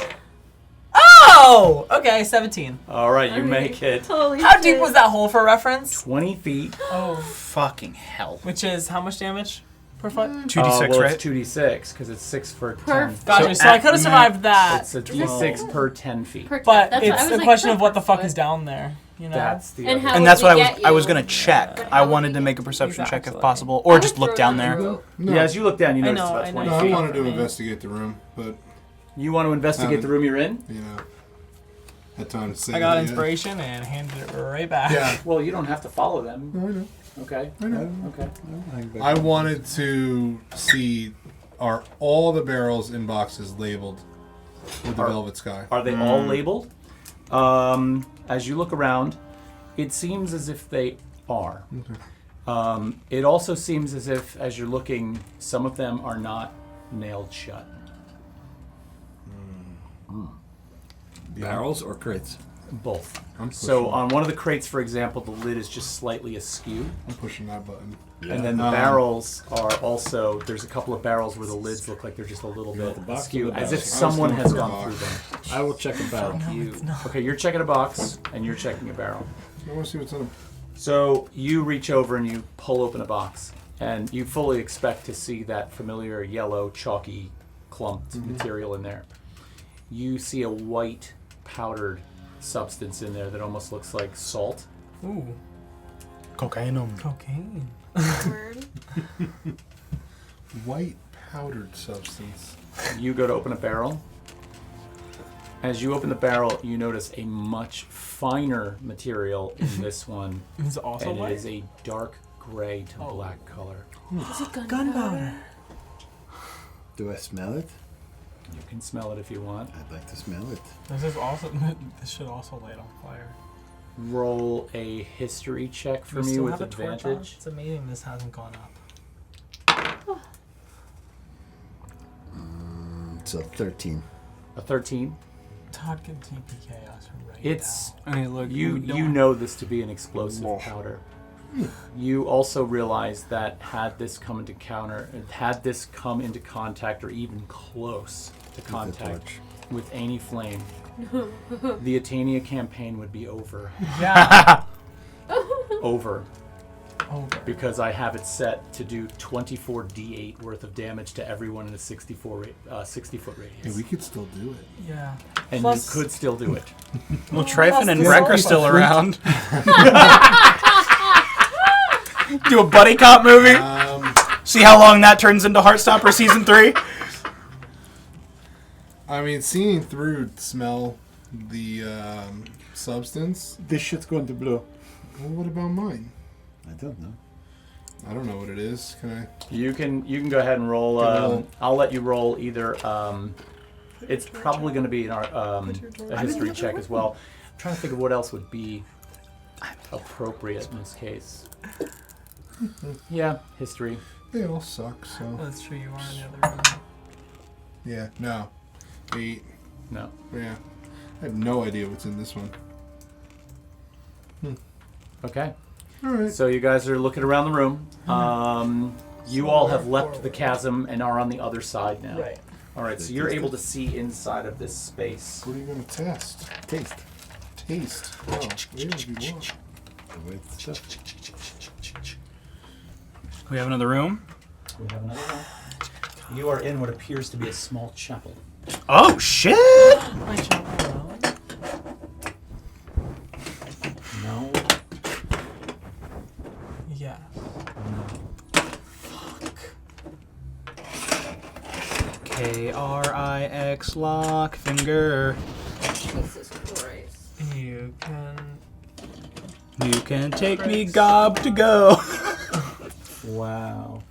Oh! Okay, 17. all right, you make it Holy How shit. deep was that hole for reference? 20 feet. Oh. Fucking hell. Which is how much damage per foot? 2d6, well, right? It's 2d6 because it's 6 for 10. Perfect. Gotcha, so I could have survived that. It's a d6 per 10 feet. Per- But that's what- I it's was the like, question per of what the fuck foot. is down there. You know? That's the And other- how And would that's we what get I was you? gonna check. But I how would wanted we to get make a perception check if Exactly. possible, I or would just look throw down it on the there. rope. No. Yeah, as you look down, you I notice know, about I 20 know. I feet. wanted to I mean- investigate the room, but You want to investigate the room you're in? you know, had time to say. I got that, inspiration and handed it right back. Yeah. Well, you don't have to follow them. No, I know. Okay. I know. Okay. I wanted to see, are all the barrels in boxes labeled with the Velvet Sky? Are they all labeled? As you look around, it seems as if they are. It also seems as if, as you're looking, some of them are not nailed shut. Barrels or crates? Both. I'm So pushing- on one of the crates, for example, the lid is just slightly askew. I'm pushing that button. And then the barrels are also, there's a couple of barrels where the lids look like they're just a little You want bit the box or askew, the as barrel? if I was someone going has for a gone box. through them. I will check a barrel. Okay, you're checking a box, and you're checking a barrel. I want to see what's in them. So you reach over and you pull open a box, and you fully expect to see that familiar yellow, chalky, clumped material in there. You see a white, powdered substance in there that almost looks like salt. Ooh, Cocaine. cocaine. Word. White powdered substance. You go to open a barrel. As you open the barrel, you notice a much finer material in this one, Is it also and white? it is a dark gray to black color. Is it Gunpowder. Do I smell it? You can smell it if you want. I'd like to smell it. This is also. This should also light on fire. Roll a history check for Do we me still with have a torch on? advantage. It's amazing this hasn't gone up. It's a 13. A 13. Todd can TPK us right It's now. Okay, look. you know this to be an explosive powder. You also realize that had this come into contact or even close to contact with any flame, the Atania campaign would be over. Yeah. Over. Okay. Because I have it set to do 24d8 worth of damage to everyone in a 60-foot Hey, radius. we could still do it. Yeah. And Plus- you could still do it. Well, Tryphon and Plus Breck the are still salt. around. Do a buddy cop movie. See how long that turns into Heartstopper season 3. I mean, seeing through smell the substance. This shit's going to blow. Well, what about mine? I don't know. I don't know what it is. Can I? You can go ahead and roll. I'll let you roll either. It's probably going to be a history check as well. I'm trying to think of what else would be appropriate in this case. Yeah, history. They all suck. So That's true. You are in the other room. yeah, no, 8. No. Yeah, I have no idea what's in this one. Okay. All right. So you guys are looking around the room. You all have left the chasm and are on the other side now. Right. All right. So you're able to see inside of this space. What are you gonna test? Taste. Taste. Oh, yeah, if you want. The white stuff. We have another room. We have another one. You are in what appears to be a small chapel. Oh shit! My chapel. No. Yeah. Krix lock finger. Jesus Christ. You You can take me gob to go. Wow.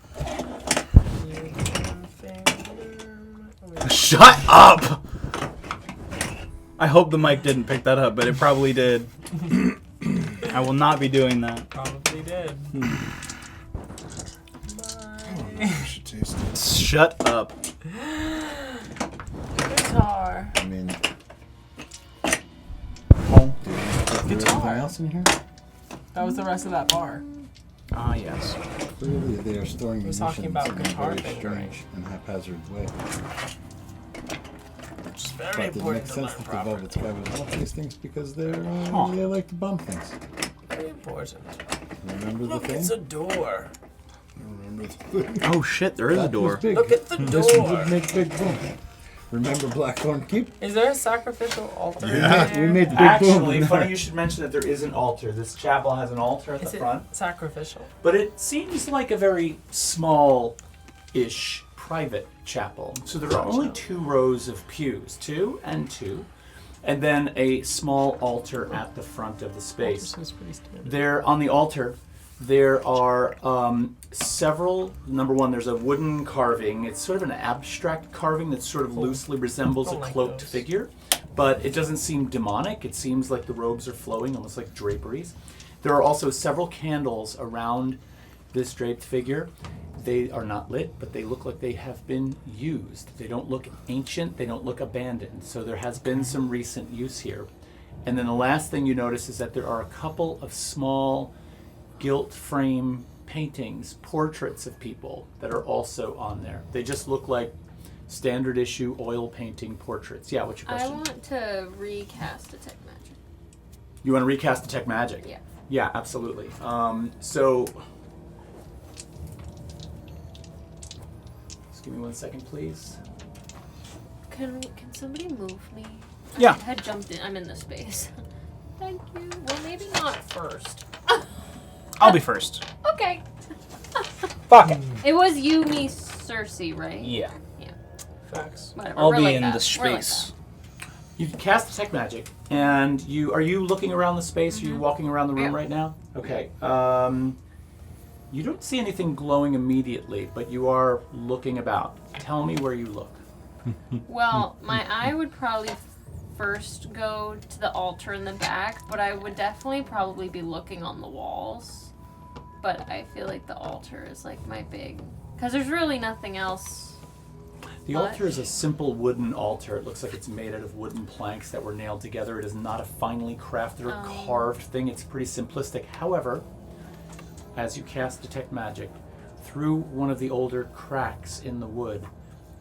Shut up! I hope the mic didn't pick that up, but it probably did. I will not be doing that. probably did. I should taste it. Shut up. Guitar. I mean, Oh. Guitar. anything else in here? That was the rest of that bar. Ah, yes. Clearly, they are storing was munitions talking about in a guitar very thing, strange and haphazard way. It's very But it important makes to sense learn that the properly. Velvet Sky would want these things because they're Huh. they like to bomb things. Very important. Remember Look, the thing? it's a door. I remember the thing. Oh shit, there is a That was door. big. Look at the This one door. would make big boom. Remember Blackthorn Keep? Is there a sacrificial altar? Yeah. We made big Actually, boom. funny you should mention that there is an altar. This chapel has an altar at Is the it front, sacrificial? but it seems like a very small-ish private chapel. So there are only 2 rows of pews, 2 and 2, and then a small altar at the front of the space. Seems pretty standard. There, on the altar, there are several. Number one, there's a wooden carving. It's sort of an abstract carving that sort of loosely resembles a Don't like cloaked those. figure, but it doesn't seem demonic. It seems like the robes are flowing, almost like draperies. There are also several candles around this draped figure. They are not lit, but they look like they have been used. They don't look ancient. They don't look abandoned. So there has been some recent use here. And then the last thing you notice is that there are a couple of small gilt frame paintings, portraits of people that are also on there. They just look like standard issue oil painting portraits. Yeah, what's your I question? want to recast Detect Magic. You want to recast Detect Magic? Yeah. Yeah, absolutely. So, just give me 1 second, please. Can somebody move me? Yeah. I had jumped in. I'm in the space. Thank you. Well, maybe not first. I'll be first. Okay. Fuck it. It was you, me, Cersei, right? Yeah. Facts. Whatever. I'll we're be like in that. the We're like space. You can cast Detect Magic, and are you looking around the space? Are you walking around the room Yeah. right now? Okay. You don't see anything glowing immediately, but you are looking about. Tell me where you look. that. Well, my eye would probably first go to the altar in the back, but I would definitely probably be looking on the walls. But I feel like the altar is like my big, because there's really nothing else. The What? altar is a simple wooden altar. It looks like it's made out of wooden planks that were nailed together. It is not a finely crafted or Oh. carved thing. It's pretty simplistic. However, as you cast Detect Magic, through one of the older cracks in the wood,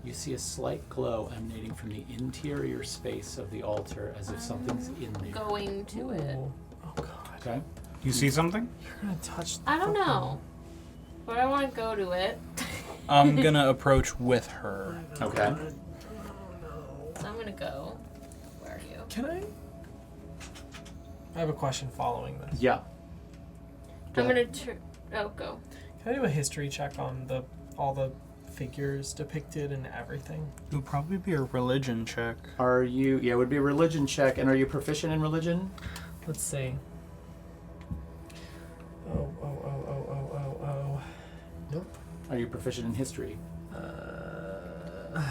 you see a slight glow emanating from the interior space of the altar, as if something's in there. Going to it. Oh god. Okay? You see something? You're gonna touch the I don't fucking- know, but I want to go to it. I'm gonna approach with her. Okay. So I'm gonna go. Where are you? Can I? I have a question following this. Yeah. Go I'm ahead. gonna oh, go. Can I do a history check on all the figures depicted and everything? It would probably be a religion check. Are you, yeah, it would be a religion check. And are you proficient in religion? Let's see. Oh. Are you proficient in history?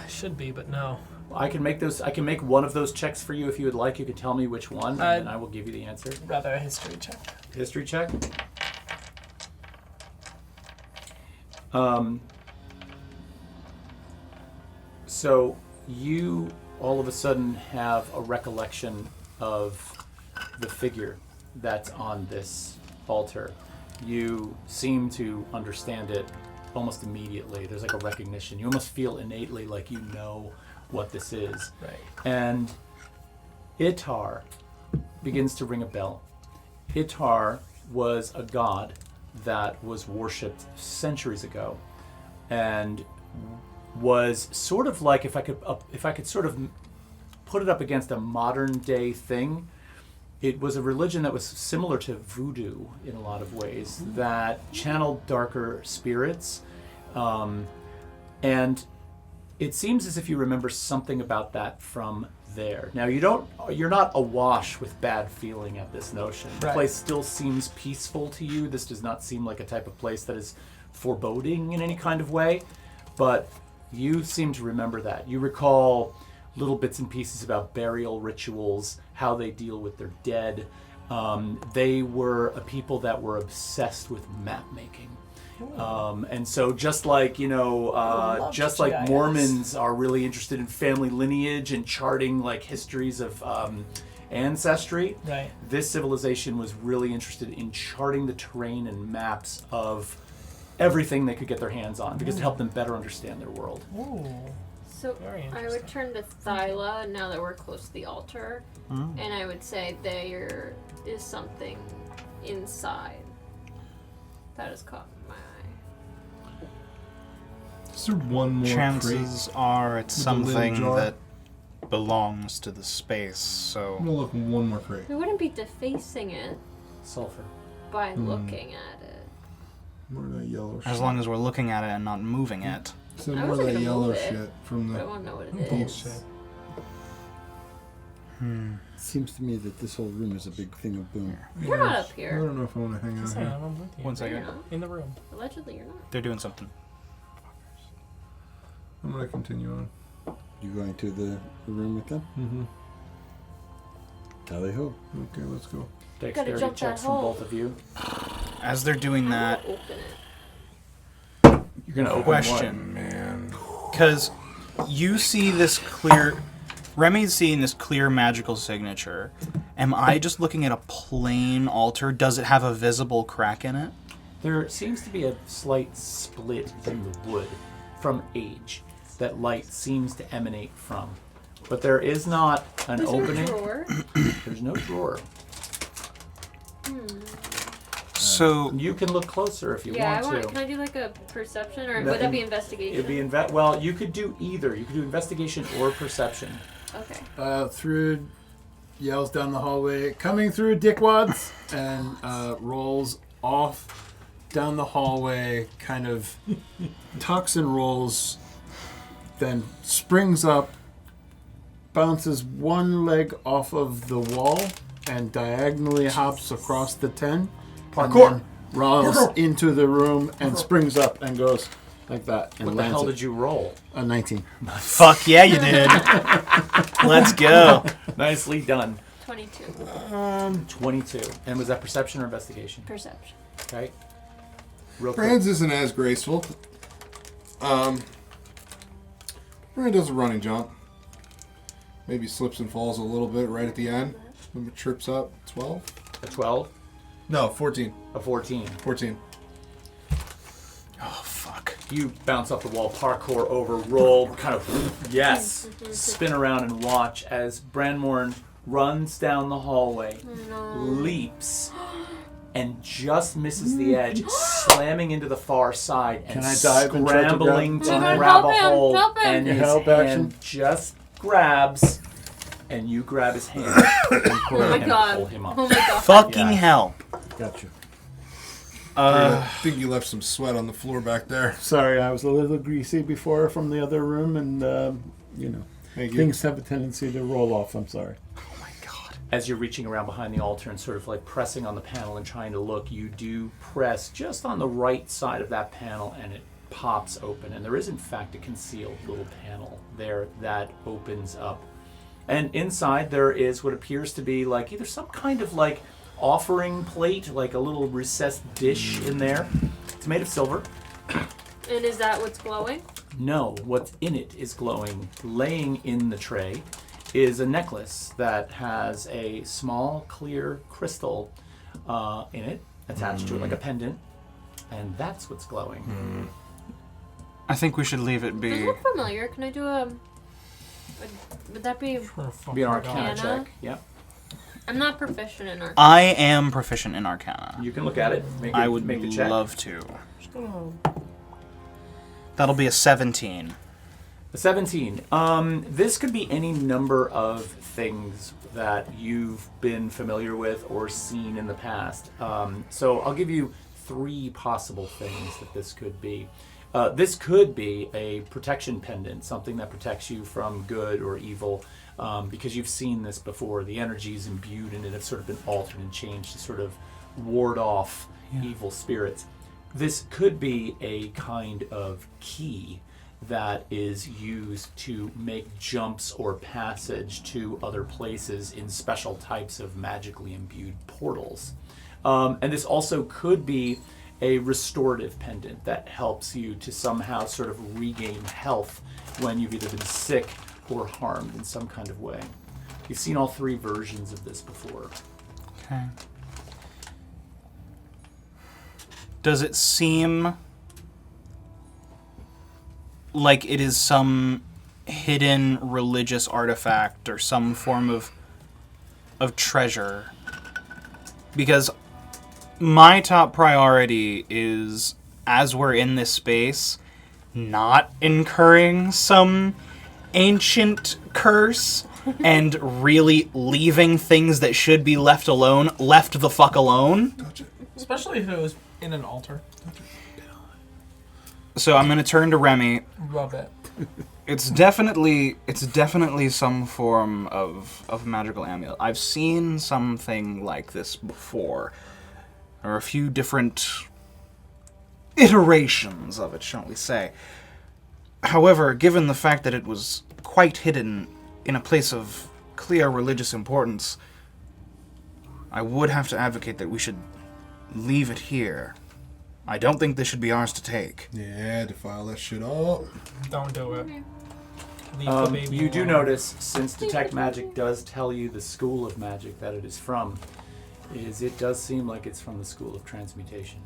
Should be, but no. I can make one of those checks for you if you would like. You can tell me which one, and then I will give you the answer. Rather a history check. History check. So you all of a sudden have a recollection of the figure that's on this altar. You seem to understand it almost immediately. There's like a recognition. You almost feel innately like you know what this is. Right. And Itar begins to ring a bell. Itar was a god that was worshipped centuries ago, and was sort of like, if I could sort of put it up against a modern day thing, it was a religion that was similar to voodoo in a lot of ways, that channeled darker spirits, and It seems as if you remember something about that from there. Now you're not awash with bad feeling at this notion. The Right. place still seems peaceful to you. This does not seem like a type of place that is foreboding in any kind of way, but you seem to remember that. You recall little bits and pieces about burial rituals, how they deal with their dead. They were a people that were obsessed with map making. And so just like, just like GIS. Mormons are really interested in family lineage and charting like histories of ancestry, Right. this civilization was really interested in charting the terrain and maps of everything they could get their hands on because it helped them better understand their world. Ooh. So Very I would interesting. turn to Thyla now that we're close to the altar, and I would say there is something inside that has caught my eye. Is there one more Chances are it's With the lid something jar? that belongs to the space, so... I'm gonna look in one more crate. We wouldn't be defacing it Sulfur. by looking at it. More of that yellow shit. As long as we're looking at it and not moving it. So I more of wasn't that gonna yellow move it, shit from But I the want to know what it deep is. set. Seems to me that this whole room is a big thing of boom. You're not up I here. don't know if I want to hang out Just here. saying, I'm with you. One second. You're not. In the room. Allegedly, you're not. They're doing something. I'm gonna continue on. You going to the room with them? Mm-hmm. Tally ho. Okay, let's go. Dexterity jump checks that from hole. both of you. As they're doing I that, will open it. You're gonna open question. Man. Because you see this clear... Remy's seeing this clear magical signature. Am I just looking at a plain altar? Does it have a visible crack in it? There seems to be a slight split in the wood from age that light seems to emanate from. But there is not an Is there a opening. drawer? There's no drawer. So... You can look closer if you Yeah, want to. Can I do like a perception, or That would that be in- investigation? It'd be well, you could do either. You could do investigation or perception. Okay. Through yells down the hallway, coming through dickwads, and rolls off down the hallway, kind of tucks and rolls, then springs up, bounces one leg off of the wall, and diagonally hops across the 10. Parkour! And then rolls into the room and springs up and goes like that. And What the hell lands did you roll? a 19. Fuck yeah, you did. Let's go. Nicely done. 22. 22. And was that perception or investigation? Perception. Okay. Real quick. Brand's isn't as graceful. Brand does a running jump. Maybe slips and falls a little bit right at the end. Then it trips up. 12? A 12, No, 14. a 14. 14. Oh, fuck. You bounce off the wall, parkour over, roll, kind of, yes, spin around and watch as Branmorn runs down the hallway, leaps, and just misses the edge, slamming into the far side and Can I dive and try to scrambling grab- to Oh my God, grab help a him, hold, help him. and his Help hand action. just grabs, and you grab his hand and pull, Oh my and god. pull him up. Oh my god. Fucking Yeah. hell. Gotcha. I think you left some sweat on the floor back there. Sorry, I was a little greasy before from the other room, and Thank you. things have a tendency to roll off. I'm sorry. Oh my god. As you're reaching around behind the altar and sort of like pressing on the panel and trying to look, you do press just on the right side of that panel and it pops open. And there is, in fact, a concealed little panel there that opens up. And inside there is what appears to be like either some kind of like offering plate, like a little recessed dish in there. It's made of silver. And is that what's glowing? No, what's in it is glowing. Laying in the tray is a necklace that has a small clear crystal in it, attached to it like a pendant, and that's what's glowing. I think we should leave it Does it be. look familiar? Can I do a would that be... Be an arcana Arcana? check. Yeah, I'm not proficient in arcana. I am proficient in Arcana. you can look at it. I would make the check. love to. That'll be a 17. A 17. This could be any number of things that you've been familiar with or seen in the past. So I'll give you 3 possible things that this could be. This could be a protection pendant, something that protects you from good or evil, because you've seen this before. The energies imbued in it have sort of been altered and changed to sort of ward off evil spirits. This could be a kind of key that is used to make jumps or passage to other places in special types of magically imbued portals. And this also could be a restorative pendant that helps you to somehow sort of regain health when you've either been sick or harmed in some kind of way. You've seen all three versions of this before. Okay. Does it seem like it is some hidden religious artifact or some form of treasure? Because my top priority is, as we're in this space, not incurring some ancient curse and really leaving things that should be left alone, left the fuck alone. Especially if it was in an altar. So I'm going to turn to Remy. Love it. It's definitely some form of magical amulet. I've seen something like this before. There are a few different iterations of it, shall we say. However, given the fact that it was quite hidden in a place of clear religious importance, I would have to advocate that we should leave it here. I don't think this should be ours to take. Yeah, defile that shit up. Don't do it. Leave the baby You do alone. notice, since Detect Magic does tell you the school of magic that it is from, it does seem like it's from the School of Transmutation.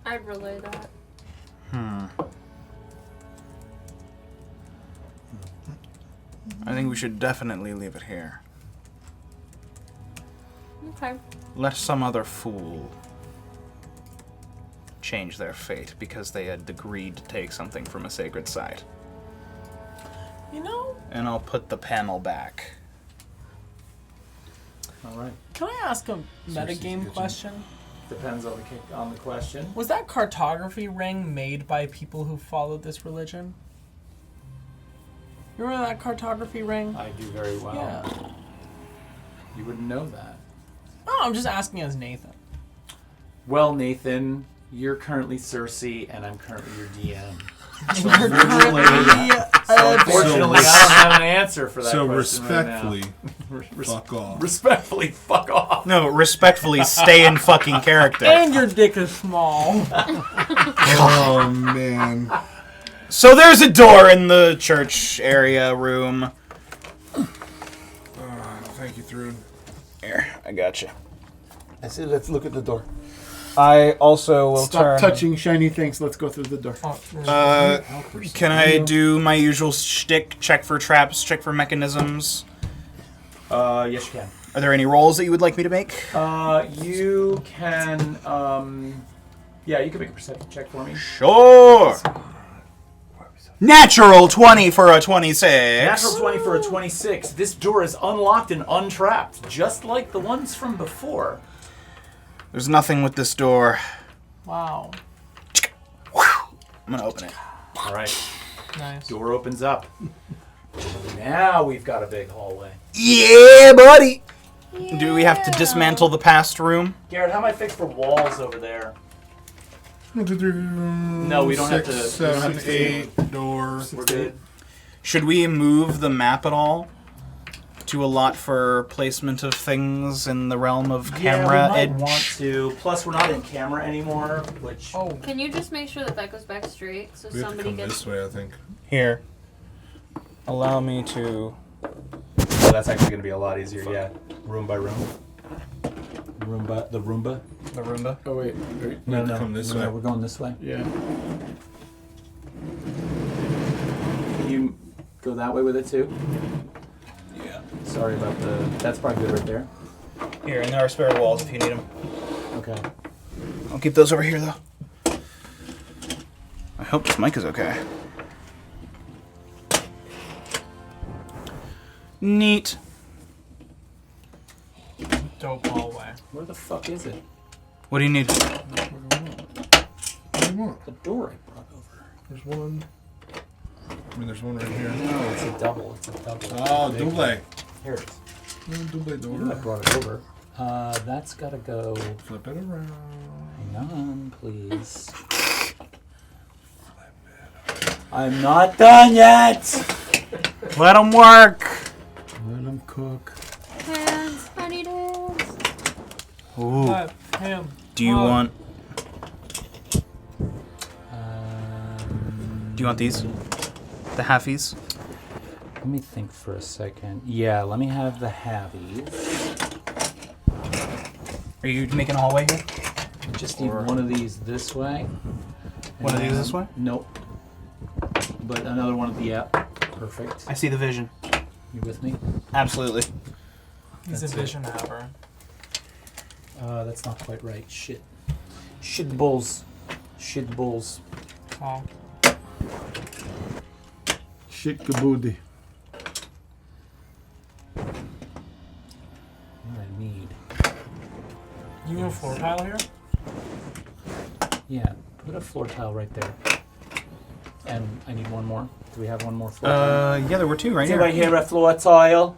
I'd relay that. I think we should definitely leave it here. Okay. Let some other fool change their fate because they had agreed to take something from a sacred site. You know, And I'll put the panel back. All right. can I ask a metagame question? Depends on the question. Was that cartography ring made by people who followed this religion? You remember that cartography ring? I do very well. Yeah. You wouldn't know that. Oh, I'm just asking as Nathan. Well, Nathan, you're currently Cersei, and I'm currently your DM. Unfortunately, So unfortunately, I don't have an answer for that So question respectfully, right now. fuck off. Respectfully, fuck off. No, respectfully, stay in fucking character. and your dick is small. Oh man. So there's a door in the church area room. Thank you, Thrune. Here, I got you. I said, let's look at the door. I also will Stop turn. touching shiny things. Let's go through the door. Can I do my usual shtick? Check for traps, check for mechanisms. Yes, you can. Are there any rolls that you would like me to make? You can. Yeah, you can make a perception check for me. Sure. Natural 20 for a 26. Natural 20 for a 26. This door is unlocked and untrapped, just like the ones from before. There's nothing with this door. Wow. I'm gonna open it. All right. Nice. Door opens up. Now we've got a big hallway. Yeah, buddy. Do we have to dismantle the past room? Garrett, how am I fixed for walls over there? 1, 2, 3, No, we don't have to- 6, we don't 7, have to 8 door. We're good. Should we move the map at all to allot for placement of things in the realm of camera yeah, we edge? might want to. Plus, we're not in camera anymore, which. Oh, Can you just make sure that goes back straight so We have to somebody come gets. this way, I think. Here. Allow me to. Oh, that's actually going to be a lot easier. Yeah, room by room. Roomba, the Roomba. The Roomba? Oh, wait. No, no, come this no, way. we're going this way. Yeah. Can you go that way with it too? Yeah. Sorry about the. That's probably good right there. Here, and there are spare walls if you need them. Okay. I'll keep those over here, though. I hope this mic is okay. Neat. dope hallway. Where the fuck is it? What do you need? do you want? The door I brought over. There's one. I mean, there's one right here. No, it's a double. It's a double. Oh, Big one. double. Here it is. Double I door. brought it over. That's gotta go. Flip it around. Hang on, please. I'm not done yet! Let him work. Let them cook. Hands, honey days. Ooh. Let him. Do you cook. want? Do you want these? The halfies? Let me think for a second. Yeah, let me have the halvies. Are you making a hallway here? I just need one of these this way. One of these this way? Nope. But another one of the perfect. I see the vision. You with me? Absolutely. He's That's a it. vision haver. That's not quite right. Shit. Shit bulls. Shit bulls. Oh. Shit kaboody. What do I need? You want a floor tile here? Yeah, put a floor tile right there. And I need one more. Do we have one more floor tile? Yeah, there were two right Do here. I hear a floor tile?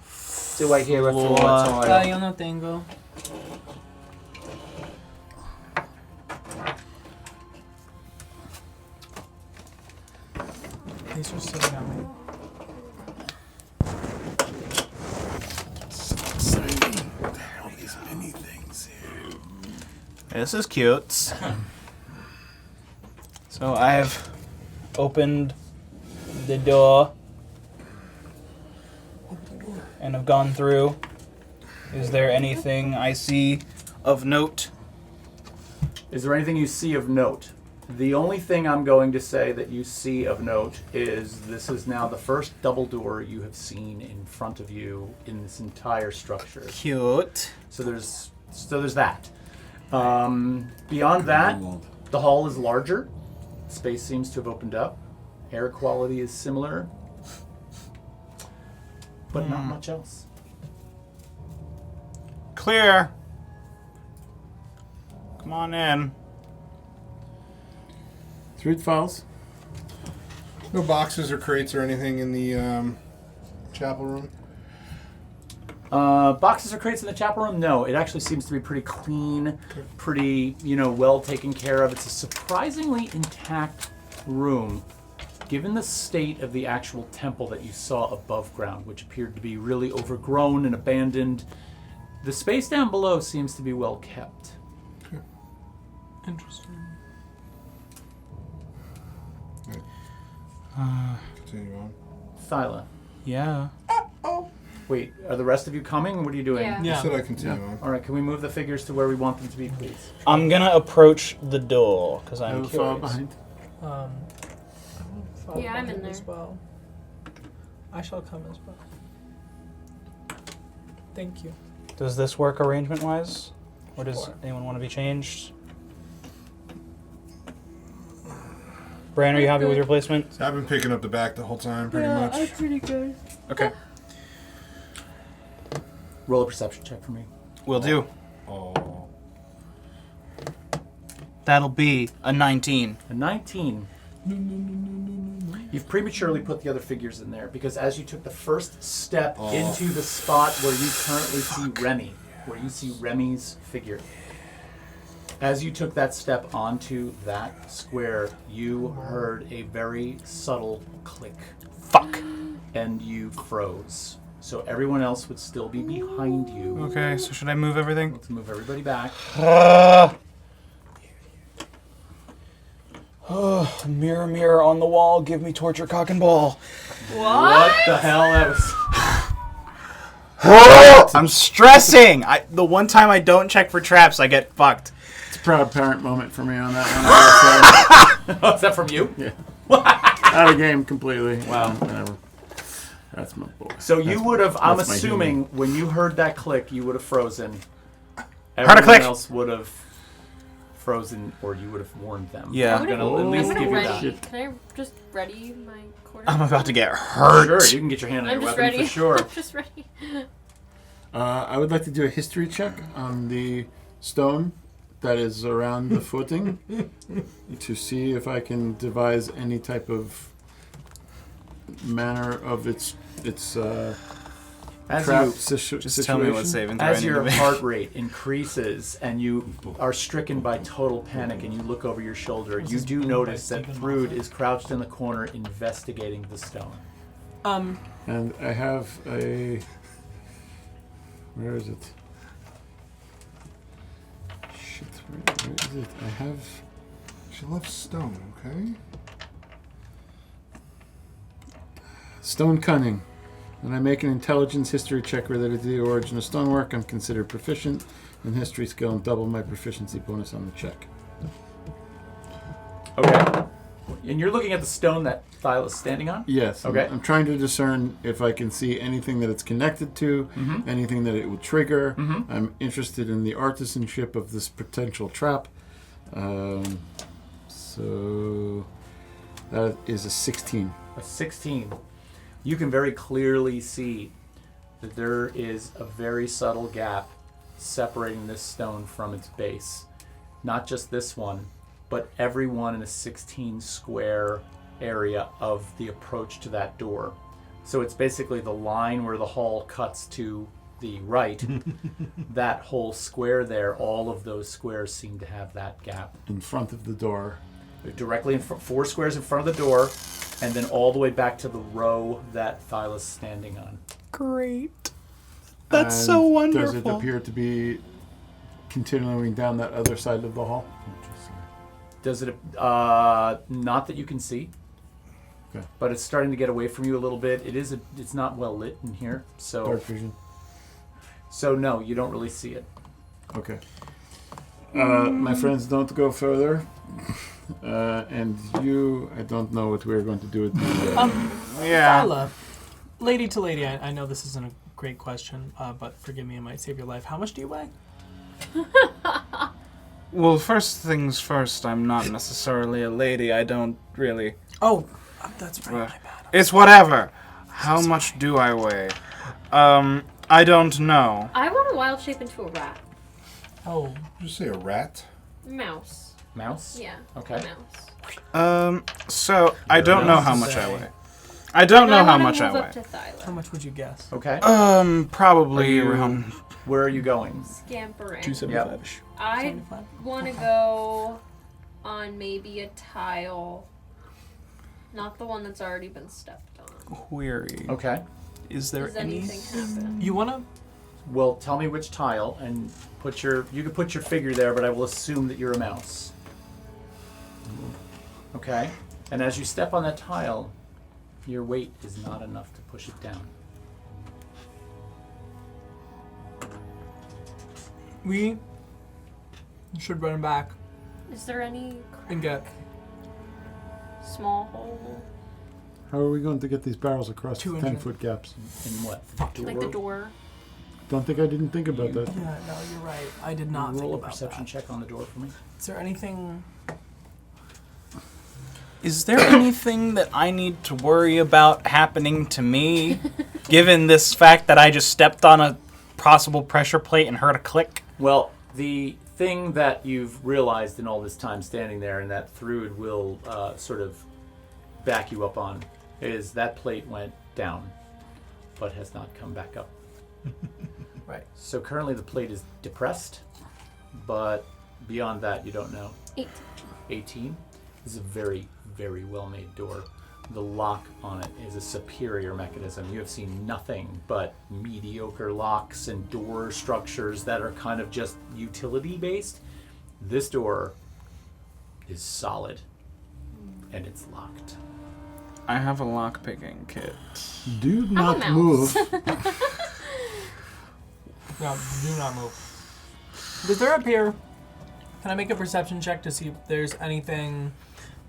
Do I hear a floor Floor tile? Yo no tengo. These are so yummy. This is cute. So I've opened the door and have gone through. Is there anything I see of note? Is there anything you see of note? The only thing I'm going to say that you see of note is this is now the first double door you have seen in front of you in this entire structure. Cute. So there's that. Beyond that, the hall is larger. Space seems to have opened up. Air quality is similar, but not much else. Clear. Come on in. Through the files. No boxes or crates or anything in the chapel room? Boxes or crates in the chapel room? No, it actually seems to be pretty clean, pretty, well taken care of. It's a surprisingly intact room, given the state of the actual temple that you saw above ground, which appeared to be really overgrown and abandoned. The space down below seems to be well kept. Interesting. Continue on. Thyla, Yeah. wait, are the rest of you coming? What are you doing? Yeah. You said I continue on. All right, can we move the figures to where we want them to be, please? I'm gonna approach the door because I'm I will follow curious. behind. I will follow Yeah, I'm in behind there. as well. I shall come as well. Thank you. Does this work arrangement-wise, or does Sure. anyone want to be changed? Bran, are you happy with your placement? I've been picking up the back the whole time, pretty much. pretty good. Okay. Roll a perception check for me. Will do. Oh. That'll be a 19. A 19. You've prematurely put the other figures in there because as you took the first step into the spot where you currently see Remy, where you see Remy's figure, as you took that step onto that square, you heard a very subtle click. Fuck. And you froze. So everyone else would still be behind you. Okay, so should I move everything? Let's move everybody back. Mirror, mirror on the wall, give me torture, cock, and ball. What the hell? That was... I'm stressing! The one time I don't check for traps, I get fucked. It's a proud parent moment for me on that one. Oh, is that from you? Yeah. Out of game completely. Wow. Whatever. That's my boy. So you would have, I'm that's my assuming, when you heard that click, you would have frozen. Heard a Everyone click. else would have frozen, or you would have warned them. Yeah. I'm going to at I'm least gonna give you ready. that. Can I just ready my quarter? I'm about to get hurt. Sure, you can get your hand on I'm your just weapon ready. for sure. I'm just ready. I would like to do a history check on the stone that is around the footing to see if I can devise any type of manner of its As trap you Just tell me what saving throw I As need to your make. heart rate increases and you are stricken by total panic and you look over your shoulder, you do notice that Thrud is crouched in the corner investigating the stone. And I have a... Where is it? Shit, where is it? I have... She loves stone, okay? Stone Cunning. When I make an intelligence history check related to the origin of stonework, I'm considered proficient in history skill and double my proficiency bonus on the check. Okay. And you're looking at the stone that Thyla is standing on? Yes. Okay. I'm trying to discern if I can see anything that it's connected to, anything that it would trigger. I'm interested in the artisanship of this potential trap. So that is a 16. A 16. You can very clearly see that there is a very subtle gap separating this stone from its base. Not just this one, but every one in a 16 square area of the approach to that door. So it's basically the line where the hall cuts to the right. That whole square there, all of those squares seem to have that gap. In front of the door. They're directly in 4 squares in front of the door, and then all the way back to the row that Thyla's standing on. Great. That's And so wonderful. Does it appear to be continuing down that other side of the hall? Does it? Not that you can see. Okay. But it's starting to get away from you a little bit. It's not well lit in here, so. Dark vision. So no, you don't really see it. Okay. My friends, don't go further. And you, I don't know what we're going to do with the... Yeah. Thyla, lady to lady, I know this isn't a great question, but forgive me, it might save your life. How much do you weigh? Well, first things first, I'm not necessarily a lady. I don't really... Oh, that's right, my bad. It's whatever. How much do I weigh? I don't know. I want to wild shape into a rat. Oh, Did you say a rat? Mouse. Mouse? Yeah. Okay. A mouse. So I don't know how much I say. weigh. I don't know And how wanna much I move up weigh. to Thyla. how much would you guess? Okay. Probably Are you- around Where are you going? Scampering. 275-ish. I 75? want to go on maybe a tile. Not the one that's already been stepped on. Query. Okay. Is there Does anything happen? You want to... Well, tell me which tile and you can put your figure there, but I will assume that you're a mouse. Okay. And as you step on that tile, your weight is not enough to push it down. We should run back Is there any and get small hole? How are we going to get these barrels across 200. 10-foot gaps? In what? Like the door? Don't think I didn't think about that. Yeah, no, you're right. I did not Roll think a about perception that. check on the door for me. Is there anything... Is there anything that I need to worry about happening to me, given this fact that I just stepped on a possible pressure plate and heard a click? Well, the thing that you've realized in all this time standing there, and that Thrud will sort of back you up on, is that plate went down, but has not come back up. Right. So currently the plate is depressed, but beyond that you don't know. 18. This is a very, very well-made door. The lock on it is a superior mechanism. You have seen nothing but mediocre locks and door structures that are kind of just utility-based. This door is solid, and it's locked. I have a lock-picking kit. Do I'm a not mouse. move. No, do not move. Does there appear... Can I make a perception check to see if there's anything,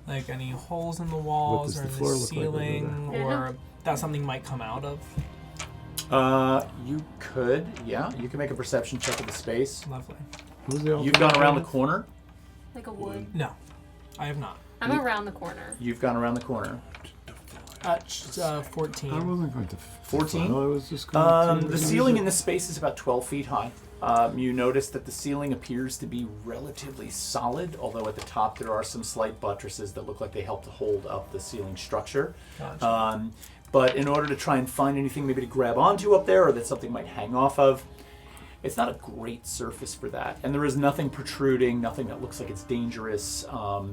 like any holes in the walls does or the in floor the look like over ceiling, there? or that something might come out of? You could, yeah. You can make a perception check of the space. Lovely. Who's the You've gone around the corner. Like a wood. No, I have not. I'm around the corner. You've gone around the corner. 14. I wasn't going to... 14? I was just going to... The ceiling in this space is about 12 feet high. You notice that the ceiling appears to be relatively solid, although at the top there are some slight buttresses that look like they help to hold up the ceiling structure. Gotcha. But in order to try and find anything maybe to grab onto up there or that something might hang off of, it's not a great surface for that. And there is nothing protruding, nothing that looks like it's dangerous.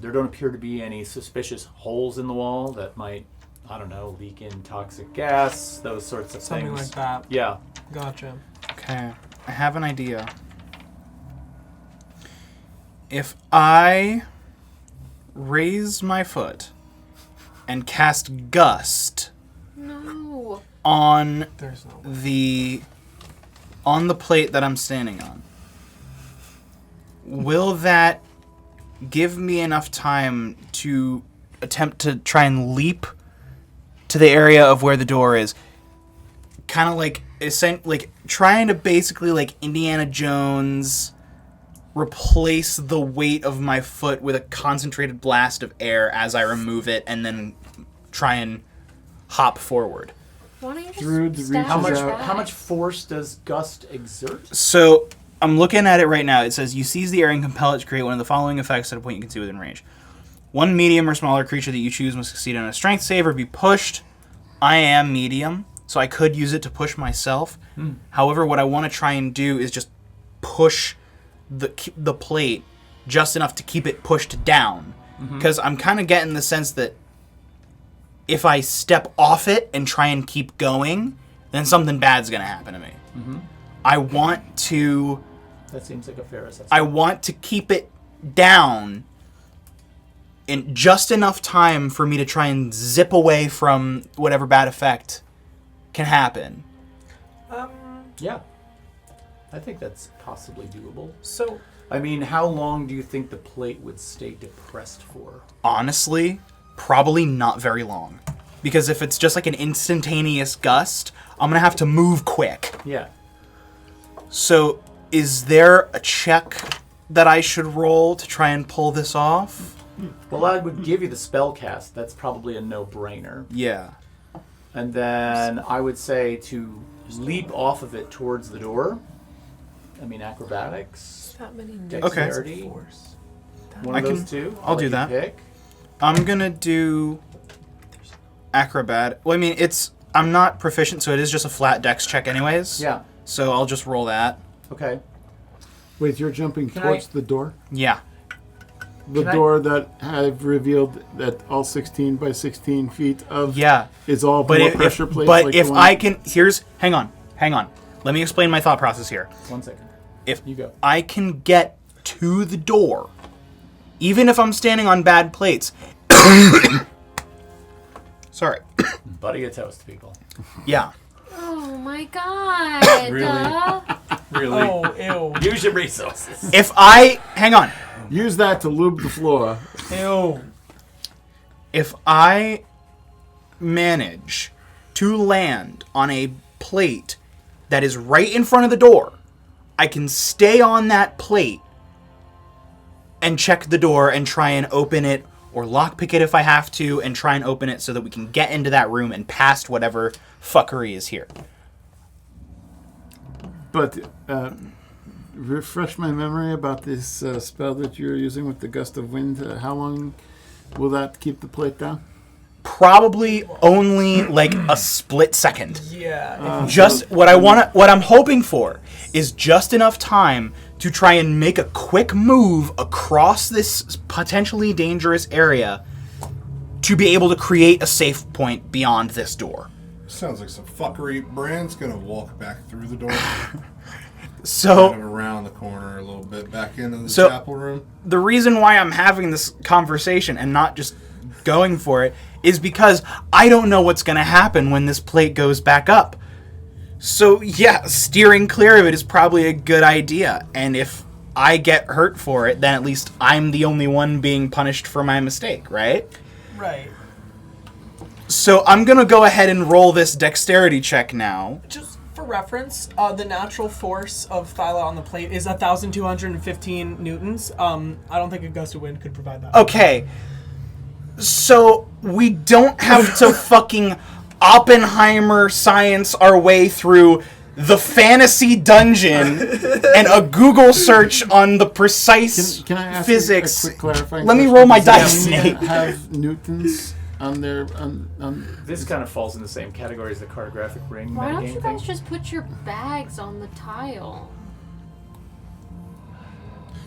There don't appear to be any suspicious holes in the wall that might, I don't know, leak in toxic gas, those sorts of Something things. like that. Yeah. Gotcha. Okay, I have an idea. If I raise my foot and cast Gust No. on There's no way. the plate that I'm standing on, will that give me enough time to attempt to try and leap to the area of where the door is? Kind of like trying to basically like Indiana Jones replace the weight of my foot with a concentrated blast of air as I remove it and then try and hop forward. Why don't you just Through the stab reaches his out. back? How much force does Gust exert? So I'm looking at it right now. It says you seize the air and compel it to create one of the following effects at a point you can see within range. One medium or smaller creature that you choose must succeed on a strength save or be pushed. I am medium, so I could use it to push myself. However, what I want to try and do is just push the plate just enough to keep it pushed down. Because I'm kind of getting the sense that if I step off it and try and keep going, then something bad's going to happen to me. I want to... That seems like a fair assessment. I want to keep it down in just enough time for me to try and zip away from whatever bad effect can happen. Yeah. I think that's possibly doable. So, I mean, how long do you think the plate would stay depressed for? Honestly, probably not very long. Because if it's just like an instantaneous gust, I'm going to have to move quick. Yeah. So, is there a check that I should roll to try and pull this off? Well, I would give you the spell cast. That's probably a no-brainer. Yeah. And then I would say to leap off of it towards the door. I mean, acrobatics, that many dexterity, force. one I of can- those two. I'll do let you that. Pick. I'm going to do acrobat. Well, I mean, I'm not proficient, so it is just a flat dex check anyways. Yeah. So I'll just roll that. Okay. Wait, you're jumping Can towards the door? Yeah. The Can I- door that I've revealed that all 16 by 16 feet of Yeah. is all But more if, pressure plates. but like if the one- I can, hang on. Let me explain my thought process here. 1 second. If You go. I can get to the door, even if I'm standing on bad plates. Sorry. Buddy a toast, people. Yeah. Oh my god. Really? Oh, ew. Use your resources. Hang on. Use that to lube the floor. Ew. If I manage to land on a plate that is right in front of the door, I can stay on that plate and check the door and try and open it or lockpick it if I have to and try and open it so that we can get into that room and past whatever fuckery is here. But refresh my memory about this spell that you're using with the gust of wind. How long will that keep the plate down? Probably only like a split second. Yeah. Just what I'm hoping for is just enough time to try and make a quick move across this potentially dangerous area to be able to create a safe point beyond this door. Sounds like some fuckery. Brand's gonna walk back through the door, So kind of around the corner a little bit, back into the So- chapel room. the reason why I'm having this conversation and not just going for it is because I don't know what's going to happen when this plate goes back up. So yeah, steering clear of it is probably a good idea. And if I get hurt for it, then at least I'm the only one being punished for my mistake, right? Right. So I'm going to go ahead and roll this dexterity check now. Just for reference, the natural force of Thyla on the plate is 1,215 newtons. I don't think a gust of wind could provide that. Okay. So we don't have to fucking Oppenheimer science our way through the fantasy dungeon and a Google search on the precise Can I ask physics. a quick clarifying Let me question? roll my Does dice, the Nate. have Newtons on their This kind of falls in the same category as the cartographic ring. Why don't metagame you guys thing. just put your bags on the tile?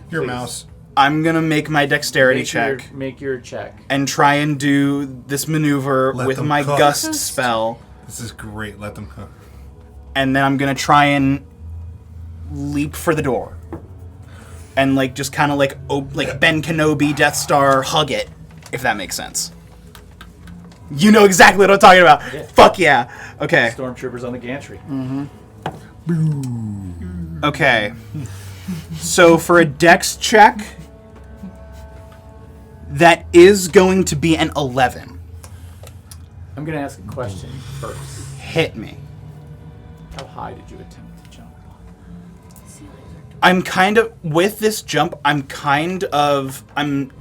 Your Please. mouse. I'm gonna make my dexterity Make check make your check. and try and do this maneuver Let with them my cook. gust spell, This is great. Let them cook. and then I'm gonna try and leap for the door, and like just kind of like Ben Kenobi, Death Star, hug it, if that makes sense. You know exactly what I'm talking about. Yeah. Fuck yeah. Okay. Stormtroopers on the gantry. Okay. So for a dex check, that is going to be an 11. I'm going to ask a question first. Hit me. How high did you attempt to jump? I'm kind of, with this jump, I'm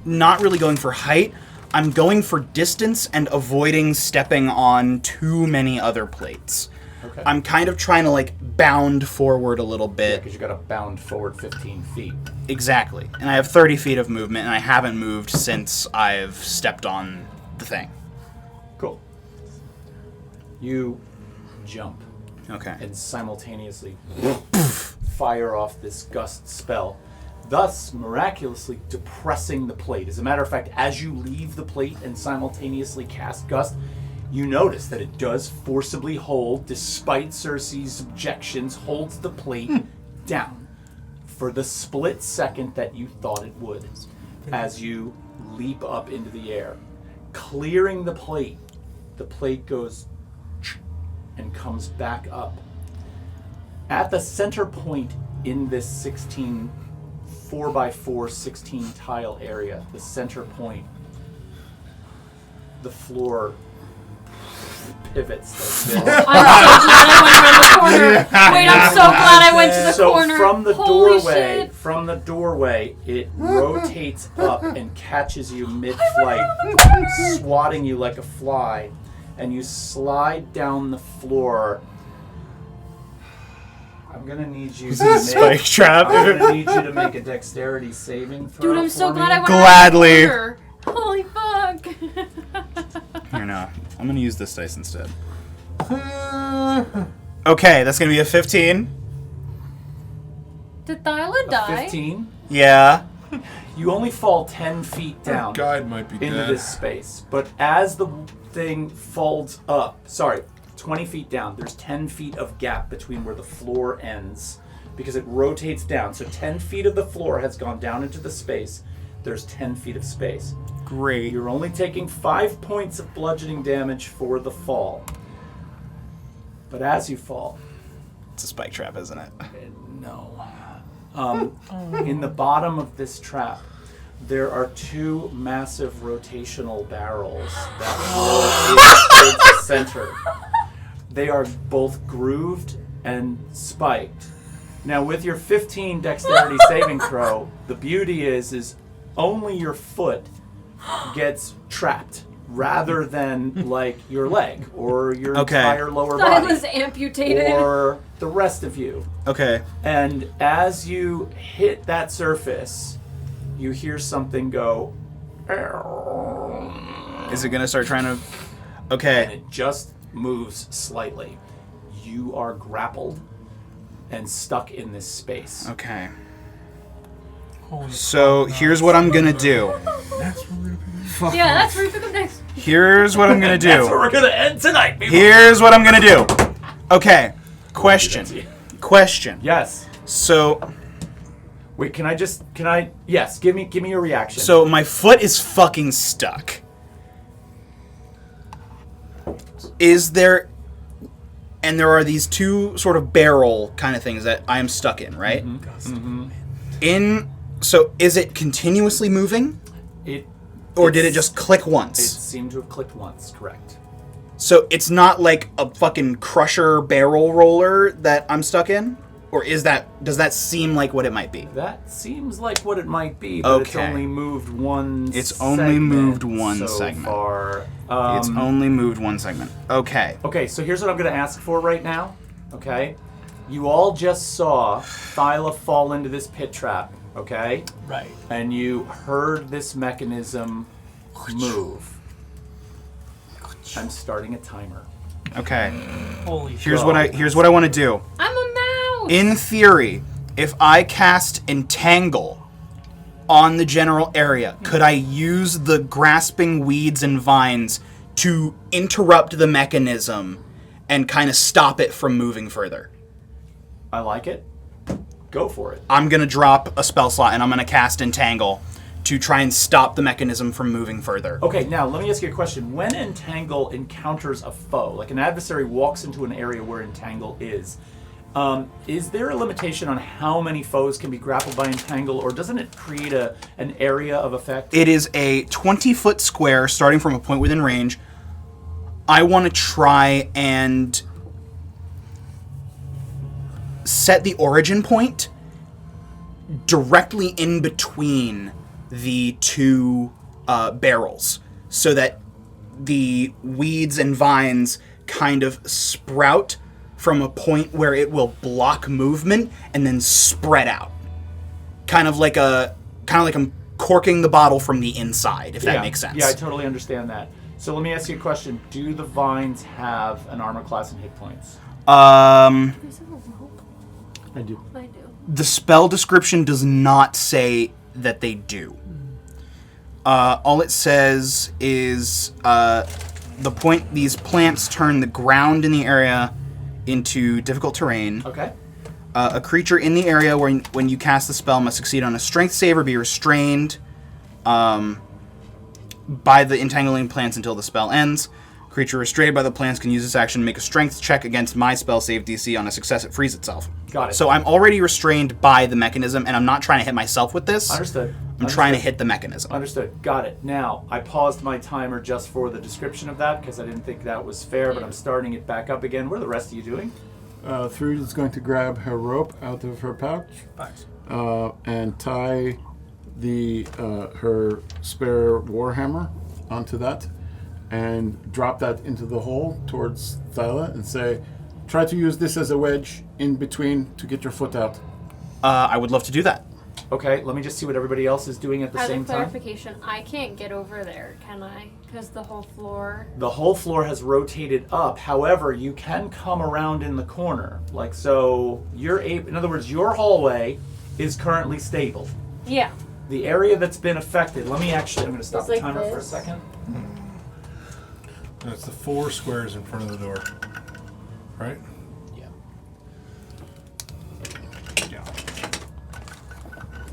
not really going for height. I'm going for distance and avoiding stepping on too many other plates. Okay. I'm kind of trying to like bound forward a little bit. Because you got to bound forward 15 feet. Exactly. And I have 30 feet of movement, and I haven't moved since I've stepped on the thing. Cool. You jump Okay. and simultaneously fire off this gust spell, thus miraculously depressing the plate. As a matter of fact, as you leave the plate and simultaneously cast gust, you notice that it does forcibly hold, despite Cersei's objections, holds the plate down for the split second that you thought it would as you leap up into the air. Clearing the plate goes and comes back up. At the center point in this 4x4 16 tile area, the center point, the floor pivots like this. I'm so glad I went around the corner. Wait, I'm so glad I went to the corner. From the doorway, it rotates up and catches you mid-flight, swatting you like a fly, and you slide down the floor. I'm gonna need you to Spike trap. I'm gonna need you to make a dexterity saving throw. Dude, I'm so for glad me. I went Gladly. around the corner. Holy fuck. Here, no. I'm gonna use this dice instead. Okay, that's gonna be a 15. Did Thyla A die? 15. Yeah. You only fall 10 feet down Guide might be into dead. this space, but as the thing folds up, 20 feet down, there's 10 feet of gap between where the floor ends because it rotates down. So 10 feet of the floor has gone down into the space. There's 10 feet of space. Great. You're only taking 5 points of bludgeoning damage for the fall. But as you fall, It's a spike trap, isn't it? no. In the bottom of this trap, there are 2 massive rotational barrels that roll towards the center. They are both grooved and spiked. Now, with your 15 dexterity saving throw, the beauty is only your foot gets trapped, rather than like your leg or your entire lower body Thyla's amputated. or the rest of you. Okay. And as you hit that surface, you hear something go, Is it gonna start trying to... and Okay. it just moves slightly. You are grappled and stuck in this space. Okay. Holy So, here's what I'm gonna do. Yeah, that's where we pick up next. Here's what I'm gonna That's where do. we're gonna end tonight, people. Here's what I'm gonna do. Okay. Question. Yes. So, Wait, yes, give me your reaction. so my foot is fucking stuck. Is there... And there are these 2 sort of barrel kind of things that I am stuck in, right? So, is it continuously moving? Or did it just click It once? seemed to have clicked once, correct. So it's not like a fucking crusher barrel roller that I'm stuck in? Or does that seem like what it might be? That seems like what it might be, but it's Okay. only moved one It's only moved segment one so segment. far. It's only moved one segment. Okay. Okay, so here's what I'm going to ask for right now. Okay, You all just saw Thyla fall into this pit trap, okay? Right. And you heard this mechanism move. I'm starting a timer. Okay. Holy Here's shit. what I want to do. I'm a mouse. In theory, if I cast Entangle on the general area, could I use the grasping weeds and vines to interrupt the mechanism and kind of stop it from moving further? I like it. Go for it. I'm going to drop a spell slot and I'm going to cast Entangle to try and stop the mechanism from moving further. Okay, now let me ask you a question. When Entangle encounters a foe, like an adversary walks into an area where Entangle is there a limitation on how many foes can be grappled by Entangle, or doesn't it create an area of effect? It is a 20-foot square starting from a point within range. I want to try and set the origin point directly in between the two barrels so that the weeds and vines kind of sprout from a point where it will block movement and then spread out. Kind of like I'm corking the bottle from the inside, if that makes sense. Yeah, I totally understand that. So let me ask you a question. Do the vines have an armor class and hit points? Is it a rope? I do. I do. The spell description does not say that they do. All it says is these plants turn the ground in the area into difficult terrain. Okay. A creature in the area when you cast the spell must succeed on a strength save or be restrained by the entangling plants until the spell ends. Creature restrained by the plants can use this action to make a strength check against my spell save DC. On a success, it frees itself. Got it. So I'm already restrained by the mechanism, and I'm not trying to hit myself with this. Understood. I'm trying to hit the mechanism. Understood. Got it. Now, I paused my timer just for the description of that because I didn't think that was fair, but I'm starting it back up again. What are the rest of you doing? Thrud is going to grab her rope out of her pouch and tie her spare warhammer onto that and drop that into the hole towards Thyla and say, try to use this as a wedge in between to get your foot out. I would love to do that. Okay, let me just see what everybody else is doing at the As a same time. clarification, I can't get over there, can I? Because the whole floor... The whole floor has rotated up. However, you can come around in the corner. Like, so you're able... In other words, your hallway is currently stable. Yeah. The area that's been affected... Let me actually... I'm going to stop It's the like timer for a this. second. That's the 4 squares in front of the door. Right? Yeah. Yeah.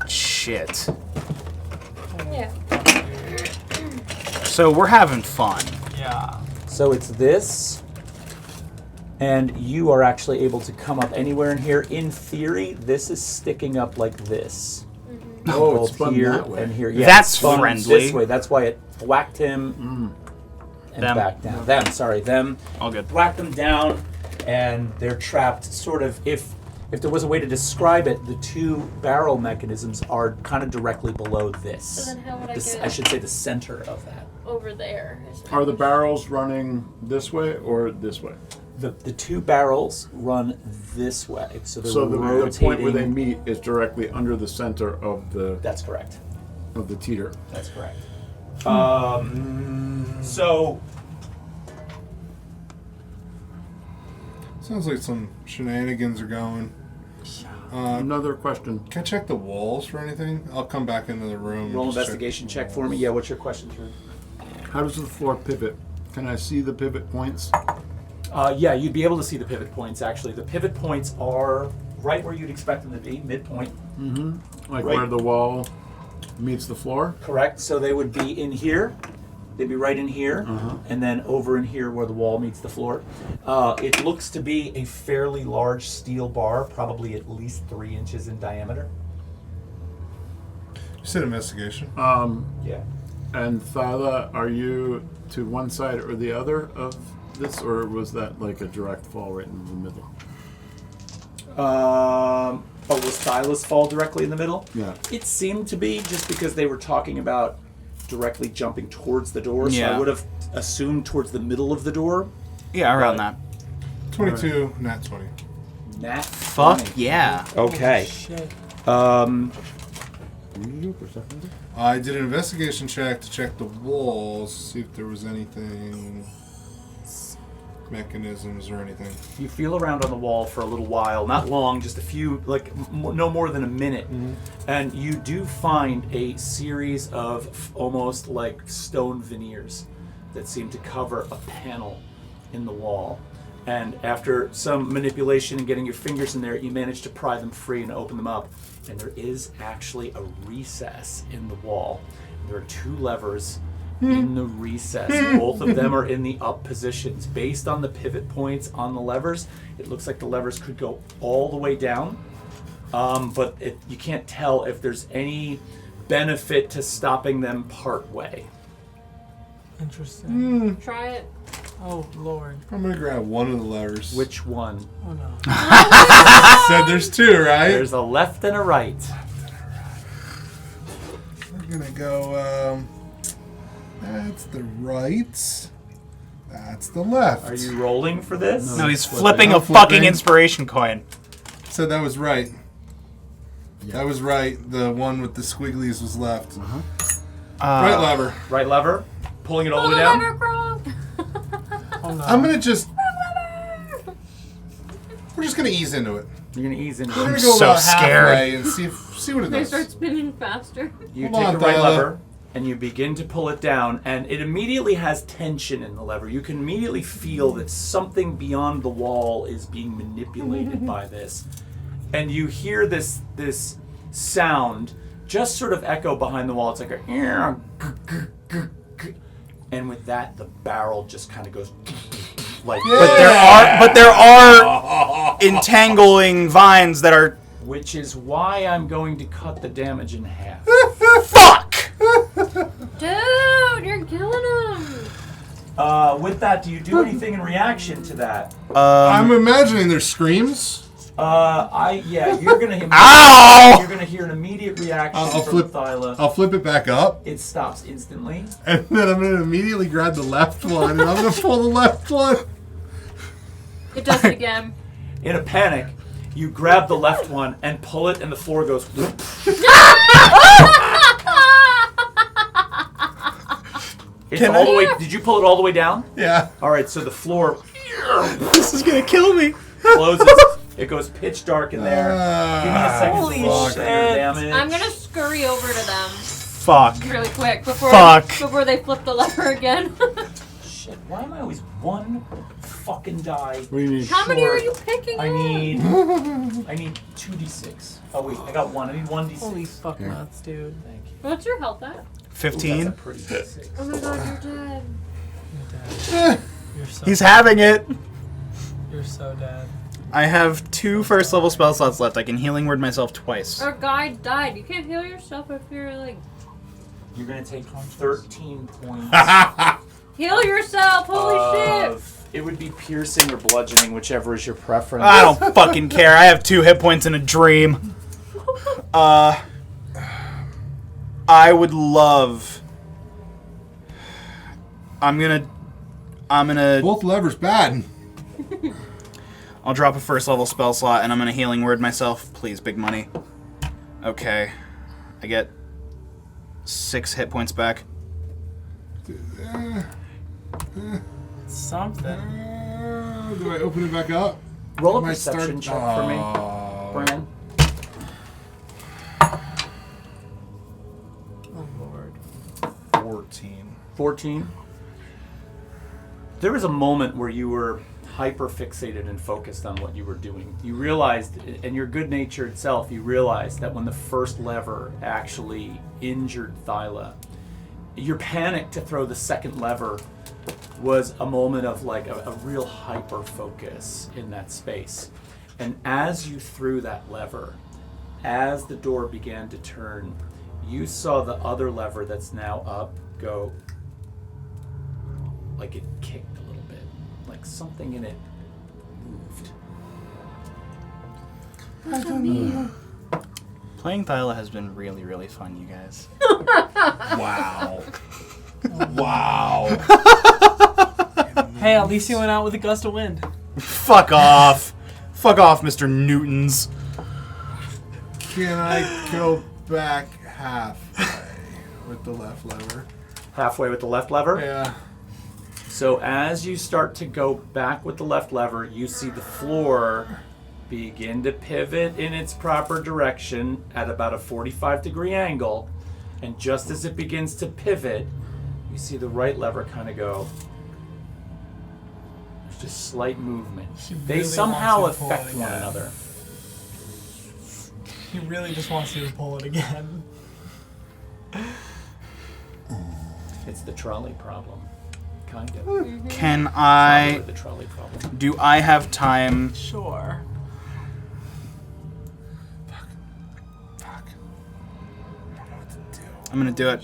Shit. Yeah. So we're having fun. Yeah. So it's this, and you are actually able to come up anywhere in here. In theory, this is sticking up like this. Oh, Both it's spun here that way. and here. Yeah, That's it's spun friendly. This way. That's why it whacked him and Them. back down. Them. All good. Whacked them down, and they're trapped. Sort of. If there was a way to describe it, the two barrel mechanisms are kind of directly below this. So then how would I get I should say the center of that. over there? Are the barrels running this way or this way? The two barrels run this way, so they're So the rotating. point where they meet is directly under the center of the That's correct. teeter. That's correct. So Sounds like some shenanigans are going. Another question. Can I check the walls for anything? I'll come back into the room. and roll just check. investigation check for me. Yeah, what's your question, Drew? How does the floor pivot? Can I see the pivot points? Yeah, you'd be able to see the pivot points. Actually, the pivot points are right where you'd expect them to be, midpoint. Like Right. where the wall meets the floor? Correct. So they would be in here. They'd be right in here, and then over in here where the wall meets the floor. It looks to be a fairly large steel bar, probably at least 3 inches in diameter. You said investigation. Yeah. And Thyla, are you to one side or the other of this, or was that like a direct fall right in the middle? Was Thyla's fall directly in the middle? Yeah. It seemed to be, just because they were talking about directly jumping towards the door, so Yeah. I would have assumed towards the middle of the door. Yeah, around that. 22, nat 20. Nat Fuck 20. yeah. Okay. Shit. I did an investigation check to check the walls, see if there was anything, mechanisms or anything. You feel around on the wall for a little while, not long, just a few, like no more than a minute, and you do find a series of almost like stone veneers that seem to cover a panel in the wall. And after some manipulation and getting your fingers in there, you manage to pry them free and open them up. And there is actually a recess in the wall. There are 2 levers in the recess. Both of them are in the up positions. Based on the pivot points on the levers, it looks like the levers could go all the way down. But you can't tell if there's any benefit to stopping them part way. Interesting. Try it. Oh Lord. I'm gonna grab one of the levers. Which one? Oh no. Said there's 2, right? There's a left and a right. We're gonna go, that's the right. That's the left. Are you rolling for this? No, he's Flipping. flipping a I'm fucking flipping. inspiration coin. Said that was right. Yeah. That was right. The one with the squigglies was left. Uh, Right lever. Right lever, pulling it all Pull the the way down. lever, Gronk. Oh no. I'm gonna just... We're just gonna ease into it. You're gonna ease into We're it. gonna go so about scared. halfway and see what it They does. start spinning faster. You Hold take on, the right Thyla. lever and you begin to pull it down, and it immediately has tension in the lever. You can immediately feel that something beyond the wall is being manipulated by this, and you hear this sound just sort of echo behind the wall. It's like a, and with that, the barrel just kind of goes like. But there are entangling vines that are. Which is why I'm going to cut the damage in half. Fuck! Dude, you're killing him. With that, do you do anything in reaction to that? I'm imagining there's screams. You're gonna Ow! You're gonna hear an immediate reaction I'll from flip. Thyla. I'll flip it back up, It stops instantly. and then I'm gonna immediately grab the left one, and I'm gonna pull the left one. It does it again. In a panic, you grab the left one and pull it, and the floor goes. It's Can all I- the way. Did you pull it all the way down? Yeah. All right, so the floor This is gonna kill me. closes. It goes pitch dark in there. Give me a second Holy to roll shit. your damage. I'm gonna scurry over to them Fuck. really quick before they flip the lever again. Shit, why am I always one fucking die? What do you mean? How many are short? you picking I up? need 2d6. Oh wait, I got 1. I need 1d6. Holy fuck nuts, dude. Thank you. What's your health at? Ooh, 15. that's a pretty d6. Oh my god, you're dead. You're dead. You're so. He's having it. You're so dead. I have 2 first level spell slots left. I can healing word myself twice. Our guy died. You can't heal yourself if you're like. You're gonna take 13 points. Heal yourself! Holy shit! It would be piercing or bludgeoning, whichever is your preference. I don't fucking care. I have 2 hit points in a dream. I would love. I'm gonna. Both levers bad. I'll drop a first level spell slot and I'm gonna healing word myself. Please, big money. Okay. I get 6 hit points back. Something. Do I open it back up? Roll a Might perception start- check for me, Oh. Bran. Oh Lord. 14. 14. There was a moment where you were hyper fixated and focused on what you were doing. You realized, and your good nature itself, you realized that when the first lever actually injured Thyla, your panic to throw the second lever was a moment of like a real hyper focus in that space. And as you threw that lever, as the door began to turn, you saw the other lever that's now up go like it kicked a little bit, like something in it moved. What does that mean? Playing Thyla has been really, really fun, you guys. Wow. Wow. Hey, at least you went out with a gust of wind. Fuck off. Fuck off, Mr. Newtons. Can I go back halfway with the left lever? Halfway with the left lever? Yeah. So as you start to go back with the left lever, you see the floor begin to pivot in its proper direction at about a 45-degree angle. And just as it begins to pivot, you see the right lever kind of go. There's just slight movement. They really somehow wants you to pull it affect one again. another. He really just wants you to pull it again. It's the trolley problem. Kind of. Can Not I... really the trolley problem. Do I have time? Sure. I'm gonna do it.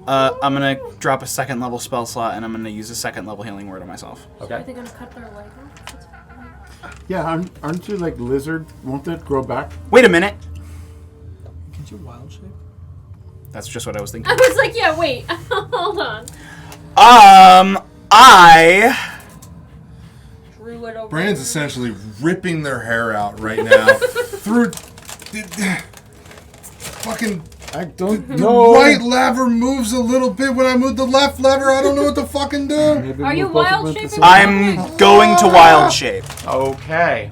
I'm gonna drop a second level spell slot, and I'm gonna use a second level healing word on myself. Are Okay. they gonna cut their leg off? Yeah, aren't you like lizard? Won't that grow back? Wait a minute. Can you wild shape? That's just what I was thinking. I was like, yeah, wait. Hold on. I... Drew it over. Brandon's essentially ripping their hair out right now. Through... Fucking... I don't The know. right lever moves a little bit when I move the left lever. I don't know what to fucking do. Maybe Are you we'll both wild have went the shaping? same- I'm going to wild shape. Okay.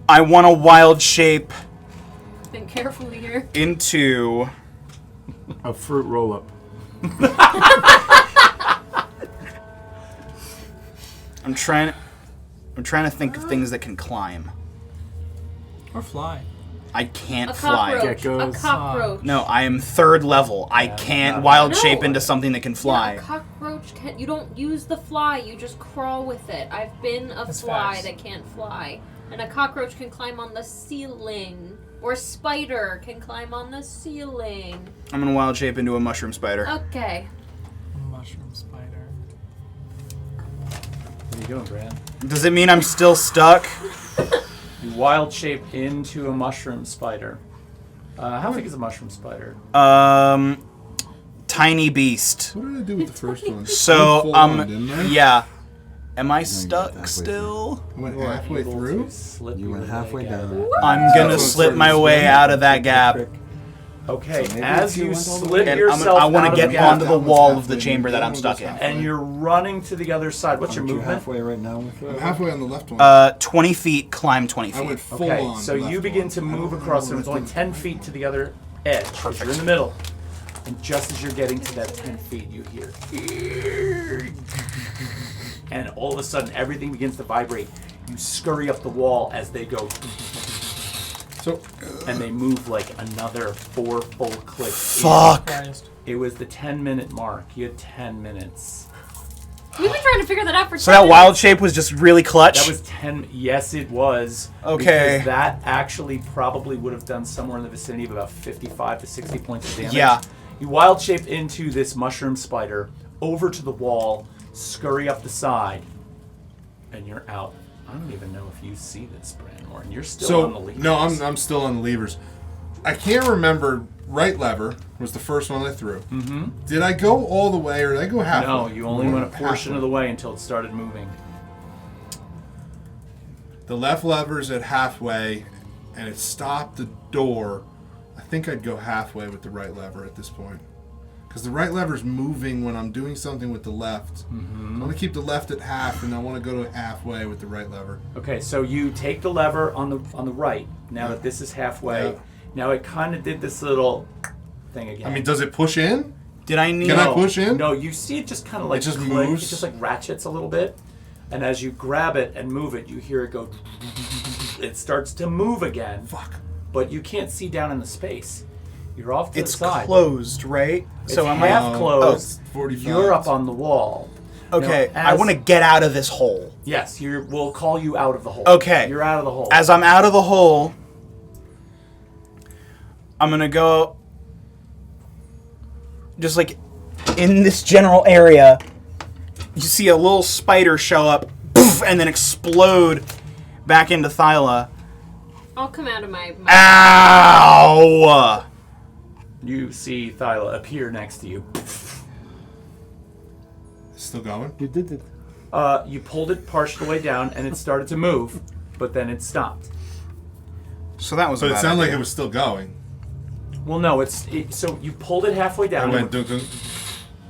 I want to wild shape Think carefully here. into... A fruit roll up. I'm trying to think of things that can climb. Or fly. I can't A fly. cockroach. A Geckos. cockroach. No, I am 3rd level. I can't wild shape No. into something that can fly. Yeah, a cockroach can. You don't use the fly. You just crawl with it. I've been a That's fly facts. that can't fly, and a cockroach can climb on the ceiling, or a spider can climb on the ceiling. I'm gonna wild shape into a mushroom spider. Okay. Mushroom spider. What are you doing, Brand? Does it mean I'm still stuck? You wild shape into a mushroom spider. How big is a mushroom spider? Tiny beast. What did I do with the first one? So, Full on, didn't I? yeah. Am I got stuck halfway still? I went You are halfway able through. to slip You your went halfway leg out. down. I'm gonna So slip it's my starting to way swim. out of that gap. Okay, So maybe as if you you went all the slip way- And yourself I want out to of get the gap, onto the That one's wall of the halfway. chamber that That I'm one stuck goes in. halfway. and you're running to the other side. What's your Aren't you movement? halfway right now with I'm halfway on the left one. 20 feet, climb 20 I feet. went full Okay, on. so left you begin one. to I move don't across, know and it's what only to- 10 feet to the other edge. Perfect. You're in the middle. And just as you're getting to that 10 feet, you hear. And all of a sudden, everything begins to vibrate. You scurry up the wall as they go. So, And they move like another 4 full clicks. Fuck. Christ. It was the 10-minute mark. You had 10 minutes. We've been trying to figure that out for. So that wild shape was just really clutch? That was 10. Yes, it was. Okay. Because that actually probably would have done somewhere in the vicinity of about 55 to 60 points of damage. Yeah. You wild shape into this mushroom spider, over to the wall, scurry up the side, and you're out. I don't even know if you see this, Brandon. You're still on the lead. no, I'm still on the levers. I can't remember. Right lever was the first one I threw. Mm-hmm. Did I go all the way or did I go halfway? No, you only went a portion Halfway. of the way until it started moving. The left lever's at halfway, and it stopped the door. I think I'd go halfway with the right lever at this point. Because the right lever's moving when I'm doing something with the left. Mm-hmm. I want to keep the left at half, and I want to go to halfway with the right lever. Okay, so you take the lever on the right. Now that this is halfway, Yeah. now it kind of did this little thing again. I mean, does it push in? Did I need... Can I push in? No, you see it just kind of like just click. moves? It just like ratchets a little bit, and as you grab it and move it, you hear it go. It starts to move again. Fuck. But you can't see down in the space. You're off to It's the side. closed, right? It's So am I... half closed. 45. You're up on the wall. Okay, Now, I as- want to get out of this hole. Yes, we'll call you out of the hole. Okay. You're out of the hole. As I'm out of the hole, I'm gonna go just like in this general area. You see a little spider show up, poof, and then explode back into Thyla. I'll come out of my. Ow! You see Thyla appear next to you. Still going? You did it. You pulled it partial way down, and it started to move. but then it stopped. So that was. So a it bad sounded like idea. it was still going. Well, no, so you pulled it halfway I down went dunk, dunk,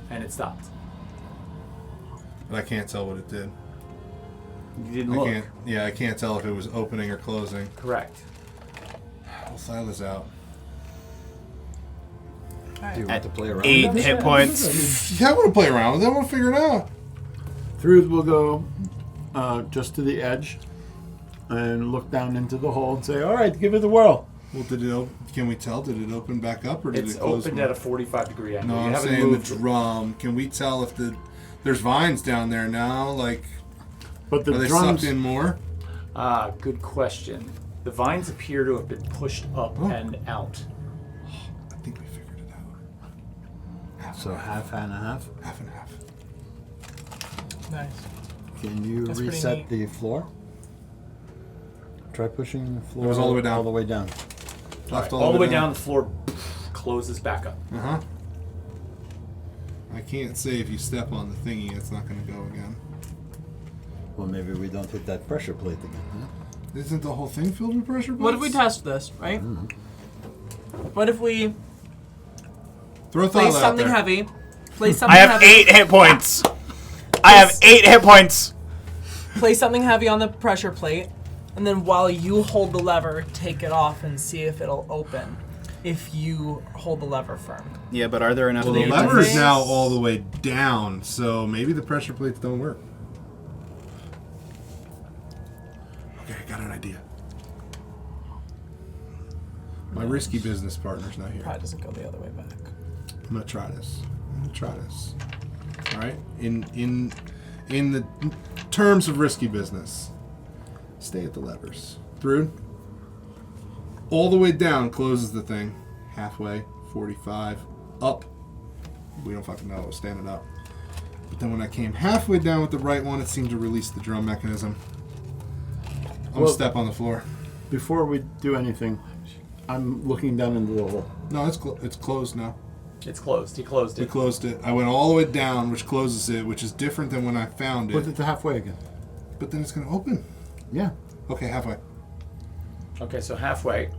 and it stopped. but I can't tell what it did. You didn't look. I can't tell if it was opening or closing. Correct. Well, Silas out. Do you want to play around? 8 with this? hit points. Yeah, I want to play around with it. I want to figure it out. Thrud will go just to the edge and look down into the hole and say, "All right, give it a whirl." Well, can we tell? Did it open back up or did It's it close? opened at a 45-degree angle. No, You I'm haven't saying moved the it. drum. Can we tell if there's vines down there now? Like, But the are they drums, sucked in more? Good question. The vines appear to have been pushed up and out. I think we figured it out. so half and a half. Half and half. Nice. Can you That's pretty reset neat. the floor? Try pushing the floor It was all the way down. All the way down. Left All the way down, the floor closes back up. Uh-huh. I can't say if you step on the thingy, it's not going to go again. Well, maybe we don't hit that pressure plate again. Huh? Isn't the whole thing filled with pressure plates? What if we test this, right? What if we Throw a place thought out something there. heavy? Place something I have heavy. 8 hit points. I have 8 hit points. Place something heavy on the pressure plate, and then while you hold the lever, take it off and see if it'll open. If you hold the lever firm. Yeah, but are there enough? Well, the the lever is interface? now all the way down, so maybe the pressure plates don't work. Okay, I got an idea. My risky business partner's not here. Probably doesn't go the other way back. I'm gonna try this. All right. In the terms of risky business, stay at the levers. Through. All the way down closes the thing. Halfway, 45. Up. We don't fucking know. It was standing up. But then when I came halfway down with the right one, it seemed to release the drum mechanism. I'm gonna Well- step on the floor. Before we do anything, I'm looking down into the hole. No, it's closed now. It's closed. He closed We it. closed it. I went all the way down, which closes it, which is different than when I found Put it. it to halfway again. But then it's going to open. Yeah. Okay, halfway. Okay, so halfway.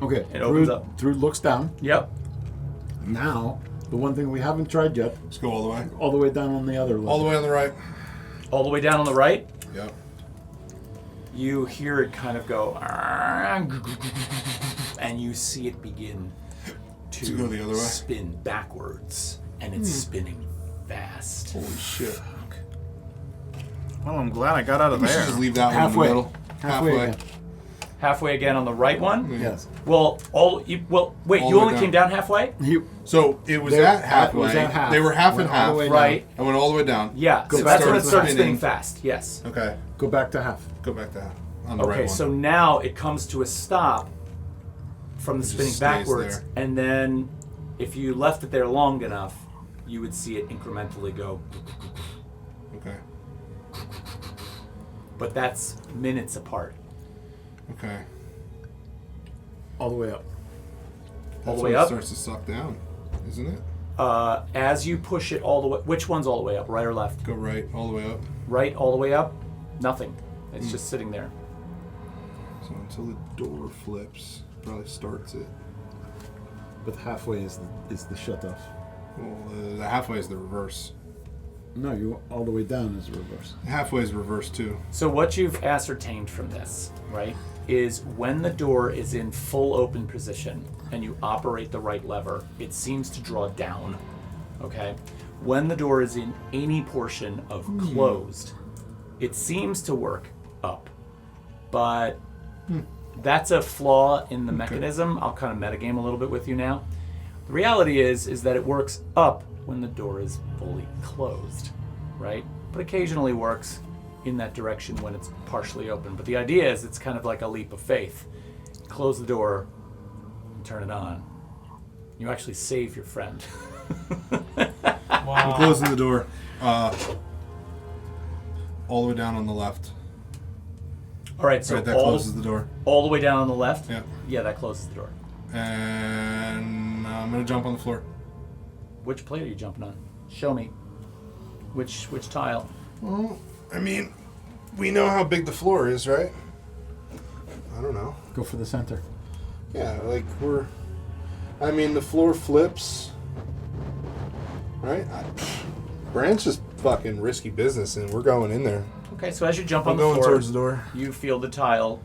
Okay. It opens up. Thrud looks down. Yep. Now, the one thing we haven't tried yet, Let's go all the way. all the way down on the other level. All the way on the right. All the way down on the right, Yep. you hear it kind of go, and you see it begin to go the other way? spin backwards, and it's spinning fast. Holy shit. Well, I'm glad I got out of We should there. just leave that Halfway. one in the middle. Halfway again. Halfway again on the right one. Yeah. Yes. Wait. All You the way only down. came down halfway. So it was They- at it halfway. was at half. They were half Went and all the half. way Right. I went all the way down. Yeah. Go So back that's when to it started spinning. spinning fast. Yes. Okay. Go back to half. Go back to half. On the right Okay. one. So now it comes to a stop from the It just spinning stays backwards, there. and then if you left it there long enough, you would see it incrementally go. Okay. But that's minutes apart. Okay. All the way up. All That's the way when up? It starts to suck down, isn't it? As you push it all the way, which one's all the way up, right or left? Go right, all the way up. Right, all the way up? Nothing. It's just sitting there. So until the door flips, probably starts it. But halfway is the shut off. Well, the halfway is the reverse. No, you all the way down is the reverse. Halfway is reverse too. So what you've ascertained from this, right, is when the door is in full open position and you operate the right lever, it seems to draw down. Okay? When the door is in any portion of closed, it seems to work up. But that's a flaw in the mechanism. I'll kind of metagame a little bit with you now. The reality is that it works up when the door is fully closed, right? But occasionally works in that direction when it's partially open. But the idea is it's kind of like a leap of faith. Close the door and turn it on. You actually save your friend. I'm Wow. closing the door. All the way down on the left. All right, so Right, that closes the door. all the way down on the left? Yeah. Yeah, that closes the door. And I'm gonna jump on the floor. Which plate are you jumping on? Show me. Which tile? Well, I mean, we know how big the floor is, right? I don't know. Go for the center. Yeah, like I mean, the floor flips. Right? Brand's just fucking risky business, and we're going in there. Okay, so as you jump I'm on the going floor, towards the door. you feel the tile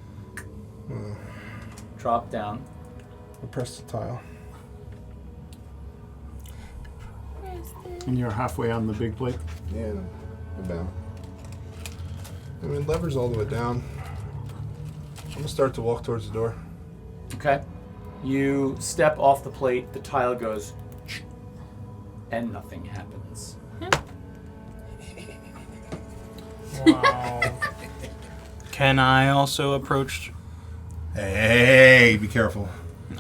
drop down. I press the tile. And you're halfway on the big plate. Yeah, about. I mean, lever's all the way down. I'm gonna start to walk towards the door. Okay. You step off the plate, the tile goes, and nothing happens. Wow. Can I also approach? Hey, be careful.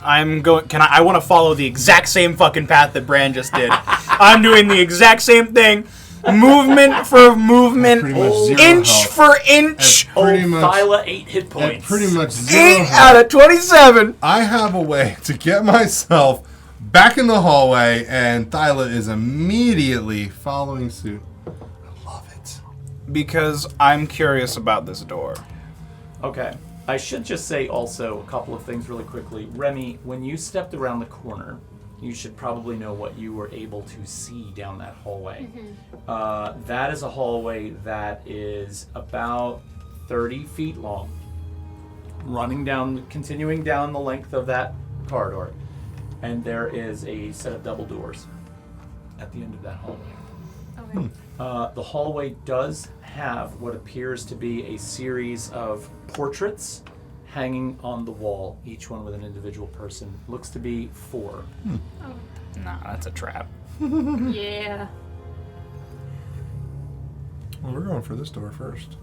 I'm going. Can I want to follow the exact same fucking path that Bran just did. I'm doing the exact same thing. Movement for movement, Pretty much zero inch health. for inch. Pretty Old much. Thyla 8 hit points. Pretty much 0 8 health. out of 27. I have a way to get myself back in the hallway, and Thyla is immediately following suit. I love it. Because I'm curious about this door. Okay. I should just say also a couple of things really quickly. Remy, when you stepped around the corner, you should probably know what you were able to see down that hallway. That is a hallway that is about 30 feet long, continuing down the length of that corridor. And there is a set of double doors at the end of that hallway. Okay. The hallway does have what appears to be a series of portraits hanging on the wall, each one with an individual person. Looks to be 4. Nah, that's a trap. Yeah. Well, we're going for this door first.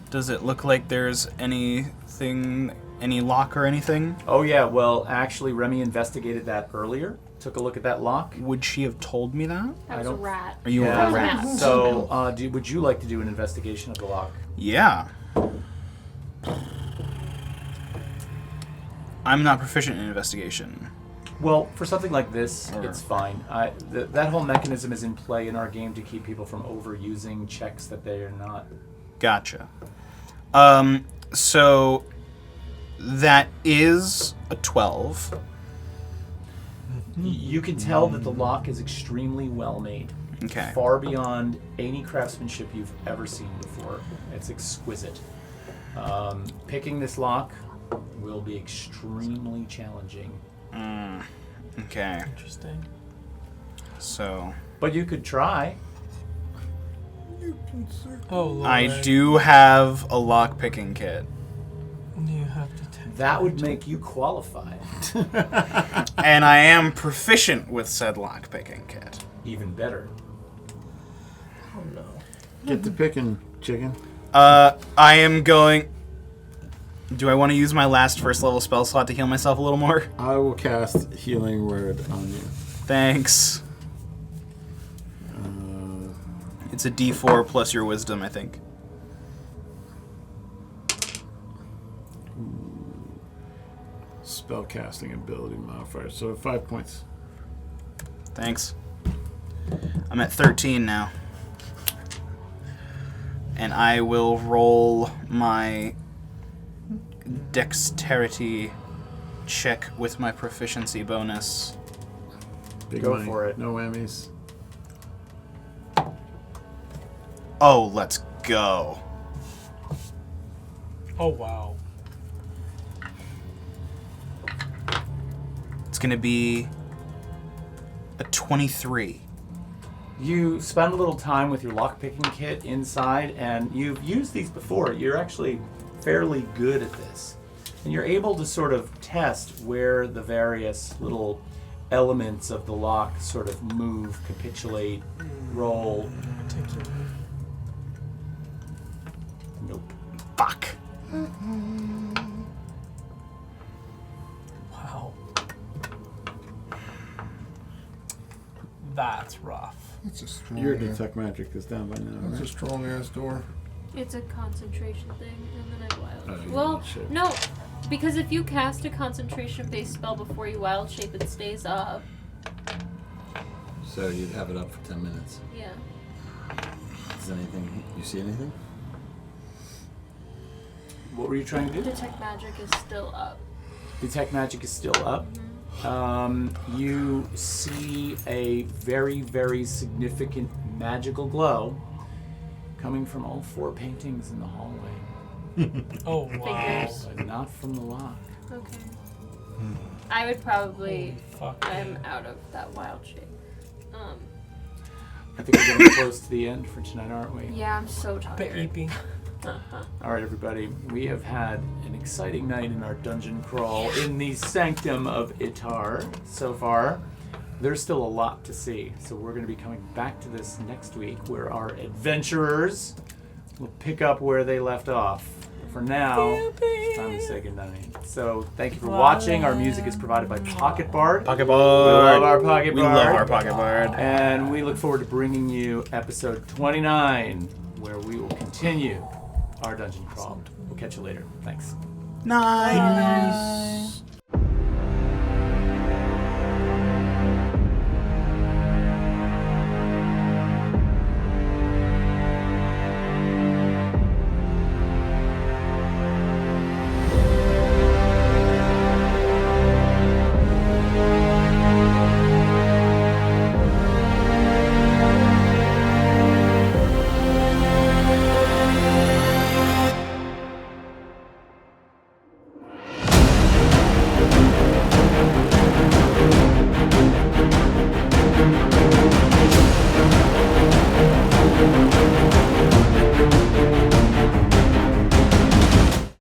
Does it look like there's anything, any lock or anything? Oh yeah, well actually Remy investigated that earlier. Took a look at that lock. Would she have told me that? That was a don't- rat. Are you Yeah. a rat? Yeah. So would you like to do an investigation of the lock? Yeah. I'm not proficient in investigation. Well, for something like this, Or- it's fine. That whole mechanism is in play in our game to keep people from overusing checks that they are not. Gotcha. So that is a 12. You can tell that the lock is extremely well made. Okay. Far beyond any craftsmanship you've ever seen before. It's exquisite. Picking this lock will be extremely challenging. Okay. Interesting. So But you could try. Oh, Lord. I do have a lock picking kit. You have to take That would make you qualified. And I am proficient with said lock picking kit. Even better. Get to picking, chicken. I am going. Do I want to use my last first level spell slot to heal myself a little more? I will cast Healing Word on you. Thanks. It's a D4 plus your wisdom, I think. Spell casting ability modifier. So 5 points. Thanks. I'm at 13 now. And I will roll my dexterity check with my proficiency bonus. Big Go money. for it. No whammies. Oh, let's go. Oh, wow. It's going to be a 23. You spend a little time with your lockpicking kit inside, and you've used these before. You're actually fairly good at this. And you're able to sort of test where the various little elements of the lock sort of move, capitulate, roll. Nope. Fuck. Wow. That's rough. It's a strong. Your detect magic is down by now, It's a right? strong ass door. It's a concentration thing, and then I wild. Oh, you well, shit. no, because if you cast a concentration-based spell before you wild shape, it stays up. So you'd have it up for 10 minutes. Yeah. Is anything? You see anything? What were you trying to do? Detect magic is still up. Detect magic is still up. You see a very, very significant magical glow coming from all 4 paintings in the hallway, Oh wow. Figures. but not from the lock. Okay. I would probably. Fuck. I'm out of that wild shape. I think we're getting close to the end for tonight, aren't we? Yeah, I'm so tired. Baby. All right, everybody. We have had an exciting night in our dungeon crawl in the Sanctum of Itar so far. There's still a lot to see, so we're going to be coming back to this next week where our adventurers will pick up where they left off. But for now, it's time to say goodnight. So thank you for watching. Our music is provided by Pocket Bard. Pocket We love Bard. our Pocket Bard. We love our Pocket Bard. And we look forward to bringing you episode 29, where we will continue our dungeon crawl. We'll catch you later. Thanks. Nice.